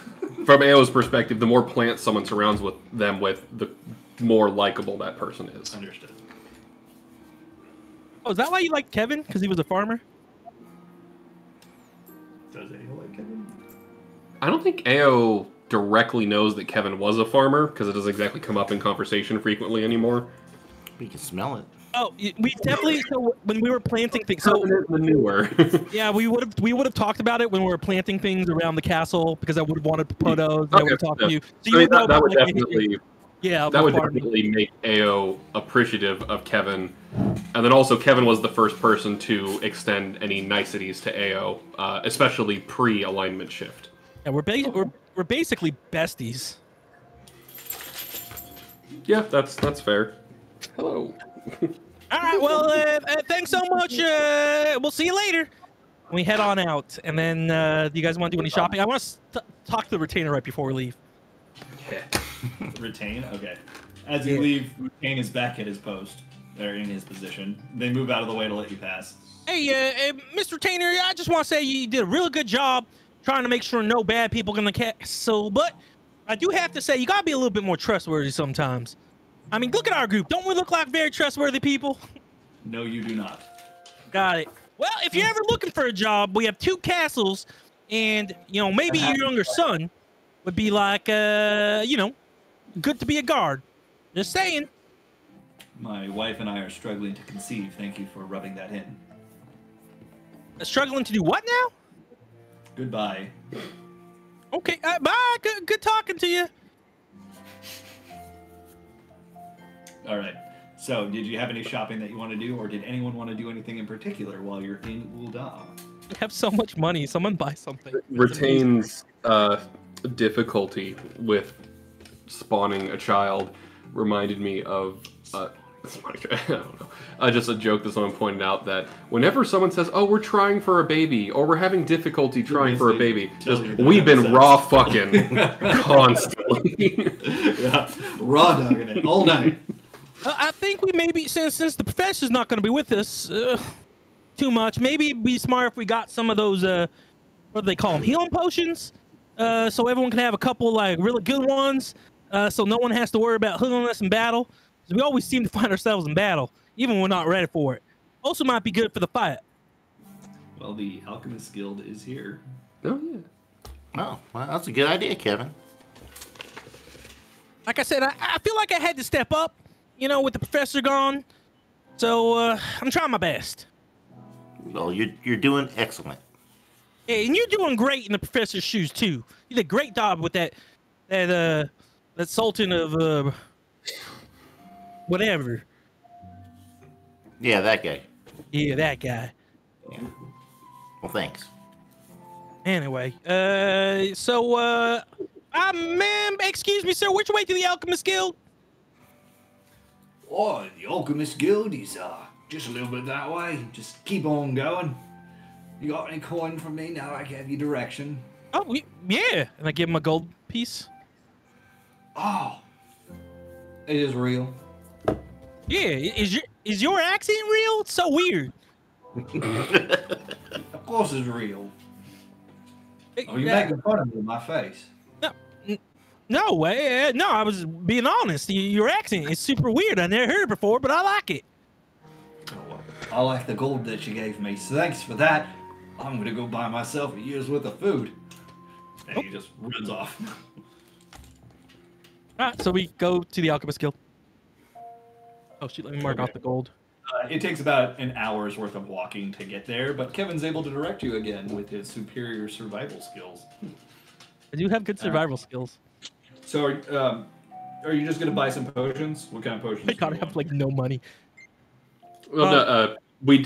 from AO's perspective, the more plants someone surrounds them with, the more likable that person is. Understood. oh, is that why you like Kevin? Because he was a farmer? Does AO like Kevin? I don't think AO directly knows that Kevin was a farmer, because it doesn't exactly come up in conversation frequently anymore. You can smell it. Oh, we definitely. So when we were planting things, so manure. yeah, we would have talked about it when we were planting things around the castle because I would have wanted photos. And I would have talked to you. So I mean, know that about, would like, definitely. yeah, That would farming. definitely make AO appreciative of Kevin. And then also, Kevin was the first person to extend any niceties to AO, especially pre-alignment shift. Yeah, we're basically besties. Yeah, that's fair. Hello. All right, well, thanks so much. We'll see you later. We head on out, and then do you guys want to do any shopping? I want to talk to the retainer right before we leave. Yeah. Retain? Okay. As you leave, Retain is back at his post. They're in his position. They move out of the way to let you pass. Hey, Mr. Retainer, I just want to say you did a really good job trying to make sure no bad people in the castle, but I do have to say you gotta be a little bit more trustworthy sometimes. I mean, look at our group. Don't we look like very trustworthy people? No, you do not. Got it. Well, if you're ever looking for a job, we have 2 castles, and, you know, maybe your younger son would be like, you know, good to be a guard. Just saying. My wife and I are struggling to conceive. Thank you for rubbing that in. Struggling to do what now? Goodbye. Okay, bye. Good talking to you. All right. So, did you have any shopping that you want to do, or did anyone want to do anything in particular while you're in Ul'dah? We have so much money. Someone buy something. Retains difficulty with spawning a child reminded me of I don't know. Just a joke that someone pointed out that whenever someone says, "Oh, we're trying for a baby," or "We're having difficulty trying for a baby," just, we've been raw fucking constantly. Yeah, raw dogging it all night. I think we maybe since the professor's not going to be with us too much, maybe it'd be smart if we got some of those what do they call them, healing potions, so everyone can have a couple like really good ones, so no one has to worry about healing us in battle. Because we always seem to find ourselves in battle, even when we're not ready for it. Also, might be good for the fight. Well, the Alchemist Guild is here. Oh yeah. Oh, well, that's a good idea, Kevin. Like I said, I feel like I had to step up, you know, with the professor gone. So I'm trying my best. Well, you're doing excellent. Yeah, and you're doing great in the professor's shoes too. You did a great job with that Sultan of whatever. Yeah, that guy. Yeah, that guy. Well, thanks. Anyway, ma'am, excuse me, sir. Which way to the Alchemist Guild? Oh, the Alchemist Guild is just a little bit that way. Just keep on going. You got any coin for me now? I gave you direction. Oh, yeah. And I give him a gold piece. Oh, it is real. Yeah, is your accent real? It's so weird. Of course it's real. Oh, you're making fun of me in my face. No way. No, I was being honest. Your accent is super weird. I never heard it before, but I like it. I like the gold that you gave me, so thanks for that. I'm gonna go buy myself a year's worth of food. And he just runs off. All right, so we go to the Alchemist Guild. Oh, shoot, let me mark off the gold. It takes about an hour's worth of walking to get there, but Kevin's able to direct you again with his superior survival skills. I do have good survival skills. So, are you just gonna buy some potions? What kind of potions? I gotta have like no money. Well, we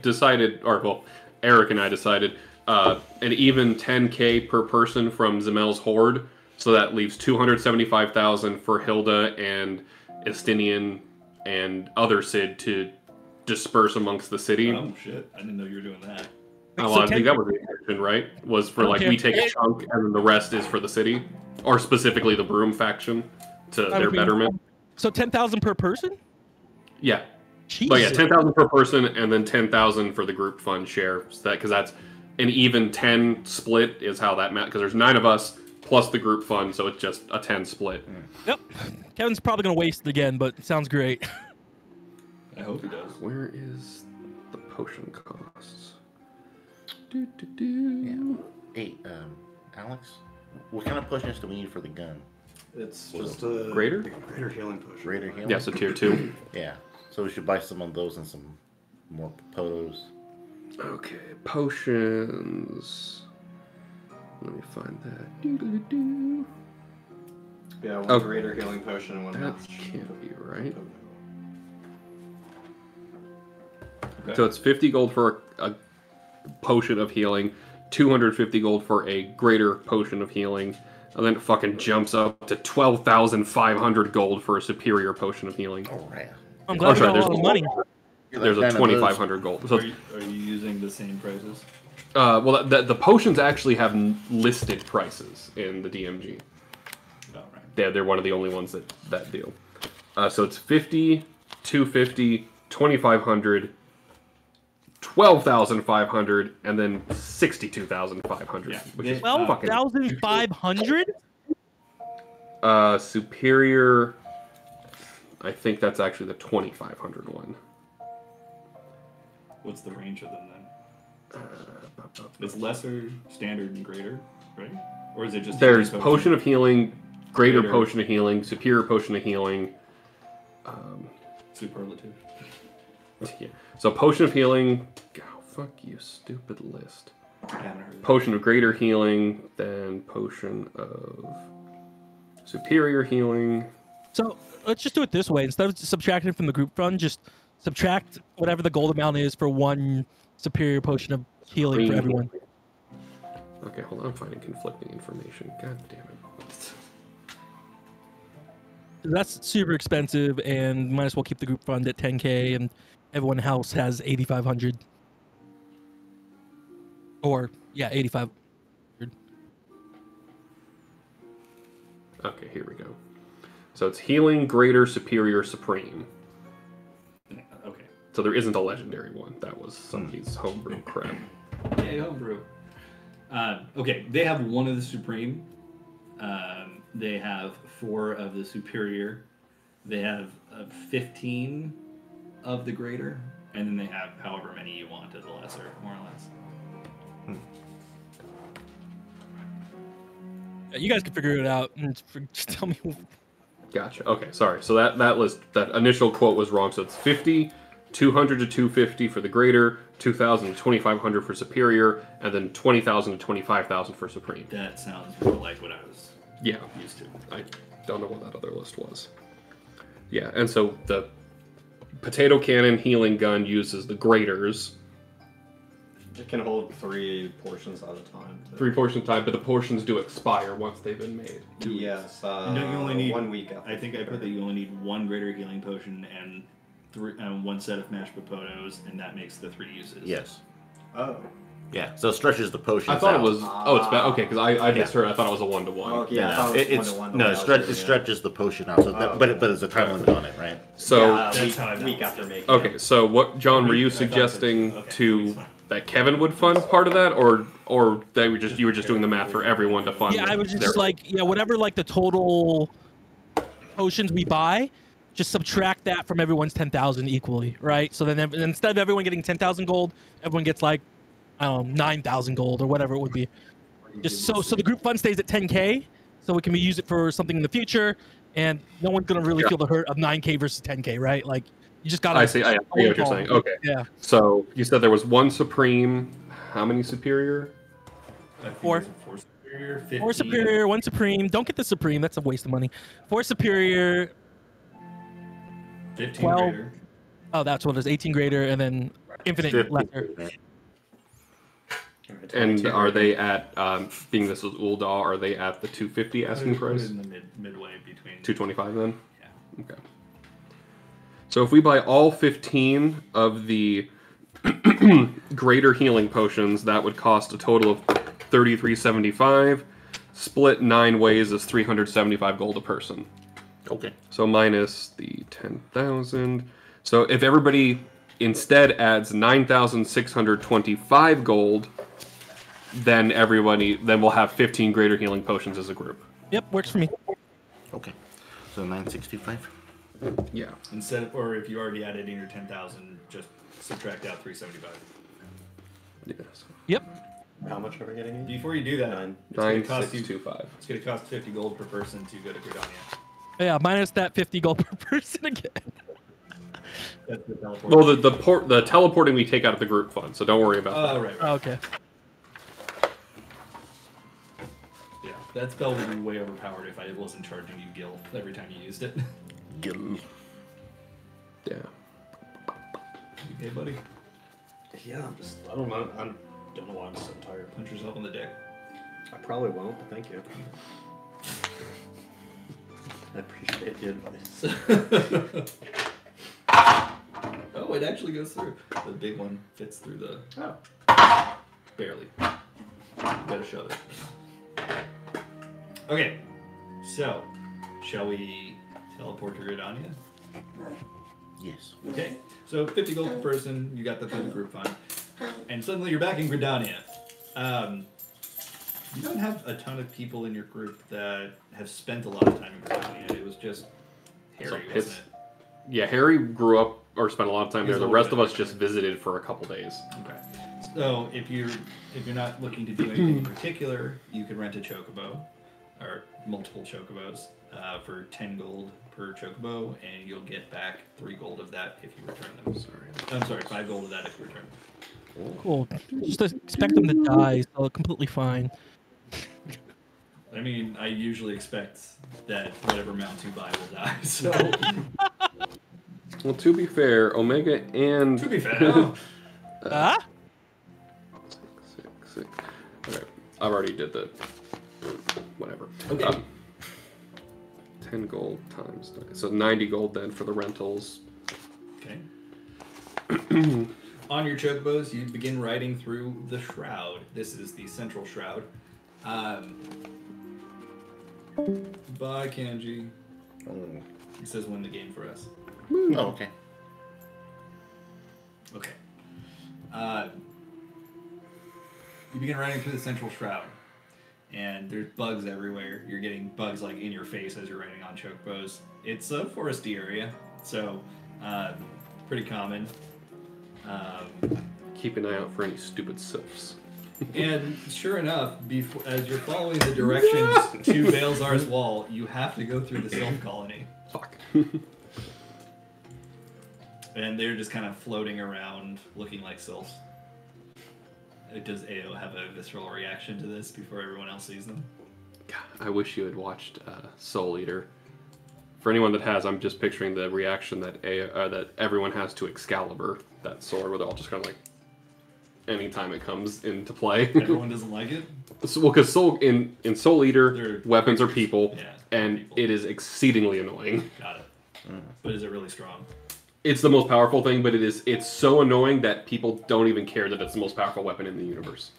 decided, or well, Eric and I decided, an even 10K per person from Zamel's horde, so that leaves 275,000 for Hilda and Estinian and other Cid to disperse amongst the city. Oh shit! I didn't know you were doing that. Oh, So well, I think that was the intention, right? Was for like Okay. we take a chunk and then the rest is for the city, or specifically the Broom faction to their Okay. betterment. So 10,000 per person? Yeah, Jeez. but yeah, 10,000 per person, and then 10,000 for the group fund share. So that because that's an even 10 split is how that because there's 9 of us plus the group fund, so it's just a 10 split. Yep. Kevin's probably gonna waste it again, but it sounds great. I hope he does. Where is the potion costs? Yeah. Hey, Alex, what kind of potions do we need for the gun? It's just a Greater? greater healing potion. Greater healing? Yeah, so tier 2. Yeah. So we should buy some of those and some more potos. Okay, potions. Let me find that. Doo-doo-doo. Yeah, one Oh. greater healing potion and one That match. can't be right. Okay. So it's 50 gold for a potion of healing, 250 gold for a greater potion of healing, and then it fucking jumps up to 12,500 gold for a superior potion of healing. Oh, yeah. I'm glad we sorry, got a lot of money. There's a Kind of 2,500 gold. So Are you using the same prices? well, the potions actually have listed prices in the DMG. Oh, right. They're one of the only ones that do. So it's 50, 250, 2,500, 12,500, and then 62,500. Yeah. Which is Well, fucking 12,500? superior. I think that's actually the 2,500 one. What's the range of them then? It's lesser, standard, and greater, right? Or is it just There's healing potion of healing, greater Greater. potion of healing, superior potion of healing. superlative? Yeah. So potion of healing. Oh, fuck you, stupid list. I haven't heard of that. Potion of greater healing, then potion of superior healing. So let's just do it this way. Instead of subtracting from the group fund, just subtract whatever the gold amount is for one superior potion of healing for everyone. Okay, hold on. I'm finding conflicting information. God damn it. That's super expensive, and might as well keep the group fund at 10K, and everyone else has 8,500. Or, yeah, 8,500. Okay, here we go. So it's healing, greater, superior, supreme. Okay. So there isn't a legendary one. That was somebody's homebrew crap. Yay, homebrew. Okay, they have one of the supreme. They have 4 of the superior. They have 15 of the greater, and then they have however many you want of the lesser, more or less. You guys can figure it out, and just tell me. Gotcha. Okay, sorry. So that initial quote was wrong. So it's 50, 200 to 250 for the greater, 2,000 to 2,500 for superior, and then 20,000 to 25,000 for supreme. That sounds more like what I was Yeah. used to. I don't know what that other list was. Yeah, and so the potato cannon healing gun uses the graters. It can hold 3 portions at a time. 3 portions time, but the portions do expire once they've been made. Yes. And don't you only need 1 week after. I think I put that you only need 1 greater healing potion and 1 set of mashed potatoes, and that makes the 3 uses. Yes. Oh. Yeah. So it stretches the potions I thought out. it was. Oh, it's bad. Okay, because I misheard. I thought it was a 1-to-1. Oh, yeah. I No, thought it was it's 1-to-1 no, the way I it, was stretch, doing it stretches the potion out. So that, Oh, but there's a time limit on it, right? So Yeah, That's how I week know. after making okay, it. so what, John, were you I thought that- suggesting okay, to that's fine. that Kevin would fund part of that, or they were just you were just doing the math for everyone to fund? Yeah, I was their- just like, whatever like the total potions we buy, just subtract that from everyone's 10,000 equally, right? So then instead of everyone getting 10,000 gold, everyone gets like, I don't know, 9,000 gold or whatever it would be. Just so the group fund stays at 10K, so we can use it for something in the future, and no one's gonna really Yeah. feel the hurt of 9K versus 10K, right? Like you just gotta. I see. I see what you're saying. Okay. Yeah. So you said there was 1 supreme. How many superior? I think 4. it's a 4 superior, 15. 4 superior, 1 supreme. Don't get the supreme. That's a waste of money. 4 superior. 15 12. greater. Oh, that's what it is. 18 greater, and then infinite 50. lesser. And are they at being this is Ul'dah? Are they at the 250 asking Put it price? in the midway between. 225 then. Yeah. Okay. So if we buy all 15 of the greater healing potions, that would cost a total of $33.75. Split 9 ways is 375 gold a person. Okay. So minus the 10,000. So if everybody instead adds 9,625 gold, then we'll have 15 greater healing potions as a group. Yep, works for me. Okay. So 965. Yeah. Or if you already added in your 10,000, just subtract out 375. Yes. Yep. How much are we getting? Before you do that, Nine. it's going to cost you. 9,625. It's going to cost 50 gold per person to go to Gridania. Yeah, minus that 50 gold per person again. That's the teleport. Well, the teleporting we take out of the group fund, so don't worry about that. Oh, right. Oh, okay. Yeah, that spell would be way overpowered if I wasn't charging you gil every time you used it. Gil. Yeah. Hey, buddy. Yeah, I don't know. I don't know why I'm so tired. Punch yourself on the dick. I probably won't, but thank you. I appreciate the advice. Oh, it actually goes through. The big one fits through the... Oh. Barely. Gotta shove it. Okay, so, shall we teleport to Gridania? Yes. Okay, so 50 gold per person, you got that through the group fund. And suddenly you're back in Gridania. You don't have a ton of people in your group that have spent a lot of time in Gridania. It was just Harry, wasn't it? Yeah, Harry grew up or spent a lot of time He's there. The a rest little of us bit. just visited for a couple days. Okay. So if you're not looking to do anything in particular, you could rent a chocobo, or multiple chocobos, for 10 gold per chocobo, and you'll get back 3 gold of that if you return them. I'm sorry, 5 gold of that if you return them. Cool. Just expect them to die, so completely fine. I mean, I usually expect that whatever mounts you buy will die. So Well, to be fair, Omega and... to be fair, Ah? Six. Okay, I've already did the... Whatever. Okay. 10 gold times... So 90 gold then for the rentals. okay. On your chocobos, you begin riding through the shroud. This is the central shroud. Bye, Kanji. Oh, He says win the game for us. okay. Okay. You begin riding through the central shroud, and there's bugs everywhere. You're getting bugs like in your face as you're riding on chocobos. It's a foresty area, so pretty common. Keep an eye out for any stupid sylphs. And sure enough, as you're following the directions to Baelzar's wall, you have to go through the Sylph colony. Fuck. And they're just kind of floating around, looking like sylphs. Does Ao have a visceral reaction to this before everyone else sees them? God, I wish you had watched Soul Eater. For anyone that has, I'm just picturing the reaction that that everyone has to Excalibur, that sword, where they're all just kind of like, anytime it comes into play. Everyone doesn't like it? Well, because in Soul Eater, They're weapons are people, Yeah, and people. it is exceedingly annoying. Got it. But is it really strong? It's the most powerful thing, but it's so annoying that people don't even care that it's the most powerful weapon in the universe.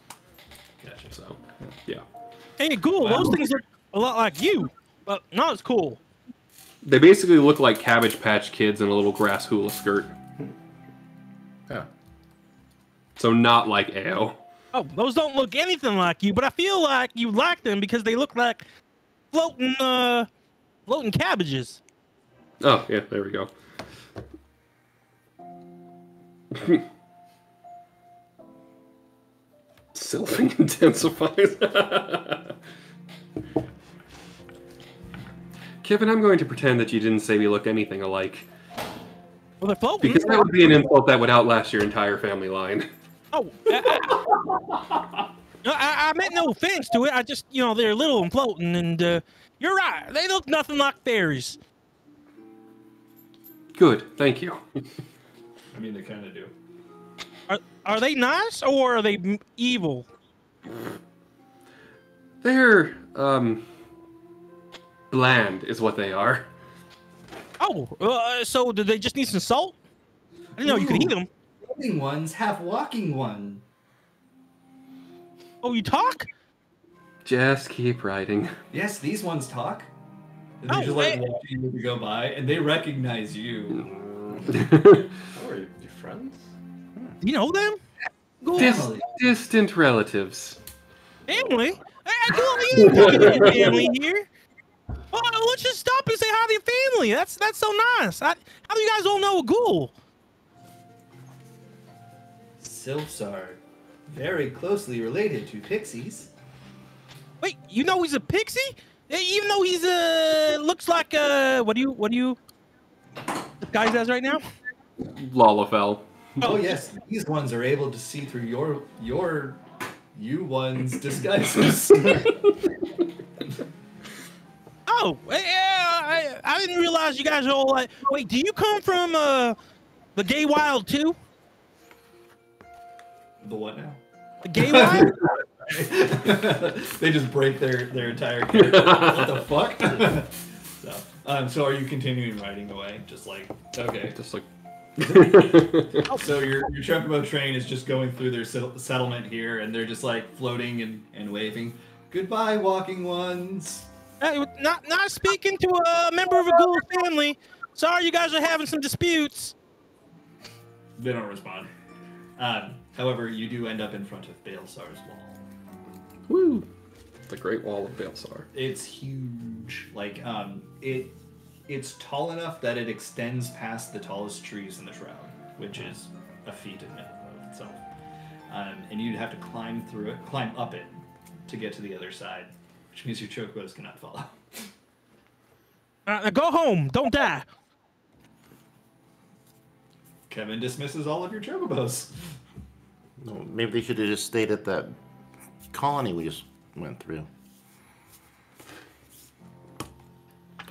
Gotcha. So, yeah. Hey, cool. Wow. Those things look a lot like you, but not as cool. They basically look like Cabbage Patch Kids in a little grass hula skirt. Yeah. So not like Ao. Oh, those don't look anything like you, but I feel like you like them because they look like floating cabbages. Oh, yeah, there we go. Sylphing intensifies. Kevin, I'm going to pretend that you didn't say we look anything alike. Well, they're floating. Because that would be an insult that would outlast your entire family line. Oh, I meant no offense to it. I just, they're little and floating, and you're right. They look nothing like fairies. Good, thank you. I mean, they kind of do. Are they nice or are they evil? They're, bland is what they are. Oh, so do they just need some salt? I didn't know you could eat them. living ones, half walking one. Oh, you talk? Just keep writing. Yes, these ones talk. And they Oh, just like wait. watching you go by, and they recognize you. Oh, are you friends? Do you know them? Ghoul? Distant relatives. Family? Hey, Ghoul, you ain't talking to family here. Oh, let's just stop and say hi to your family. That's so nice. How do you guys all know a Ghoul? Sylphs are very closely related to pixies. Wait, you know he's a pixie? Even though he's looks like what do you disguise as right now? Lalafell. Oh yes, these ones are able to see through you ones disguises. Oh, yeah, I didn't realize you guys are all like. Wait, do you come from the Gay Wild too? The what now? The Gay Wild? They just break their entire character. What the fuck? So are you continuing riding away? Just like okay. Just like. So your Chocobo train is just going through their settlement here, and they're just like floating and waving. Goodbye, walking ones. Not speaking to a member of a Ghoul family. Sorry, you guys are having some disputes. They don't respond. However, you do end up in front of Baelsar's wall. Woo! The Great Wall of Baelsar. It's huge. Like, it's tall enough that it extends past the tallest trees in the shroud, which is a feat in itself. And you'd have to climb up it to get to the other side, which means your chocobos cannot follow. Now go home. Don't die. Kevin dismisses all of your chocobos. No, maybe they should have just stayed at that colony we just went through.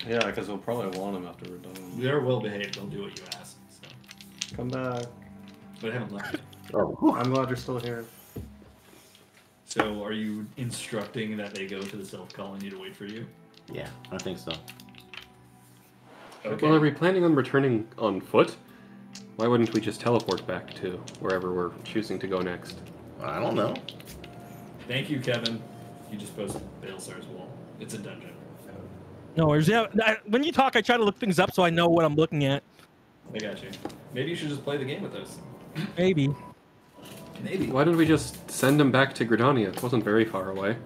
Yeah, because we'll probably want them after we're done. They're well behaved. They'll do what you ask. So. Come back. But I haven't left yet. Oh, I'm glad you're still here. So are you instructing that they go to the Sylph colony to wait for you? yeah, I think so. Okay. Well, are we planning on returning on foot? Why wouldn't we just teleport back to wherever we're choosing to go next? I don't know. Thank you, Kevin. You just posted Baelsar's wall. It's a dungeon. No worries. Yeah, when you talk, I try to look things up so I know what I'm looking at. I got you. Maybe you should just play the game with us. Maybe. Maybe. Why didn't we just send them back to Gridania? It wasn't very far away.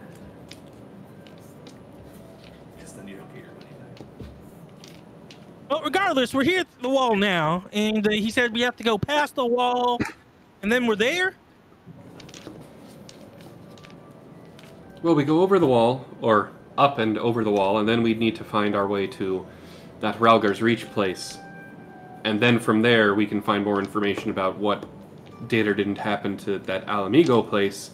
Because then you don't get your money back. Well, regardless, we're here at the wall now, and he said we have to go past the wall, and then we're there. Well, we go over the wall, or up and over the wall, and then we'd need to find our way to that Ralgar's Reach place. And then from there, we can find more information about what did or didn't happen to that Alamigo place,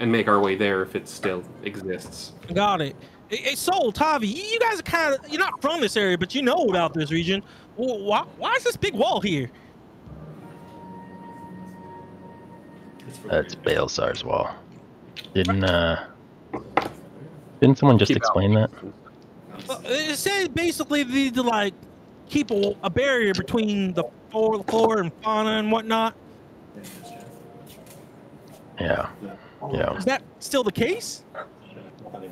and make our way there if it still exists. Got it. Hey, Soul, Tavi, you guys are you're not from this area, but you know about this region. Why is this big wall here? That's Baelsar's wall. Didn't someone just Keep explain that? It said basically to like keep a barrier between the flora and fauna and whatnot. Yeah. Yeah. Is that still the case?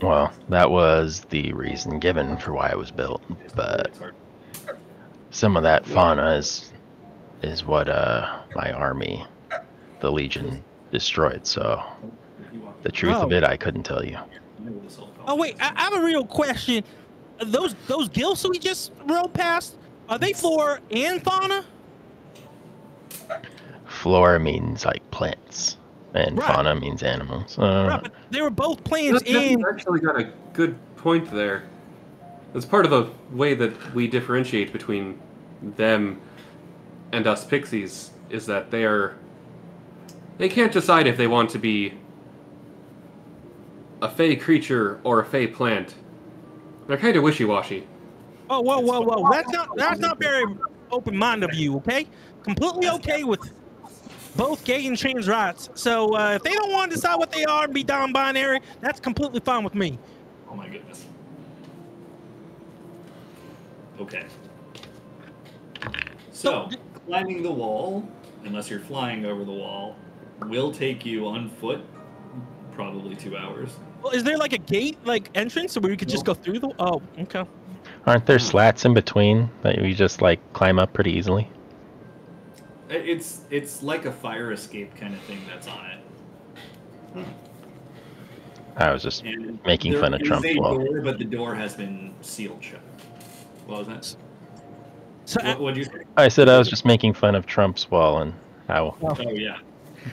Well, that was the reason given for why it was built, but some of that fauna is what my army, the Legion, destroyed. So the truth of it, I couldn't tell you. Oh wait, I have a real question. Those gills we just rode past, are they flora and fauna? Flora means like plants, and Right. fauna means animals. Right, but they were both plants and. You've actually got a good point there. That's part of the way that we differentiate between them and us pixies, is that they can't decide if they want to be a fey creature or a fey plant. They're kind of wishy-washy. Oh, whoa! That's not very open-minded of you, okay? Completely okay with both gay and trans rights. So if they don't want to decide what they are and be non-binary, that's completely fine with me. Oh my goodness. Okay. So, climbing the wall, unless you're flying over the wall, will take you on foot probably 2 hours. Well, is there like a gate, like entrance, where we could just go through the? Oh, okay. Aren't there slats in between that we just like climb up pretty easily? It's like a fire escape kind of thing that's on it. I was just And making fun of there is Trump's a wall. door, but the door has been sealed shut. What was that? So, What'd you say? I said I was just making fun of Trump's wall and how Oh yeah.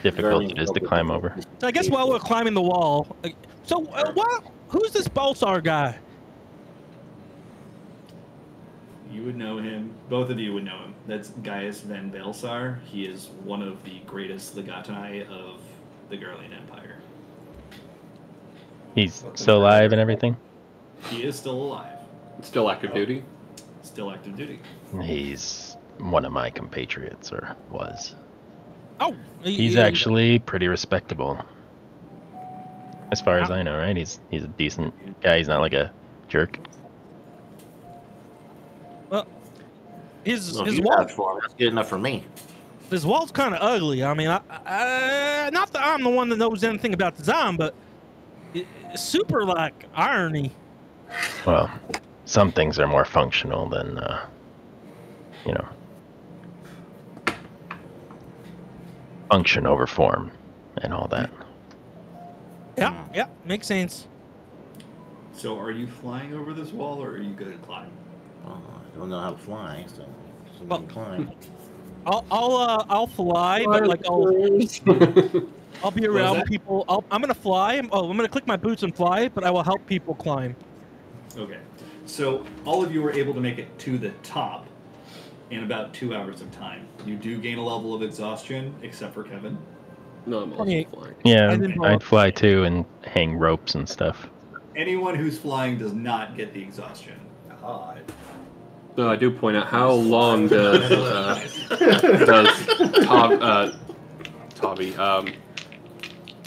difficult it is to climb over. so I guess while we're climbing the wall, who's this Balsar guy? You would know him. Both of you would know him. That's Gaius Van Belsar. He is one of the greatest legatai of the Garlean Empire. He's still alive and everything. He is still alive. Still active duty. Still active duty. He's one of my compatriots, or was. Oh, He's actually pretty respectable, as far as I know. Right? He's a decent guy. He's not like a jerk. Well, his Well, if you wall. ask for him, that's good enough for me. This wall's kind of ugly. I mean, not that I'm the one that knows anything about design, but it's super like irony. Well, some things are more functional than, you know, function over form and all that. Yeah, makes sense. So are you flying over this wall, or are you good at climbing? Well, I don't know how to fly, so we Well- can climb. I'll fly, but like I'll be around that? people. I'm gonna fly. I'm gonna click my boots and fly, but I will help people climb. Okay. So all of you were able to make it to the top in about 2 hours of time. You do gain a level of exhaustion, except for Kevin. No, I'm also 28. flying. Yeah, I didn't I'd fly too and hang ropes and stuff. Anyone who's flying does not get the exhaustion. God. So I do point out, how long does Tavi,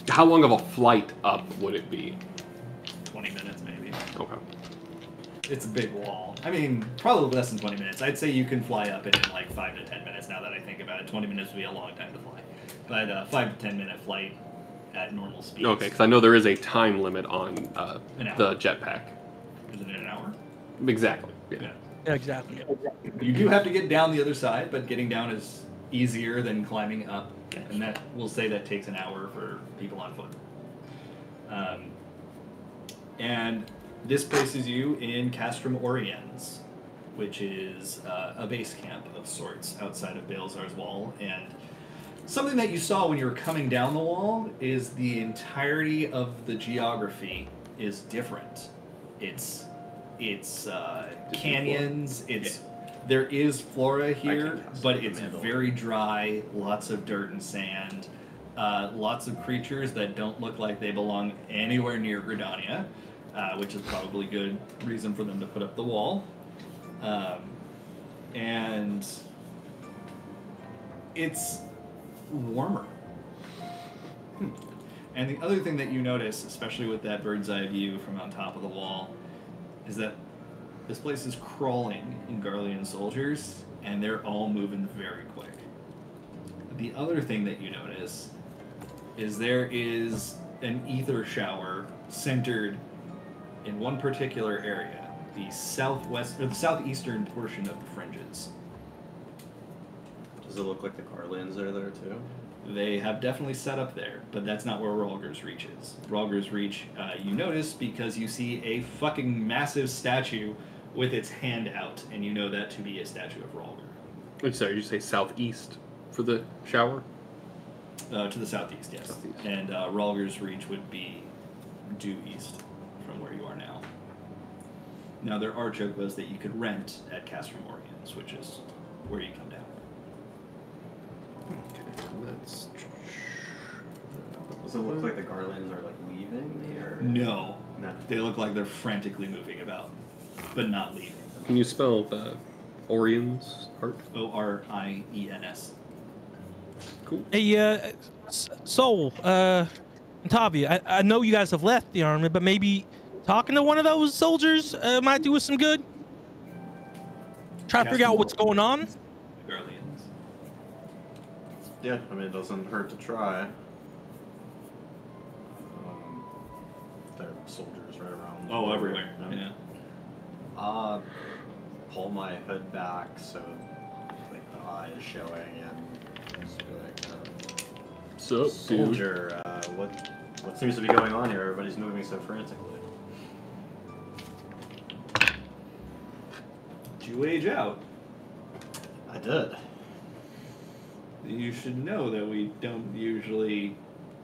how long of a flight up would it be? 20 minutes, maybe. Okay. It's a big wall. I mean, probably less than 20 minutes. I'd say you can fly up it in like 5 to 10 minutes now that I think about it. 20 minutes would be a long time to fly. But 5 to 10 minute flight at normal speed. Okay, because I know there is a time limit on An hour. the jetpack. Isn't it an hour? Exactly. Yeah. Yeah. Yeah, exactly. You do have to get down the other side, but getting down is easier than climbing up. And that, we'll say that takes an hour for people on foot. And this places you in Castrum Oriens, which is a base camp of sorts outside of Balesar's wall. And something that you saw when you were coming down the wall is the entirety of the geography is different. It's canyons. There is flora here, but it's very dry. Lots of dirt and sand. Lots of creatures that don't look like they belong anywhere near Gridania, which is probably good reason for them to put up the wall. And it's warmer. And the other thing that you notice, especially with that bird's eye view from on top of the wall, is that this place is crawling in Garlean soldiers, and they're all moving very quick. The other thing that you notice is there is an ether shower centered in one particular area, the southwest or the southeastern portion of the fringes. Does it look like the Garlands are there too? They have definitely set up there, but that's not where Rolger's Reach is. Rolger's Reach, you notice because you see a fucking massive statue with its hand out, and you know that to be a statue of Rolger. Sorry, you say southeast for the shower? To the southeast, yes. Southeast. And Rolger's Reach would be due east from where you are now. Now, there are chocobos that you could rent at Castrum Oriens, which is where you come down. That's... Does it look like the Garlands are like leaving or No. no? They look like they're frantically moving about, but not leaving. Can you spell the Orion's part? Oriens. Cool. Hey, Soul, Tavi, I know you guys have left the army, but maybe talking to one of those soldiers might do us some good. Try to figure out what's going on. Garleans. Yeah, I mean, it doesn't hurt to try. There are soldiers right around. Oh, everywhere. Yeah. Pull my hood back so like the eye is showing and just be like, So, soldier, what seems to be going on here? Everybody's moving so frantically. Did you age out? I did. You should know that we don't usually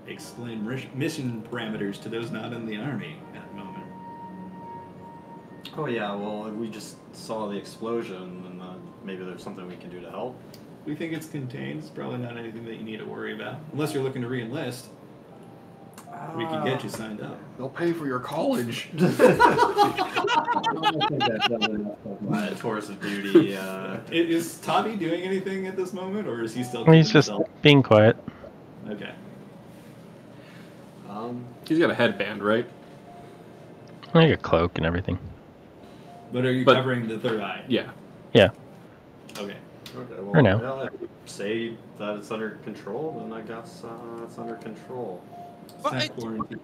explain mission parameters to those not in the army at the moment. Oh yeah, well we just saw the explosion and maybe there's something we can do to help. We think it's contained. It's probably not anything that you need to worry about. Unless you're looking to re-enlist. We can get you signed up. They'll pay for your college. I don't think that's enough of my tours of duty. Is Tavi doing anything at this moment, or is he still? He's just himself? being quiet. Okay. He's got a headband, right? Like a cloak and everything. But are you covering the third eye? Yeah. Yeah. Okay. Okay, well, For now. yeah, if you say that it's under control, then I guess it's under control. It's not quarantined.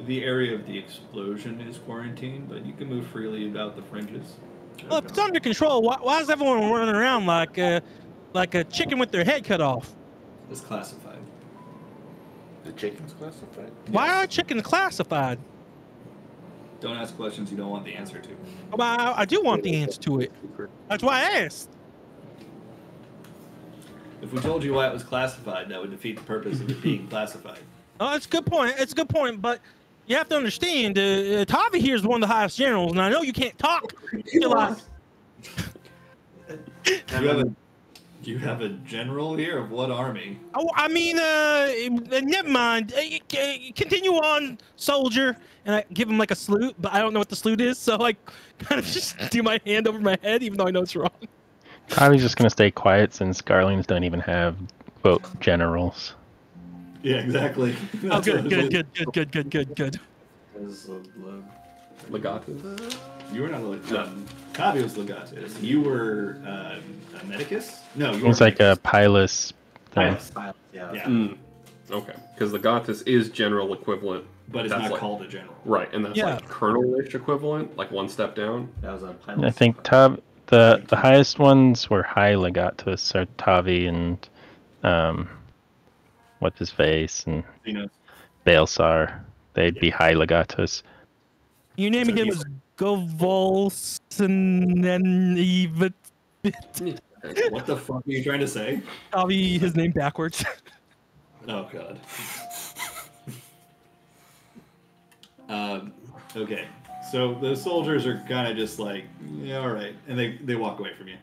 The area of the explosion is quarantined, but you can move freely about the fringes. Well, if it's under control, why is everyone running around like a chicken with their head cut off? It's classified. The chicken's classified. Why are chickens classified? Don't ask questions you don't want the answer to. Well, I do want the answer to it. That's why I asked. If we told you why it was classified, that would defeat the purpose of it being classified. Oh, that's a good point. It's a good point, but you have to understand, Tavi here is one of the highest generals, and I know you can't talk. You have a general here of what army? Oh, I mean, never mind. Continue on, soldier. And I give him like a salute, but I don't know what the salute is, so I kind of just do my hand over my head, even though I know it's wrong. Tavi's just gonna stay quiet since Garlings don't even have, quote, generals. Yeah, exactly. Oh, good. Legatus? You were not a Tavi was Legatus. You were a medicus? No, you were It's like a pilus thing. Pilus. Yeah. Okay, because Legatus is general equivalent. But it's That's not like- called a general. Right, and that's like colonel-ish equivalent, like one step down. That was a I think the highest ones were high legatus, so Tavi and what's his face and Balsar. They'd be high legatus. Your name again was Govolson and even What the fuck are you trying to say? Tavi, his name backwards. Oh god. Okay. So the soldiers are kind of just like, yeah, all right, and they walk away from you.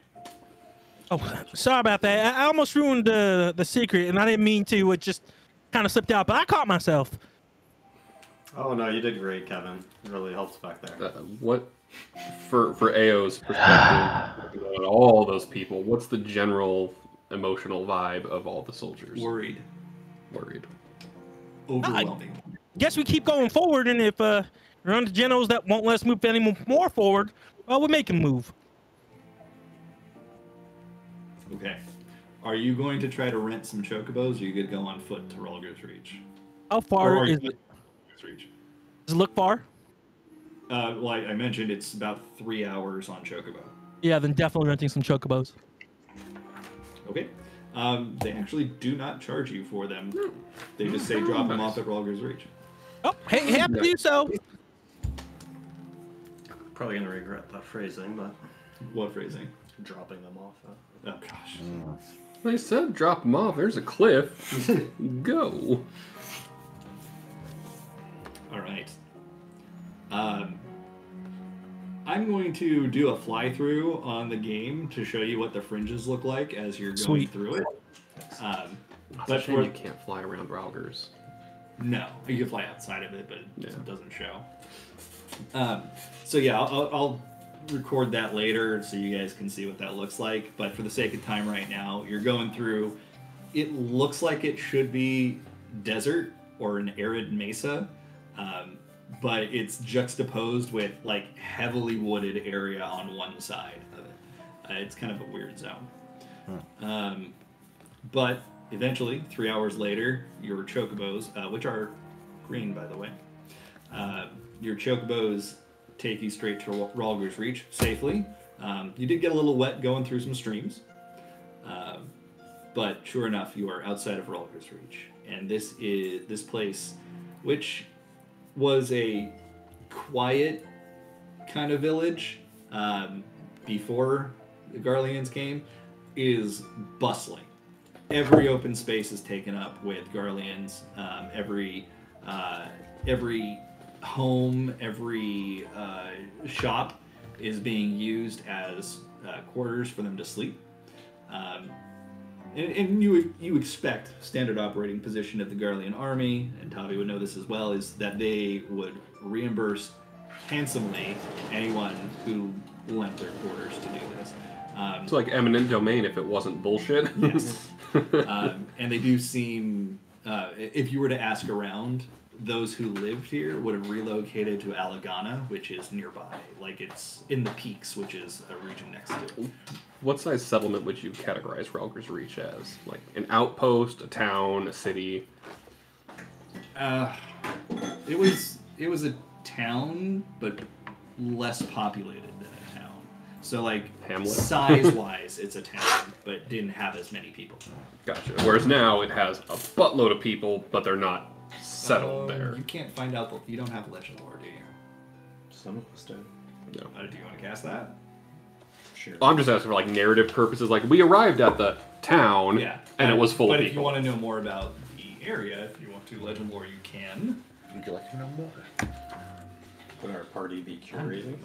Oh, sorry about that. I almost ruined the secret, and I didn't mean to. It just kind of slipped out, but I caught myself. Oh no, you did great, Kevin. It really helps back there. What, for AO's perspective, all those people, what's the general emotional vibe of all the soldiers? Worried. Overwhelming. Guess we keep going forward, and if we're on the generals that won't let us move any more forward, well, we'll make them move. Okay. Are you going to try to rent some chocobos, or you could go on foot to Rolger's Reach? How far Or is you- it? Reach. Does it look far? Like I mentioned, it's about 3 hours on Chocobo. Yeah, then definitely renting some chocobos. Okay. They actually do not charge you for them. They just say drop them off at Rolger's Reach. Oh, hey, happy to do so. Probably gonna regret that phrasing, but What phrasing? dropping them off. Oh gosh. They said drop them off. There's a cliff. Go. All right. I'm going to do a fly-through on the game to show you what the fringes look like as you're going Sweet. through it. It's a But shame for you can't fly around Ralgers. no, you can fly outside of it, but Yeah. it doesn't show. So yeah, I'll record that later so you guys can see what that looks like. But for the sake of time right now, you're going through. It looks like it should be desert or an arid mesa, but it's juxtaposed with like heavily wooded area on one side of it. It's kind of a weird zone. But eventually, 3 hours later, your chocobos, which are green, by the way, your chocobos take you straight to Ralger's Reach safely. You did get a little wet going through some streams, but sure enough, you are outside of Ralger's Reach. And this place, which was a quiet kind of village before the Garleans came, is bustling. Every open space is taken up with Garleans. Every home, every shop is being used as quarters for them to sleep. And you expect standard operating position of the Garlean army, and Tavi would know this as well, is that they would reimburse handsomely anyone who lent their quarters to do this. It's like eminent domain if it wasn't bullshit. Yes. And they do seem, if you were to ask around, those who lived here would have relocated to Alagana, which is nearby. Like, it's in the Peaks, which is a region next to it. What size settlement would you categorize Ralger's Reach as? Like an outpost, a town, a city? It was a town, but less populated than a town. So, like, Hamlet? size-wise, it's a town, but didn't have as many people. Gotcha. Whereas now it has a buttload of people, but they're not settled there. You can't find out. You don't have legend lore, do you? Some of us do. No. Do you want to cast that? Sure. I'm just asking for like narrative purposes. Like we arrived at the town, Yeah. and it was full of But if you people. want to know more about the area, if you want to legend lore, you can. Would you like to know more? Would our party be curating?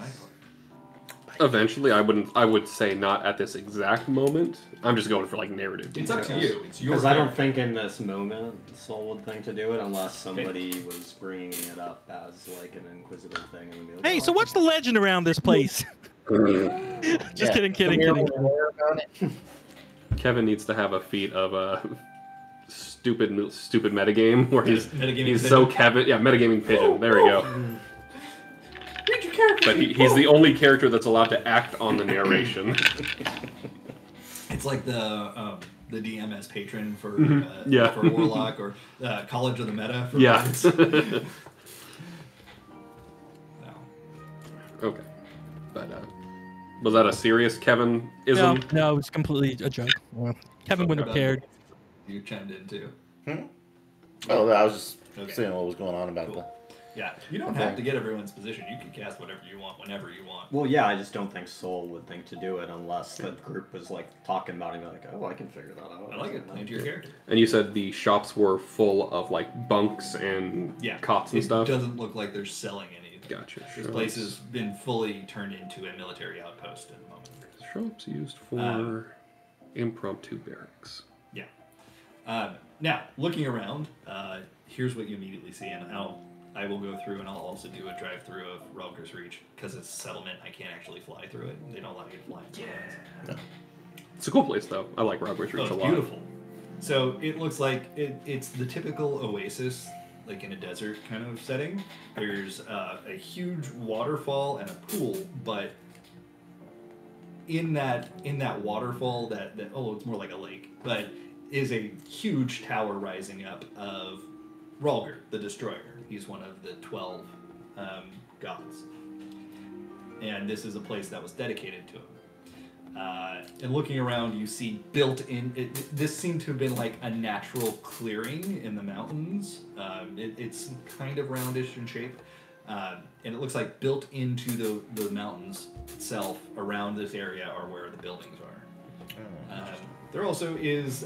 Eventually, I would say not at this exact moment. I'm just going for like narrative. It's up to you. It's your. Because I don't think in this moment Soul would think to do it unless somebody was bringing it up as like an inquisitive thing. And like, Hey, so what's the legend around this place? Just kidding. Kevin needs to have a feat of a stupid metagame where he's Metagaming so pigeon. Kevin. Yeah, metagaming pigeon. There we go. Read your character. But he's the only character that's allowed to act on the narration. It's like the DM as patron for Yeah. for Warlock or College of the Meta for Yeah. Bards. No. Okay. But was that a serious Kevin-ism? No, it's completely a joke. Well, Kevin wouldn't have cared. You chimed in too. Oh, I was just Okay. saying what was going on about Cool. Yeah, you don't have to get everyone's position. You can cast whatever you want, whenever you want. Well, yeah, I just don't think Soul would think to do it unless the group was like talking about it and be like, oh, I can figure that out. I like it. Play into your character. And you said the shops were full of like bunks and cots and stuff? It doesn't look like they're selling anything. Gotcha. This place has been fully turned into a military outpost at the moment. Shops used for impromptu barracks. Yeah. Now, looking around, here's what you immediately see, and I will go through and I'll also do a drive-through of Ralger's Reach because it's a settlement. I can't actually fly through it. They don't allow you to fly. Yeah. It's a cool place though. I like Ralger's Reach a lot. Beautiful. So it looks like it's the typical oasis, like in a desert kind of setting. There's a huge waterfall and a pool, but in that waterfall that it's more like a lake, but is a huge tower rising up of Ralger, the Destroyer. He's one of the 12 gods. And this is a place that was dedicated to him. And looking around, you see built in... this seemed to have been like a natural clearing in the mountains. It's kind of roundish in shape. And it looks like built into the mountains itself around this area are where the buildings are. There also is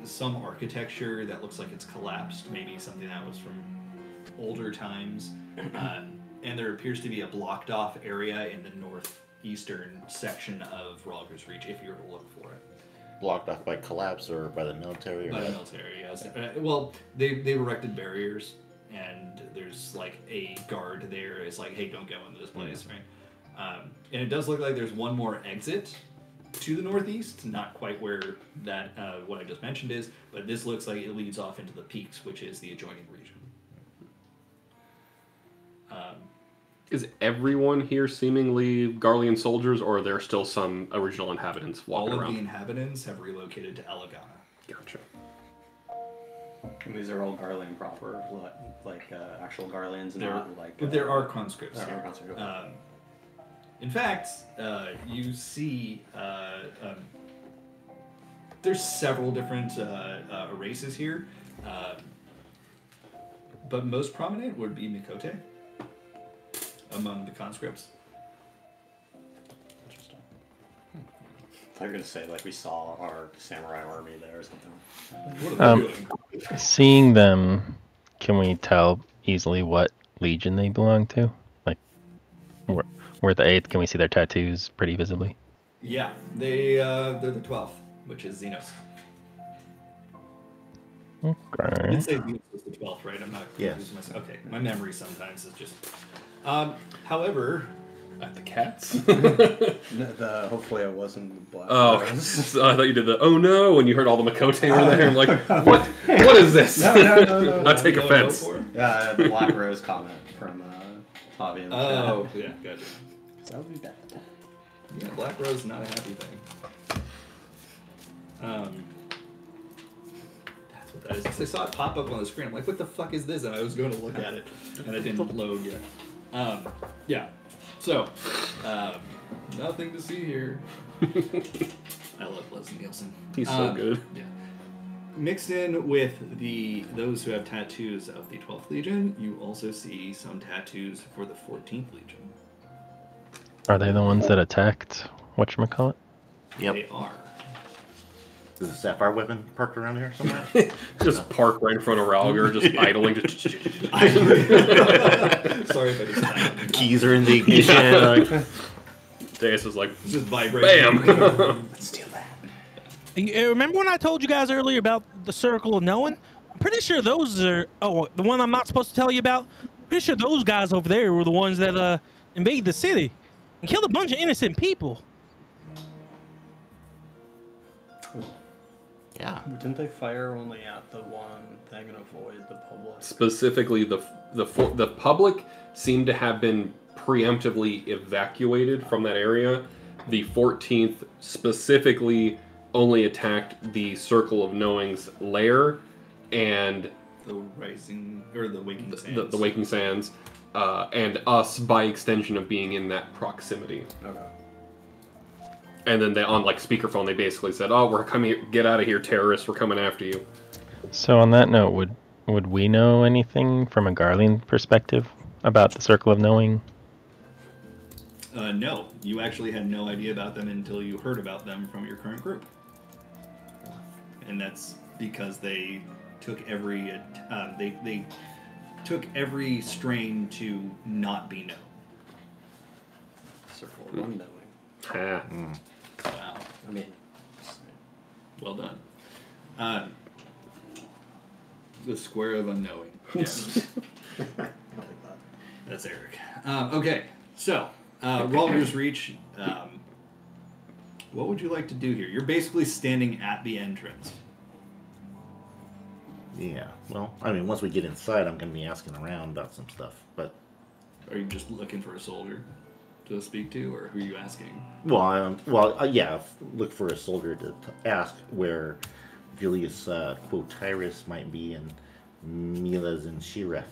some architecture that looks like it's collapsed, maybe something that was from older times. And there appears to be a blocked off area in the northeastern section of Ralger's Reach, if you were to look for it. Blocked off by collapse or by the military? Or By the military, yes. Well, they've erected barriers, and there's like a guard there. It's like, hey, don't go into this place, right? And it does look like there's one more exit to the northeast, not quite where that what I just mentioned is, but this looks like it leads off into the Peaks, which is the adjoining region. Is everyone here seemingly Garlean soldiers, or are there still some original inhabitants walking All of around? the inhabitants have relocated to Alagana. Gotcha. And these are all Garlean proper, like actual Garleans, not like. But there are conscripts. There here. are conscripts. In fact, you see there's several different races here, but most prominent would be Mikote among the conscripts. Interesting. I thought you were gonna say like we saw our samurai army there or something. What are they doing? Seeing them, can we tell easily what legion they belong to? Like, we're at the 8th. Can we see their tattoos pretty visibly? Yeah, they're the 12th, which is Xenos. I Okay. did say Xenos was the 12th, right? I'm not Yes. confusing myself. Okay, my memory sometimes is just. However, At the cats? Hopefully I wasn't black. Oh, I thought you did the oh no when you heard all the Makote were there. I'm like, what is this? No. I take go offense. for it? The Black Rose comment from Javi in the Oh, yeah, gotcha. chat. That would be bad. Yeah, Black Rose is not a happy thing. That's what that is. 'Cause I saw it pop up on the screen. I'm like, what the fuck is this? And I was going to look at it, and it didn't load yet. Yeah. So, nothing to see here. I love Leslie Nielsen. He's so good. Yeah. Mixed in with those who have tattoos of the 12th Legion, you also see some tattoos for the 14th Legion. Are they the ones that attacked whatchamacallit? Yep. They are. Is a sapphire weapon parked around here somewhere? Just park right in front of Ralger, just idling. Sorry if I just Keys are in the ignition. Like, Deus is like, It's just vibrating. bam! Steal that. Remember when I told you guys earlier about the Circle of Knowing? I'm pretty sure those are... Oh, the one I'm not supposed to tell you about? Pretty sure those guys over there were the ones that invaded the city and killed a bunch of innocent people. yeah. Didn't they fire only at the one thing and avoid the public? Specifically, the public seemed to have been preemptively evacuated from that area. The 14th specifically only attacked the Circle of Knowing's lair and The rising or the waking sands. the Waking Sands, and us by extension of being in that proximity. Okay. And then they on like speakerphone, they basically said, "Oh, we're coming! Get out of here, terrorists! We're coming after you." So on that note, would we know anything from a Garlean perspective about the Circle of Knowing? No, you actually had no idea about them until you heard about them from your current group, and that's because they took every they took every strain to not be known. Circle of unknowing. Ah. Wow, I mean, well done. The Square of Unknowing. Yes, I like that. that's Eric. Okay, so Ralger's Reach. What would you like to do here? You're basically standing at the entrance. Yeah. Well, I mean, once we get inside, I'm going to be asking around about some stuff. But, Are you just looking for a soldier to speak to, or who are you asking? yeah, look for a soldier to ask where Julius Quotyrus might be and Mila's and Shiref.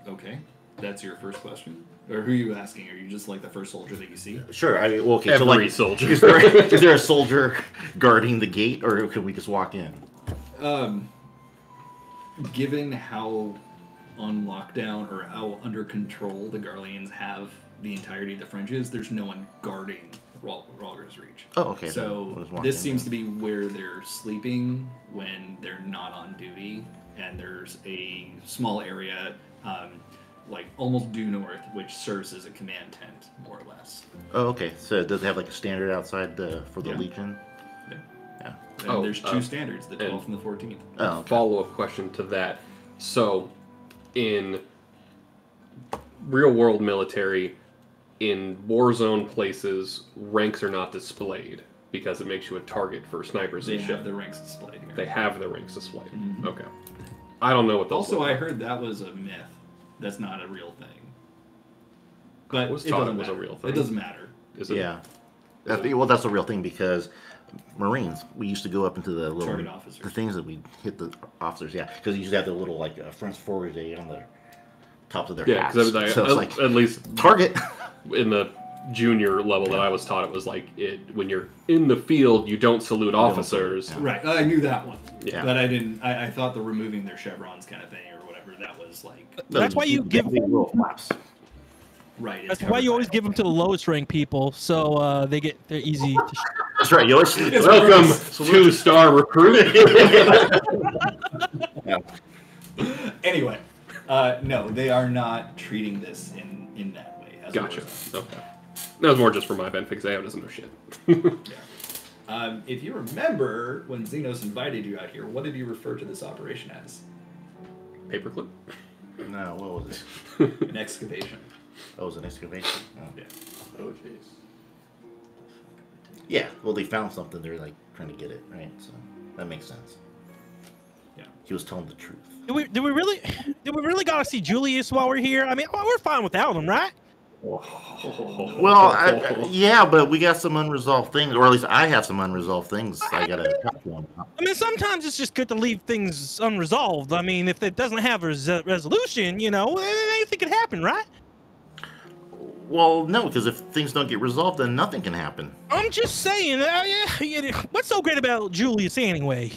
Okay, that's your first question? Or who are you asking? Are you just like the first soldier that you see? Sure. I mean, well, okay. Every so like, soldier. is there a soldier guarding the gate, or can we just walk in? Given how on lockdown or how under control the Garleans have the entirety of the fringes, there's no one guarding Ralger's Reach. Oh, okay. So this seems to be where they're sleeping when they're not on duty, and there's a small area, like almost due north, which serves as a command tent, more or less. Oh, okay. So does it have like a standard outside for the Yeah. Legion? Yeah. Yeah. And there's two standards, the 12th and the 14th. Oh, okay. Follow-up question to that. So, in real-world military, in war zone places, ranks are not displayed because it makes you a target for snipers They and shit. have the ranks displayed here. They have the ranks displayed. Mhm. Okay. I don't know what those Also, look I like. heard that was a myth. That's not a real thing. But I was it taught doesn't it was a matter. real thing. It doesn't matter. Is it? Yeah. Well, that's the real thing because Marines, we used to go up into the little Target officers. the things that we hit the officers. Yeah, because you used to have the little like French forward day on the tops of their Yeah, hats. because So it's like at least target. in the junior level that I was taught, it was like when you're in the field, you don't salute officers. Yeah. Right, I knew that one. Yeah. But I didn't. I thought the removing their chevrons kind of thing or whatever. That was like That's why you give. little flaps. right. That's why you always give them to the lowest ranked people, so they're easy. To That's right. You always Welcome, 2-star recruit. Yeah. Anyway, no, they are not treating this in that way. As Gotcha. it was. Okay. That was more just for my benefit because AO doesn't know shit. If you remember when Xenos invited you out here, what did you refer to this operation as? Paperclip. No, what was it? An excavation. That was an excavation. Oh. Yeah. Oh, jeez. Yeah. Well, they found something. They're like trying to get it right. So that makes sense. Yeah. He was telling the truth. Do we really gotta see Julius while we're here? I mean, we're fine without him, right? Well, yeah, but we got some unresolved things, or at least I have some unresolved things I gotta talk to him about. I mean, sometimes it's just good to leave things unresolved. I mean, if it doesn't have a resolution, anything could happen, right? Well, no, because if things don't get resolved, then nothing can happen. I'm just saying. What's so great about Julius anyway?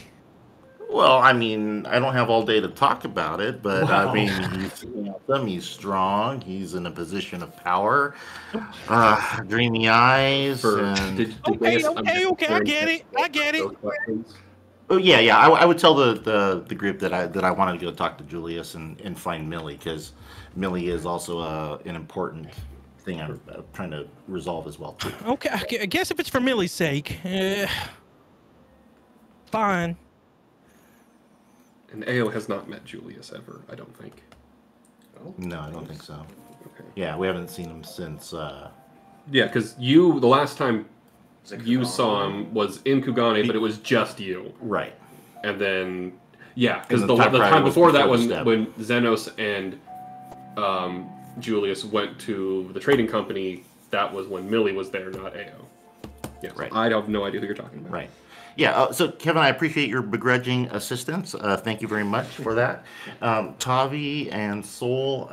Well, I mean, I don't have all day to talk about it, but Wow. I mean, he's strong. He's in a position of power. Dreamy eyes. And... Okay, I get it. Oh yeah. I would tell the group that I wanted to go talk to Julius and find Millie because Millie is also an important thing I'm trying to resolve as well too. Okay, I guess if it's for Millie's sake, fine. And AO has not met Julius ever, I don't think. No, I don't think so. Okay. Yeah, we haven't seen him since. Yeah, because the last time Is it you Kugane? saw him was in Kugane, but it was just you. Right. And then, yeah, because And the the time time prior was before that, before the when step. Xenos and Julius went to the trading company, that was when Millie was there, not AO. Yeah, Right. I have no idea who you're talking about. Right. Yeah, so Kevin, I appreciate your begrudging assistance. Thank you very much for that. Tavi and Soul,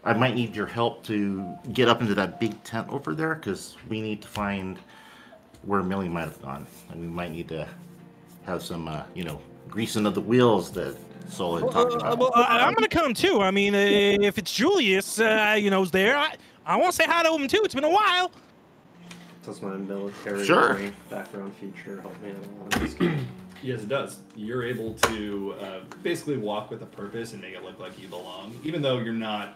I might need your help to get up into that big tent over there because we need to find where Millie might have gone. And we might need to have some, greasing of the wheels that Soul had talked about. Well, I'm gonna come too. I mean, if it's Julius, is there, I want to say hi to him too. It's been a while. Does my military Sure. background feature help me out on this game? Yes, it does. You're able to basically walk with a purpose and make it look like you belong, even though you're not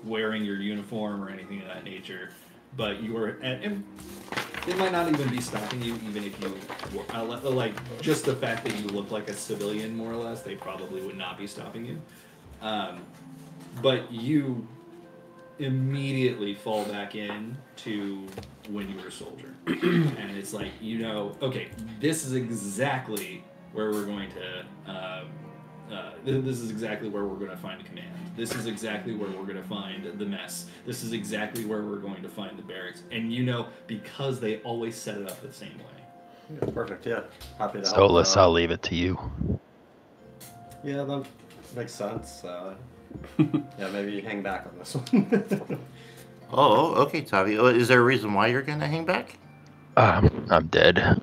wearing your uniform or anything of that nature. But you are, and it might not even be stopping you, even if you, like, just the fact that you look like a civilian, more or less, they probably would not be stopping you. But you immediately fall back in to when you were a soldier. And it's like, okay, this is exactly where we're going to, this is exactly where we're going to find command. This is exactly where we're going to find the mess. This is exactly where we're going to find the barracks. And because they always set it up the same way. Yeah, perfect, yeah. Happy to help. Solus, I'll leave it to you. Yeah, that makes sense. Yeah, maybe you hang back on this one. Oh, okay, Tavi. Is there a reason why you're going to hang back? I'm dead.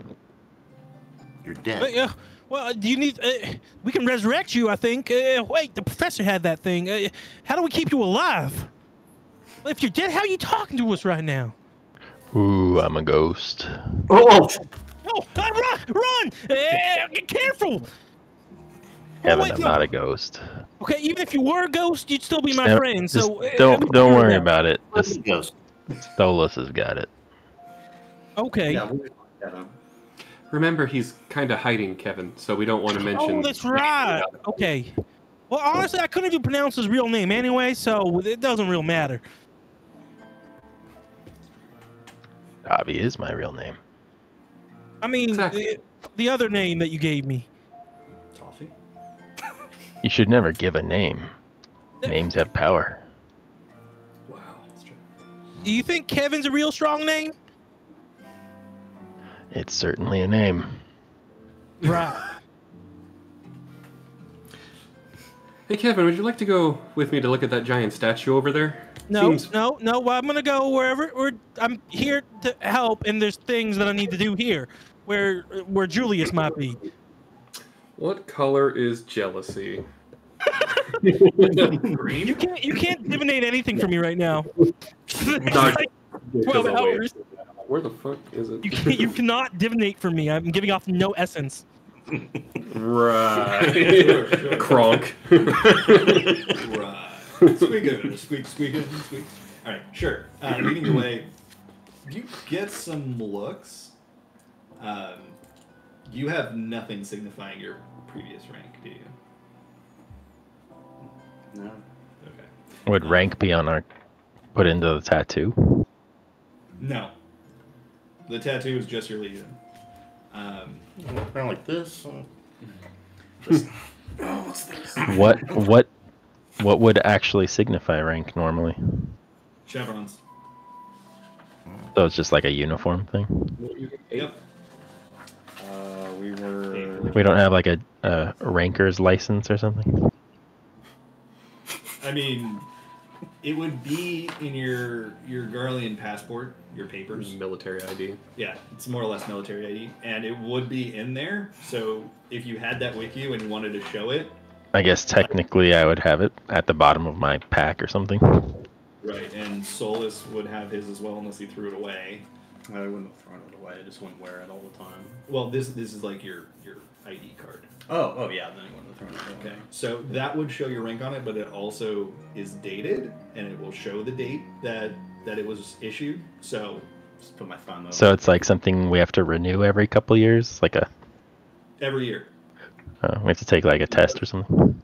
You're dead. But, well, do you need? We can resurrect you, I think. Wait, the professor had that thing. How do we keep you alive? If you're dead, how are you talking to us right now? Ooh, I'm a ghost. Oh! No, run! Get careful! Kevin, wait, I'm no. not a ghost. Okay, even if you were a ghost, you'd still be my Just- friend. just So don't worry about it. Just Ghost. Solus has got it. Okay. Yeah, we'll get him. Remember, he's kind of hiding, Kevin, so we don't want to mention... Oh, that's right. Okay. Well, honestly, I couldn't even pronounce his real name anyway, so it doesn't really matter. Tavi is my real name. I mean, Exactly. the other name that you gave me. Toffee? You should never give a name. Names have power. Wow, that's true. Do you think Kevin's a real strong name? It's certainly a name. Right. Hey, Kevin, would you like to go with me to look at that giant statue over there? No, no. Well, I'm gonna go wherever. I'm here to help, and there's things that I need to do here, where Julius might be. What color is jealousy? Green? You can't divinate anything from me right now. It's Dog- like 12 hours. Where the fuck is it? You cannot divinate from me. I'm giving off no essence. Right. Sure. Kronk. Right. Squeak. All right, sure. Leading the way, you get some looks. You have nothing signifying your previous rank, do you? No. Okay. Would rank be on our put into the tattoo? No. The tattoo is just your legion. Walk around like this. What's this? What would actually signify rank normally? Chevrons. So it's just like a uniform thing. Yep. We were. We don't have like a ranker's license or something. I mean, it would be in your Garlean passport, your papers. Military ID. Yeah, it's more or less military ID, and it would be in there. So if you had that with you and you wanted to show it, I guess technically I would have it at the bottom of my pack or something. right? And Solus would have his as well, unless he threw it away. I wouldn't have thrown it away. I just wouldn't wear it all the time. Well, this is like your ID card. Oh yeah. Then he wouldn't have thrown it away. Okay, so that would show your rank on it, but it also is dated, and it will show the date that it was issued. So Just put my thumb over. So it's like something we have to renew every couple of years, like every year. we have to take like a test or something.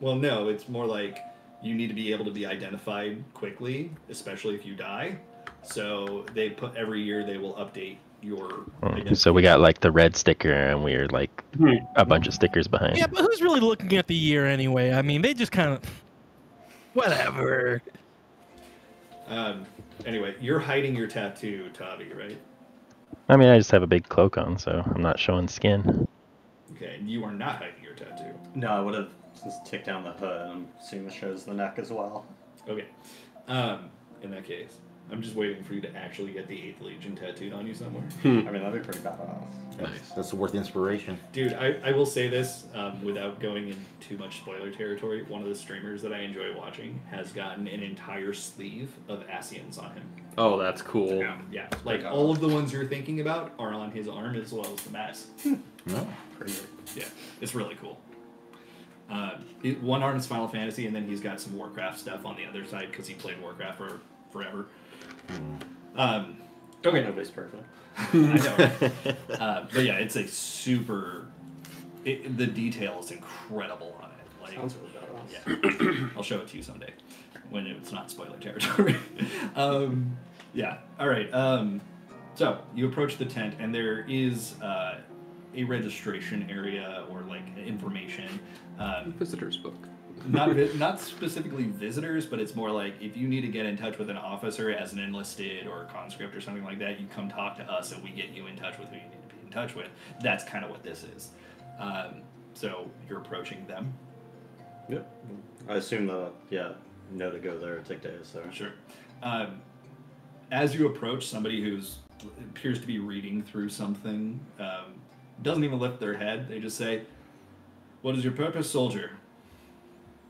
Well, no, it's more like you need to be able to be identified quickly, especially if you die. So they put every year they will update your identity. So we got like the red sticker, and we're like a bunch of stickers behind. Yeah, but who's really looking at the year anyway? I mean, they just kind of whatever. Anyway, you're hiding your tattoo, Tavi, right? I mean, I just have a big cloak on, so I'm not showing skin. Okay, and you are not hiding your tattoo. No, I would have just ticked down the hood. I'm assuming it shows the neck as well. Okay. In that case, I'm just waiting for you to actually get the 8th Legion tattooed on you somewhere. I mean, that'd be pretty badass. That's worth inspiration. Dude, I will say this without going in too much spoiler territory. One of the streamers that I enjoy watching has gotten an entire sleeve of Ascians on him. Oh, that's cool. Yeah, like all of the ones you're thinking about are on his arm as well as the mask. No. Crazy. Yeah, it's really cool. One arm is Final Fantasy, and then he's got some Warcraft stuff on the other side because he played Warcraft for forever. Okay, Nobody's perfect. I know. Right? But yeah, it's a super. The detail is incredible on it. Like, Sounds really badass. yeah, I'll show it to you someday when it's not spoiler territory. Yeah. All right. So you approach the tent, and there is a registration area or like information. Visitor's book. Not specifically visitors, but it's more like if you need to get in touch with an officer as an enlisted or a conscript or something like that, you come talk to us and we get you in touch with who you need to be in touch with. That's kind of what this is. So you're approaching them. Yep. I assume know to go there at tick days. So Sure. As you approach somebody who's appears to be reading through something, doesn't even lift their head. They just say, "What is your purpose, soldier?"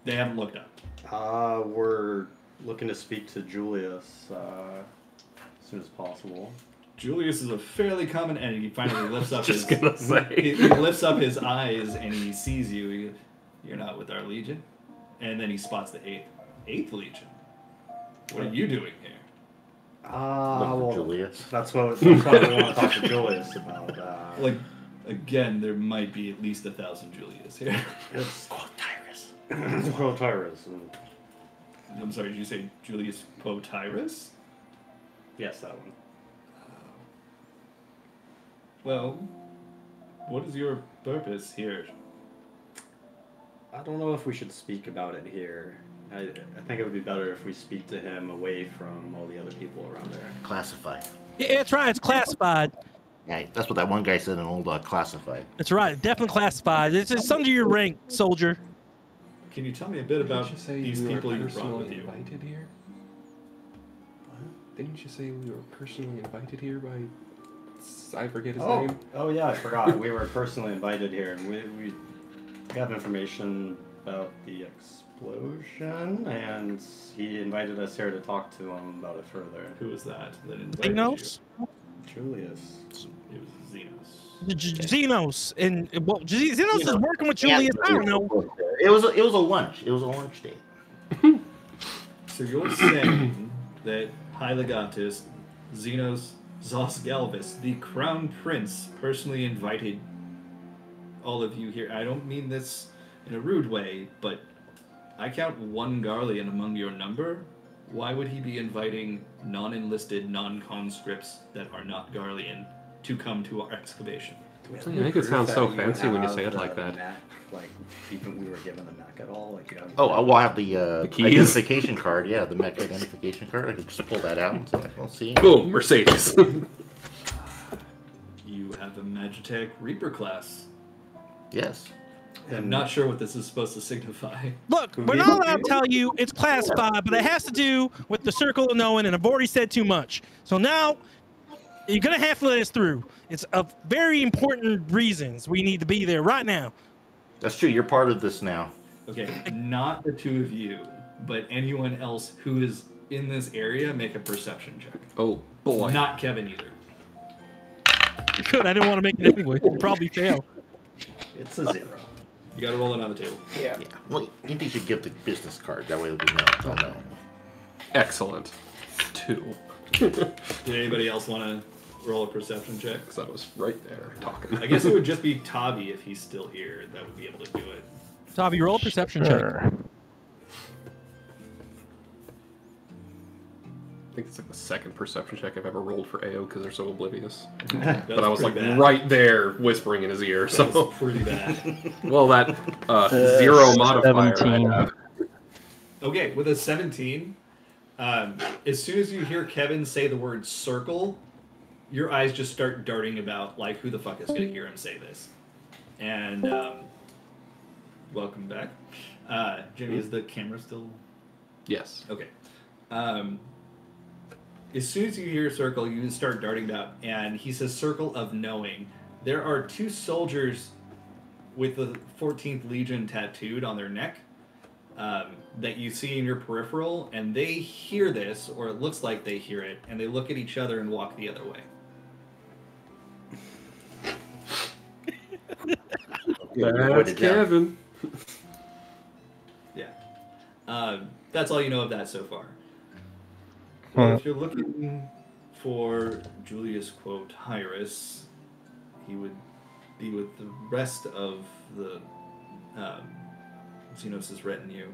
They haven't looked up. We're looking to speak to Julius as soon as possible. Julius is a fairly common entity. He finally lifts up his. Just gonna say. He lifts up his eyes and he sees you. You're not with our legion, and then he spots the eighth legion. What are you doing here? Well, Julius. that's what we want to talk to Julius about. Like, again, there might be at least 1,000 Julius here. It's Quotyrus. I'm sorry, did you say Julius Quotyrus? Yes, that one. Well, what is your purpose here? I don't know if we should speak about it here. I think it would be better if we speak to him away from all the other people around there. Classified. Yeah, that's right. It's classified. Yeah, that's what that one guy said in old classified. That's right. Definitely classified. It's under your rank, soldier. Can you tell me a bit about Didn't you say these we people were you brought personally with you? invited here? What? Didn't you say we were personally invited here by... I forget his name. Oh yeah, I forgot. We were personally invited here, and we got information about the explosion, and he invited us here to talk to him about it further. Who was that invited Xenos? Julius. It was Xenos. Xenos. And well, Xenos is working with Julius. I don't know. It was a lunch. It was a lunch date. So you're saying that Hylegatus, Xenos Zosgalvis, the Crown Prince, personally invited all of you here. I don't mean this in a rude way, but I count one Garlean among your number. Why would he be inviting non-enlisted, non-conscripts that are not Garlean to come to our excavation? I think it sounds so fancy when you say it like that. Mech, like, even we were given the mech at all. Like, you know, Oh, well, I have the keys? identification card. Yeah, the mech identification card. I can just pull that out and say, "I'll see." Boom, Mercedes. You have a Magitech Reaper class. Yes. I'm not sure what this is supposed to signify. Look, we're not allowed to tell you it's classified, but it has to do with the circle of knowing, and I've already said too much. So now you're gonna have to let us through. It's of very important reasons we need to be there right now. That's true. You're part of this now. Okay, not the two of you, but anyone else who is in this area, make a perception check. Oh, boy. Not Kevin either. Good, I didn't want to make it anyway. You'd probably fail. it's a 0. You gotta roll it on the table. Yeah. Well, you think you should give the business card. That way we know. Oh, no. Excellent. 2. Did anybody else want to roll a perception check? Because I was right there talking. I guess it would just be Tavi if he's still here that would be able to do it. Tavi, roll a perception check. Sure. I think it's like the second perception check I've ever rolled for AO because they're so oblivious. That's But I was like pretty bad. right there whispering in his ear. That's So, pretty bad. well, that 0 modifier I 17. have. Okay, with a 17, as soon as you hear Kevin say the word circle, your eyes just start darting about like, who the fuck is going to hear him say this? And welcome back. Jimmy, is the camera still... Yes. Okay. As soon as you hear circle, you start darting about, and he says circle of knowing. There are 2 soldiers with the 14th Legion tattooed on their neck that you see in your peripheral, and they hear this, or it looks like they hear it, and they look at each other and walk the other way. That's Kevin. Yeah. That's all you know of that so far. Well, if you're looking for Julius, quote, Hyrus, he would be with the rest of the Xenos' retinue,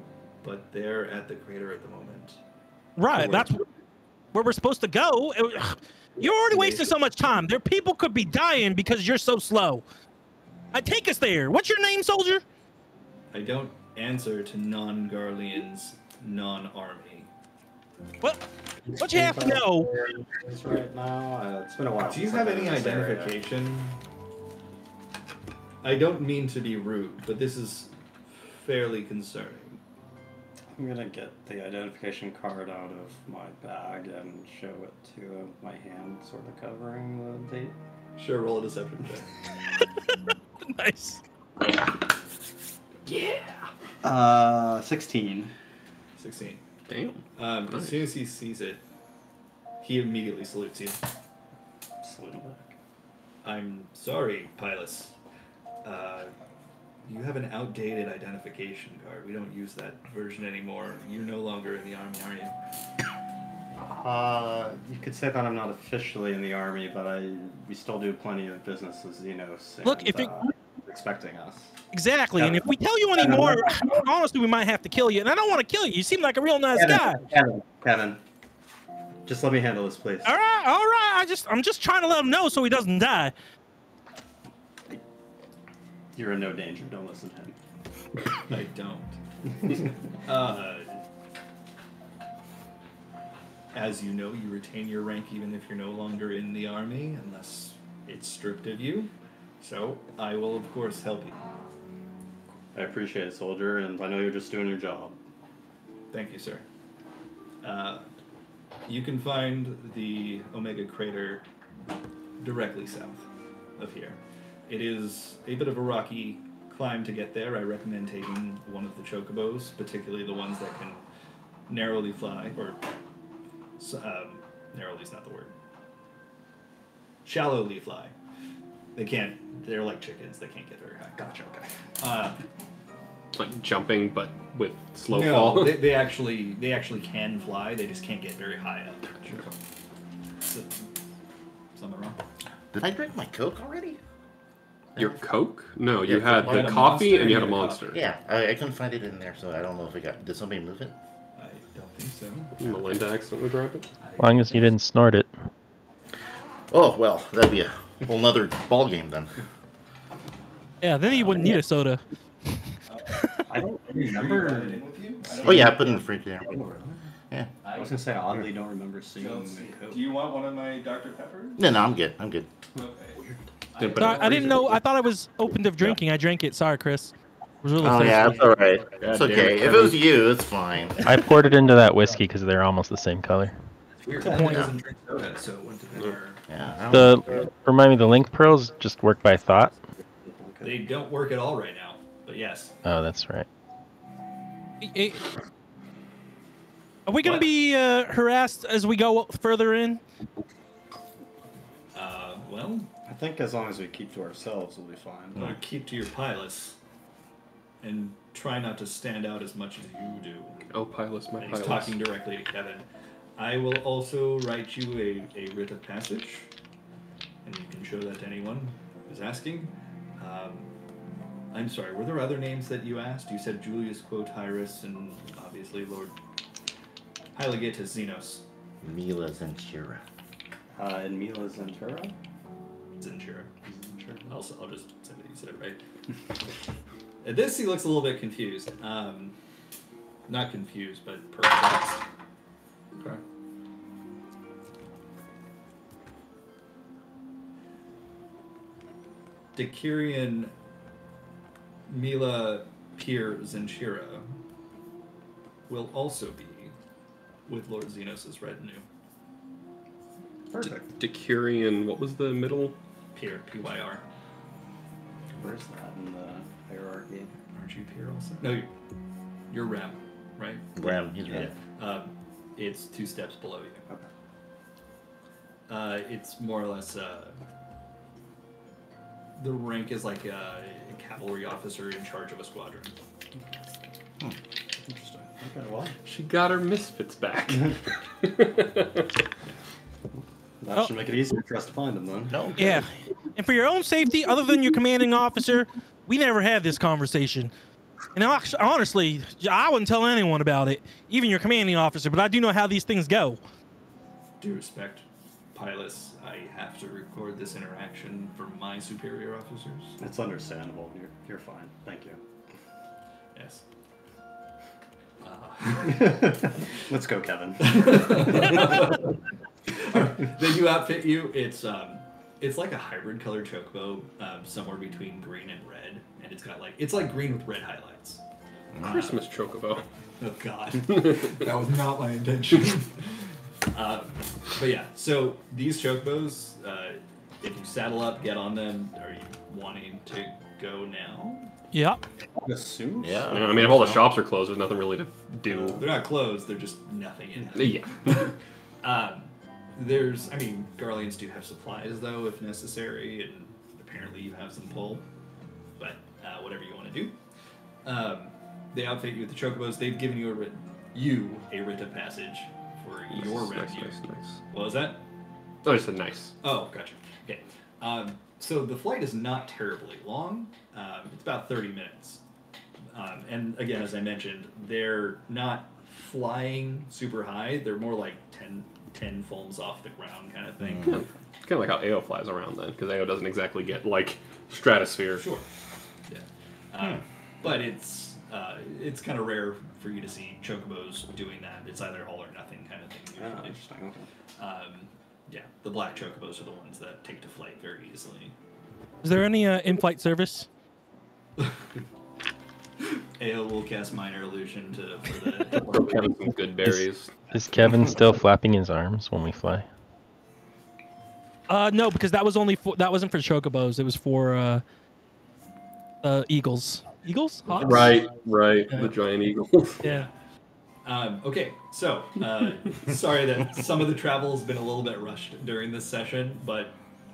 but they're at the crater at the moment. Right, that's where we're supposed to go. You're already wasting so much time. Their people could be dying because you're so slow. Take us there. What's your name, soldier? I don't answer to non-Garleans, non-army. What you have to know? Right now, it's been a while. Do you since have I've any been in this area. identification? I don't mean to be rude, but this is fairly concerning. I'm gonna get the identification card out of my bag and show it to my hand, sort of covering the date. Sure, roll a deception check. Nice. Yeah. 16. 16. Damn. As soon as he sees it, he immediately salutes you. Salute him back. I'm sorry, Pilus. You have an outdated identification card. We don't use that version anymore. You're no longer in the army, are you? You could say that I'm not officially in the army, but we still do plenty of business with Xenos. Look, and, if it- expecting us. Exactly, and if we tell you any more, honestly, we might have to kill you. And I don't want to kill you. You seem like a real nice guy. Kevin, just let me handle this, please. All right. I'm just trying to let him know so he doesn't die. You're in no danger. Don't listen to him. I don't. As you know, you retain your rank even if you're no longer in the army, unless it's stripped of you. So I will, of course, help you. I appreciate it, soldier, and I know you're just doing your job. Thank you, sir. You can find the Omega Crater directly south of here. It is a bit of a rocky climb to get there. I recommend taking one of the chocobos, particularly the ones that can narrowly fly, or narrowly is not the word. Shallowly fly. They can't. They're like chickens. They can't get very high. Gotcha. Okay. Like jumping, but with slow No, fall. they actually can fly. They just can't get very high up. Sure. So, something wrong? Did I drink my Coke already? Your Coke? No, you Yeah, had I had the a coffee Monster and you had a and a monster. coffee. Yeah, I couldn't find it in there, so I don't know if it got. Did somebody move it? I don't think so. Melinda accidentally dropped it. As long as you didn't snort it. Oh well, that'd be a whole nother ball game then. Yeah, then you wouldn't need a soda. I don't remember. Oh yeah, I put it in the fridge there. Yeah. I was gonna say, I oddly don't remember seeing the Coke. Do you want one of my Dr. Peppers? No, I'm good. I'm good. Okay. Didn't put it in Sorry, the I didn't freezer. know. I thought I was open to drinking. I drank it. Sorry, Chris. I was really Oh thirsty. yeah, it's all right. It's God damn okay. it, If it was you, it's fine. I poured it into that whiskey because they're almost the same color. Weird. Good He point. doesn't drink soda, so it wouldn't have been her. Yeah. Remind me, the link pearls just work by thought? They don't work at all right now, but yes. Oh, that's right. Eh, Are we going to be harassed as we go further in? Well, I think as long as we keep to ourselves, we'll be fine. I'm gonna keep to your pilots and try not to stand out as much as you do. Oh, pilots, my And he's pilots. talking directly to Kevin. I will also write you a writ of passage, and you can show that to anyone who's asking. I'm sorry, were there other names that you asked? You said Julius Quotyrus and obviously Lord Hyligatus Xenos. Mila Zenshira. And Mila Zentura? Zenshira. I'll just say that you said it right. At this, he looks a little bit confused. Not confused, but perplexed. Okay. Dakirian Mila Pier Zenshira will also be with Lord Xenos' retinue. Perfect. Decurion, what was the middle? Pier, P-Y-R. Where's that in the hierarchy? Aren't you Pier also? No, you're Rem, right? Ram, he's right. It's 2 steps below you. Okay. It's more or less the rank is like a cavalry officer in charge of a squadron. Interesting. Okay, well. She got her misfits back. That should make it easier for us to find them then. No. Yeah. And for your own safety, other than your commanding officer, we never had this conversation. And honestly, I wouldn't tell anyone about it, even your commanding officer, but I do know how these things go. Due respect, pilots, I have to record this interaction for my superior officers. It's understandable. You're fine. Thank you. Yes. Let's go, Kevin. They do outfit you. It's like a hybrid colored chocobo, somewhere between green and red, and it's like green with red highlights. Christmas chocobo. Oh God, that was not my intention. But yeah, so these chocobos, if you saddle up, get on them. Are you wanting to go now? Yep. Assume? Yeah. I mean, if all the shops are closed, there's nothing really to do. They're not closed. They're just nothing in them. Yeah. Garleans do have supplies though, if necessary, and apparently you have some pull. But whatever you want to do, they outfit you with the chocobos. They've given you a writ of passage for your retinue. Nice. What was that? Oh, I said nice. Oh, gotcha. Okay. So the flight is not terribly long. It's about 30 minutes. And again, as I mentioned, they're not flying super high. They're more like 10 foams off the ground kind of thing. Yeah. It's kind of like how AO flies around then, because AO doesn't exactly get like stratosphere. Sure. Yeah. But it's kind of rare for you to see chocobos doing that. It's either all or nothing kind of thing Yeah, usually. interesting. Okay. Yeah, the black chocobos are the ones that take to flight very easily. Is there any in-flight service? AO will cast minor illusion for the. Kevin some good berries. Is Kevin still flapping his arms when we fly? No, because that was only that wasn't for chocobos. It was for eagles. Eagles? Hawks? Right. Yeah. The giant eagles. Yeah. Okay, so sorry that some of the travel has been a little bit rushed during this session, but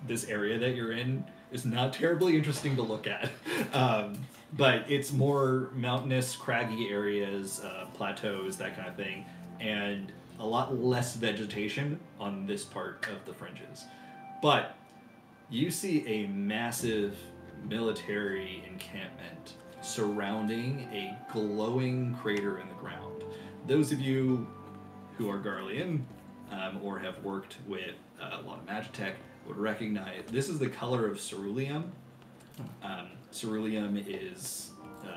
this area that you're in is not terribly interesting to look at. But it's more mountainous, craggy areas, plateaus, that kind of thing, and a lot less vegetation on this part of the fringes. But you see a massive military encampment surrounding a glowing crater in the ground. Those of you who are Garlean or have worked with a lot of Magitech would recognize this is the color of ceruleum. Ceruleum is,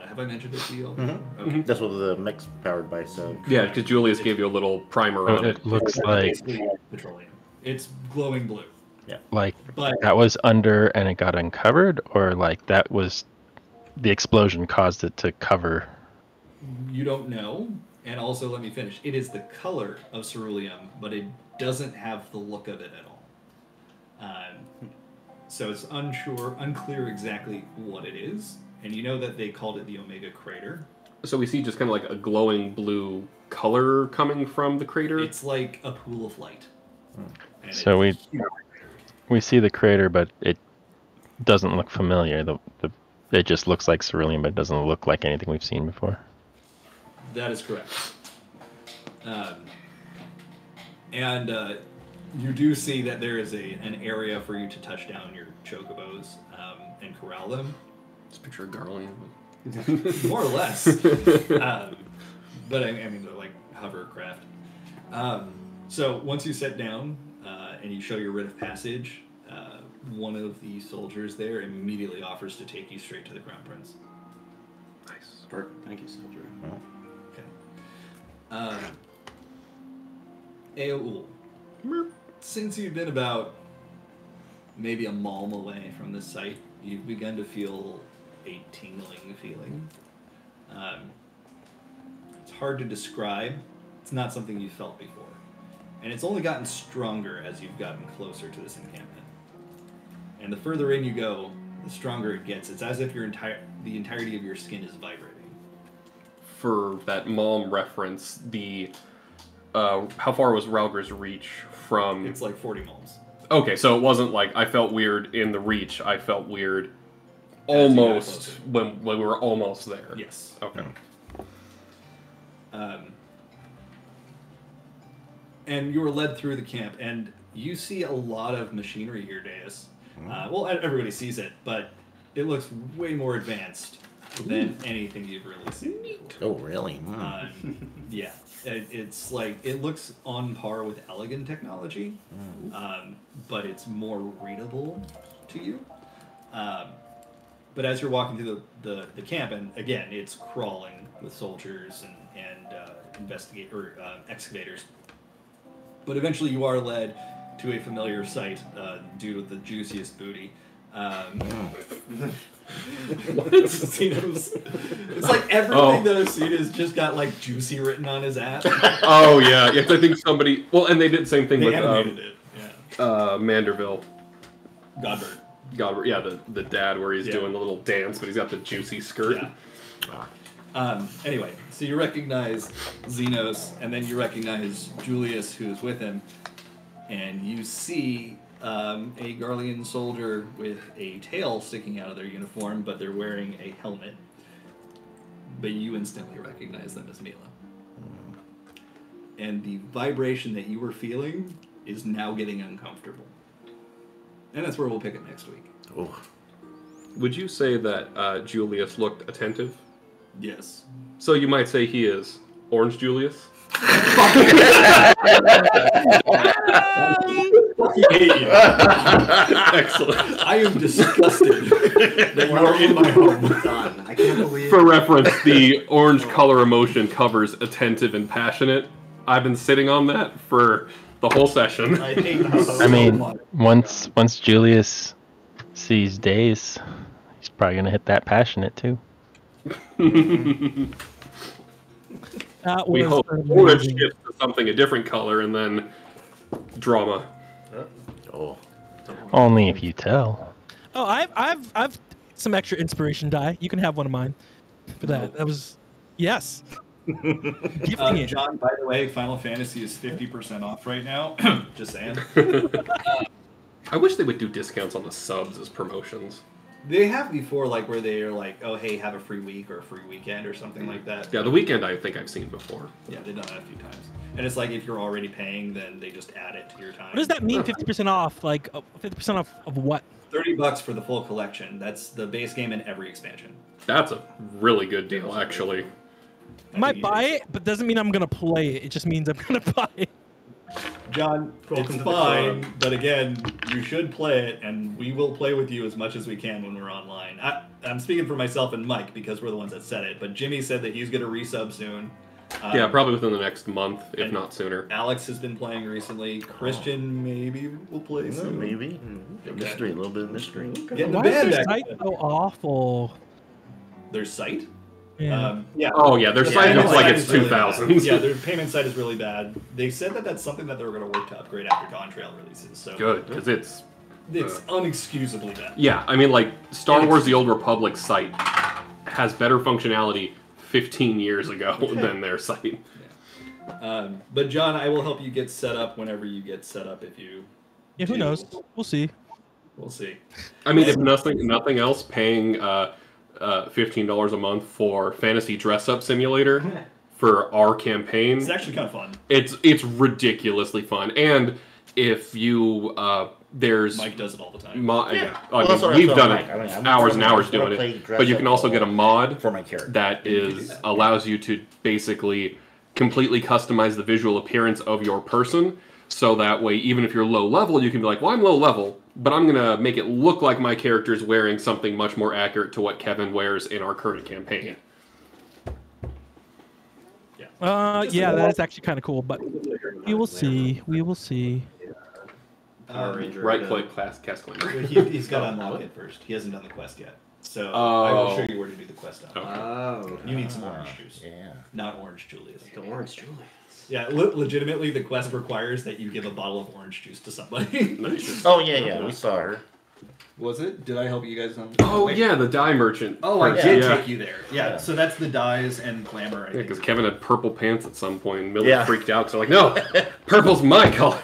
have I mentioned it to you? Mm-hmm. Okay. That's what the mech's powered by, so... Yeah, because Julius gave you a little primer on it. It looks like Basically petroleum. It's glowing blue. But that was under and it got uncovered, or like that was the explosion caused it to cover. you don't know. And also, let me finish. It is the color of ceruleum, but it doesn't have the look of it at all. So it's unclear exactly what it is. And you know that they called it the Omega Crater. So we see just kind of like a glowing blue color coming from the crater. It's like a pool of light. And So it's- we see the crater, but it doesn't look familiar. It just looks like ceruleum, but it doesn't look like anything we've seen before. That is correct. And you do see that there is an area for you to touch down your chocobos and corral them. Just picture a Garlean. More or less. But I mean, they're like hovercraft. So once you sit down and you show your writ of passage, one of the soldiers there immediately offers to take you straight to the Crown Prince. Nice. Perfect. Thank you, soldier. Okay. Aoul, since you've been about maybe a malm away from this site, you've begun to feel a tingling feeling. It's hard to describe. It's not something you've felt before. And it's only gotten stronger as you've gotten closer to this encampment. And the further in you go, the stronger it gets. It's as if the entirety of your skin is vibrating. For that Malm reference, the how far was Ralger's reach from? It's like 40 malms. Okay, so it wasn't like I felt weird in the reach. I felt weird As you got almost closer. when we were almost there. Yes. Okay. And you were led through the camp, and you see a lot of machinery here, Deus. Well, everybody sees it, but it looks way more advanced than anything you've really seen. Oh, really? Yeah, it's like it looks on par with elegant technology, but it's more readable to you. But as you're walking through the camp, and again, it's crawling with soldiers and excavators. But eventually, you are led to a familiar sight due to the juiciest booty. It's like everything that I've seen has just got like juicy written on his ass. Oh yeah, yes. I think somebody. Well, and they did the same thing They with animated it. Yeah. Manderville. Godbert. God, yeah, the dad where he's Yeah. doing the little dance, but he's got the juicy skirt. Yeah. Anyway, so you recognize Xenos, and then you recognize Julius, who's with him, and you see a Garlean soldier with a tail sticking out of their uniform, but they're wearing a helmet. But you instantly recognize them as Mila. And the vibration that you were feeling is now getting uncomfortable. And that's where we'll pick it next week. Oh. Would you say that Julius looked attentive? Yes. So you might say he is Orange Julius? Excellent. I am disgusted that you are in my home. Done. I can't believe. For reference, the orange color emotion covers attentive and passionate. I've been sitting on that for the whole session. I hate this I mean, so once Julius sees Days, he's probably gonna hit that passionate too. That We was hope or it amazing. shifts to something a different color and then drama. Oh. Only if you tell. Oh, I've some extra inspiration die. You can have one of mine for that. That was yes. Gifting it. John, by the way, Final Fantasy is 50% off right now. Just saying. I wish they would do discounts on the subs as promotions. They have before, like, where they are like, oh, hey, have a free week or a free weekend or something like that. Yeah, the weekend I think I've seen before. Yeah, they've done that a few times. And it's like, if you're already paying, then they just add it to your time. What does that mean? 50% off? Like 50% off of what? $30 for the full collection. That's the base game and every expansion. That's a really good deal, actually. I might buy it, but doesn't mean I'm gonna play it. It just means I'm gonna buy it. John, Welcome to it's the fine, club. but again, you should play it, and we will play with you as much as we can when we're online. I'm speaking for myself and Mike because we're the ones that said it, but Jimmy said that he's going to resub soon. Yeah, probably within the next month, if and not sooner. Alex has been playing recently. Christian maybe will play soon. Maybe. Okay. Mystery, a little bit of mystery. Getting the Why band is their back. site so awful? Their site? Yeah. Yeah. Oh, yeah, their site payment looks like site it's is really 2000s. bad. Yeah, their payment site is really bad. They said that that's something that they were going to work to upgrade after Contrail releases. So Good, because it's... It's unexcusably bad. Yeah, I mean, like, Star Wars The Old Republic site has better functionality 15 years ago than their site. But John, I will help you get set up whenever you get set up. If you, Yeah, who knows? We'll see. we'll see. I mean, if nothing else, paying $15 a month for Fantasy Dress Up Simulator for our campaign, It's actually kind of fun. it's ridiculously fun. And if you there's Mike does it all the time. yeah. Well, that's what we've I'm done like. it I mean, I'm hours and gonna- hours I'm gonna doing play it, dress but you up can also get a mod for my character. that allows you to basically completely customize the visual appearance of your person. So that way, even if you're low level, you can be like, well, I'm low level, but I'm going to make it look like my character's wearing something much more accurate to what Kevin wears in our current campaign. Yeah, that is actually kind of cool, but we will see. We will see. Power Ranger. Right click, cast claim. He's got to unlock it first. He hasn't done the quest yet. So I will show you where to do the quest on. Okay. Oh. You need some orange juice. Yeah. Not orange Julius. The orange Julius. Yeah, legitimately, the quest requires that you give a bottle of orange juice to somebody. Nice. Oh, yeah, we saw her. Was it? Did I help you guys on? Oh, yeah, the dye merchant. Oh, I Yeah. did Yeah. take you there. Yeah, so that's the dyes and glamour. I Yeah, think. because Kevin had purple pants at some point, and Millie Yeah. freaked out, so like, no, purple's my color.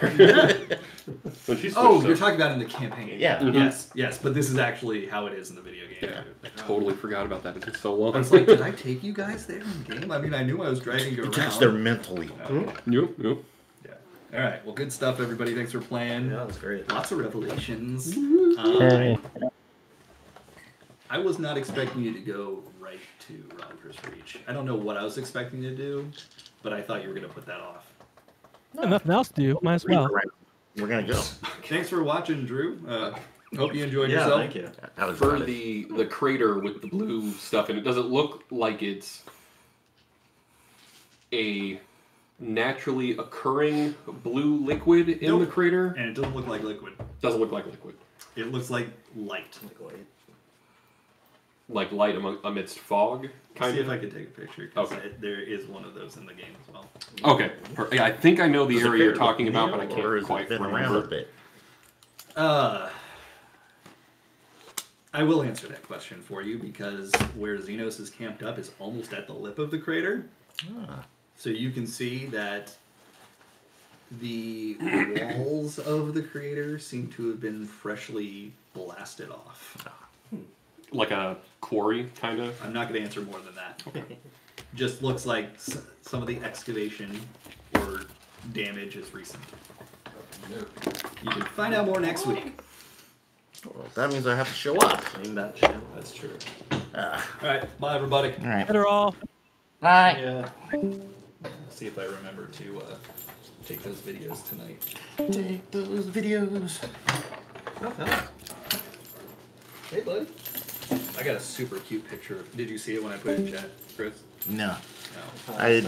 When she switched Oh, up. you're talking about in the campaign. Yeah. Mhm. Yes, but this is actually how it is in the video game. Yeah, I totally forgot about that. It's been so long. I was like, did I take you guys there in game? I mean, I knew I was driving you Because around. they're mentally. Yep. Yeah. All right. Well, good stuff, everybody. Thanks for playing. Yeah, that's great. Lots of revelations. Hey. I was not expecting you to go right to Roger's Reach. I don't know what I was expecting you to do, but I thought you were going to put that off. Nothing else to do. Might as well. We're going to go. Thanks for watching, Drew. Hope you enjoyed Yeah, yourself. thank you. That was For about it. the crater with the blue stuff in it, does it look like it's a naturally occurring blue liquid in the crater? And it doesn't look like liquid. Doesn't look like liquid. It looks like light. Like light amidst fog, kind See of. if I can take a picture. 'Cause Okay. there is one of those in the game as well. Okay. Yeah, I think I know the Does it area you're fit talking with about, you, but I or can't is it quite fit around a remember. bit? I will answer that question for you because where Xenos is camped up is almost at the lip of the crater. Ah. So you can see that the walls of the crater seem to have been freshly blasted off. Like a quarry, kind of. I'm not going to answer more than that. Just looks like some of the excavation or damage is recent. You can find out more next week. Well, that means I have to show up. Name that shit. That's true. Ah. All right, bye everybody. All right. Better all. Bye. Yeah. See if I remember to take those videos tonight. Take those videos. Hey, bud. I got a super cute picture. Did you see it when I put it in chat, Chris? No. No. I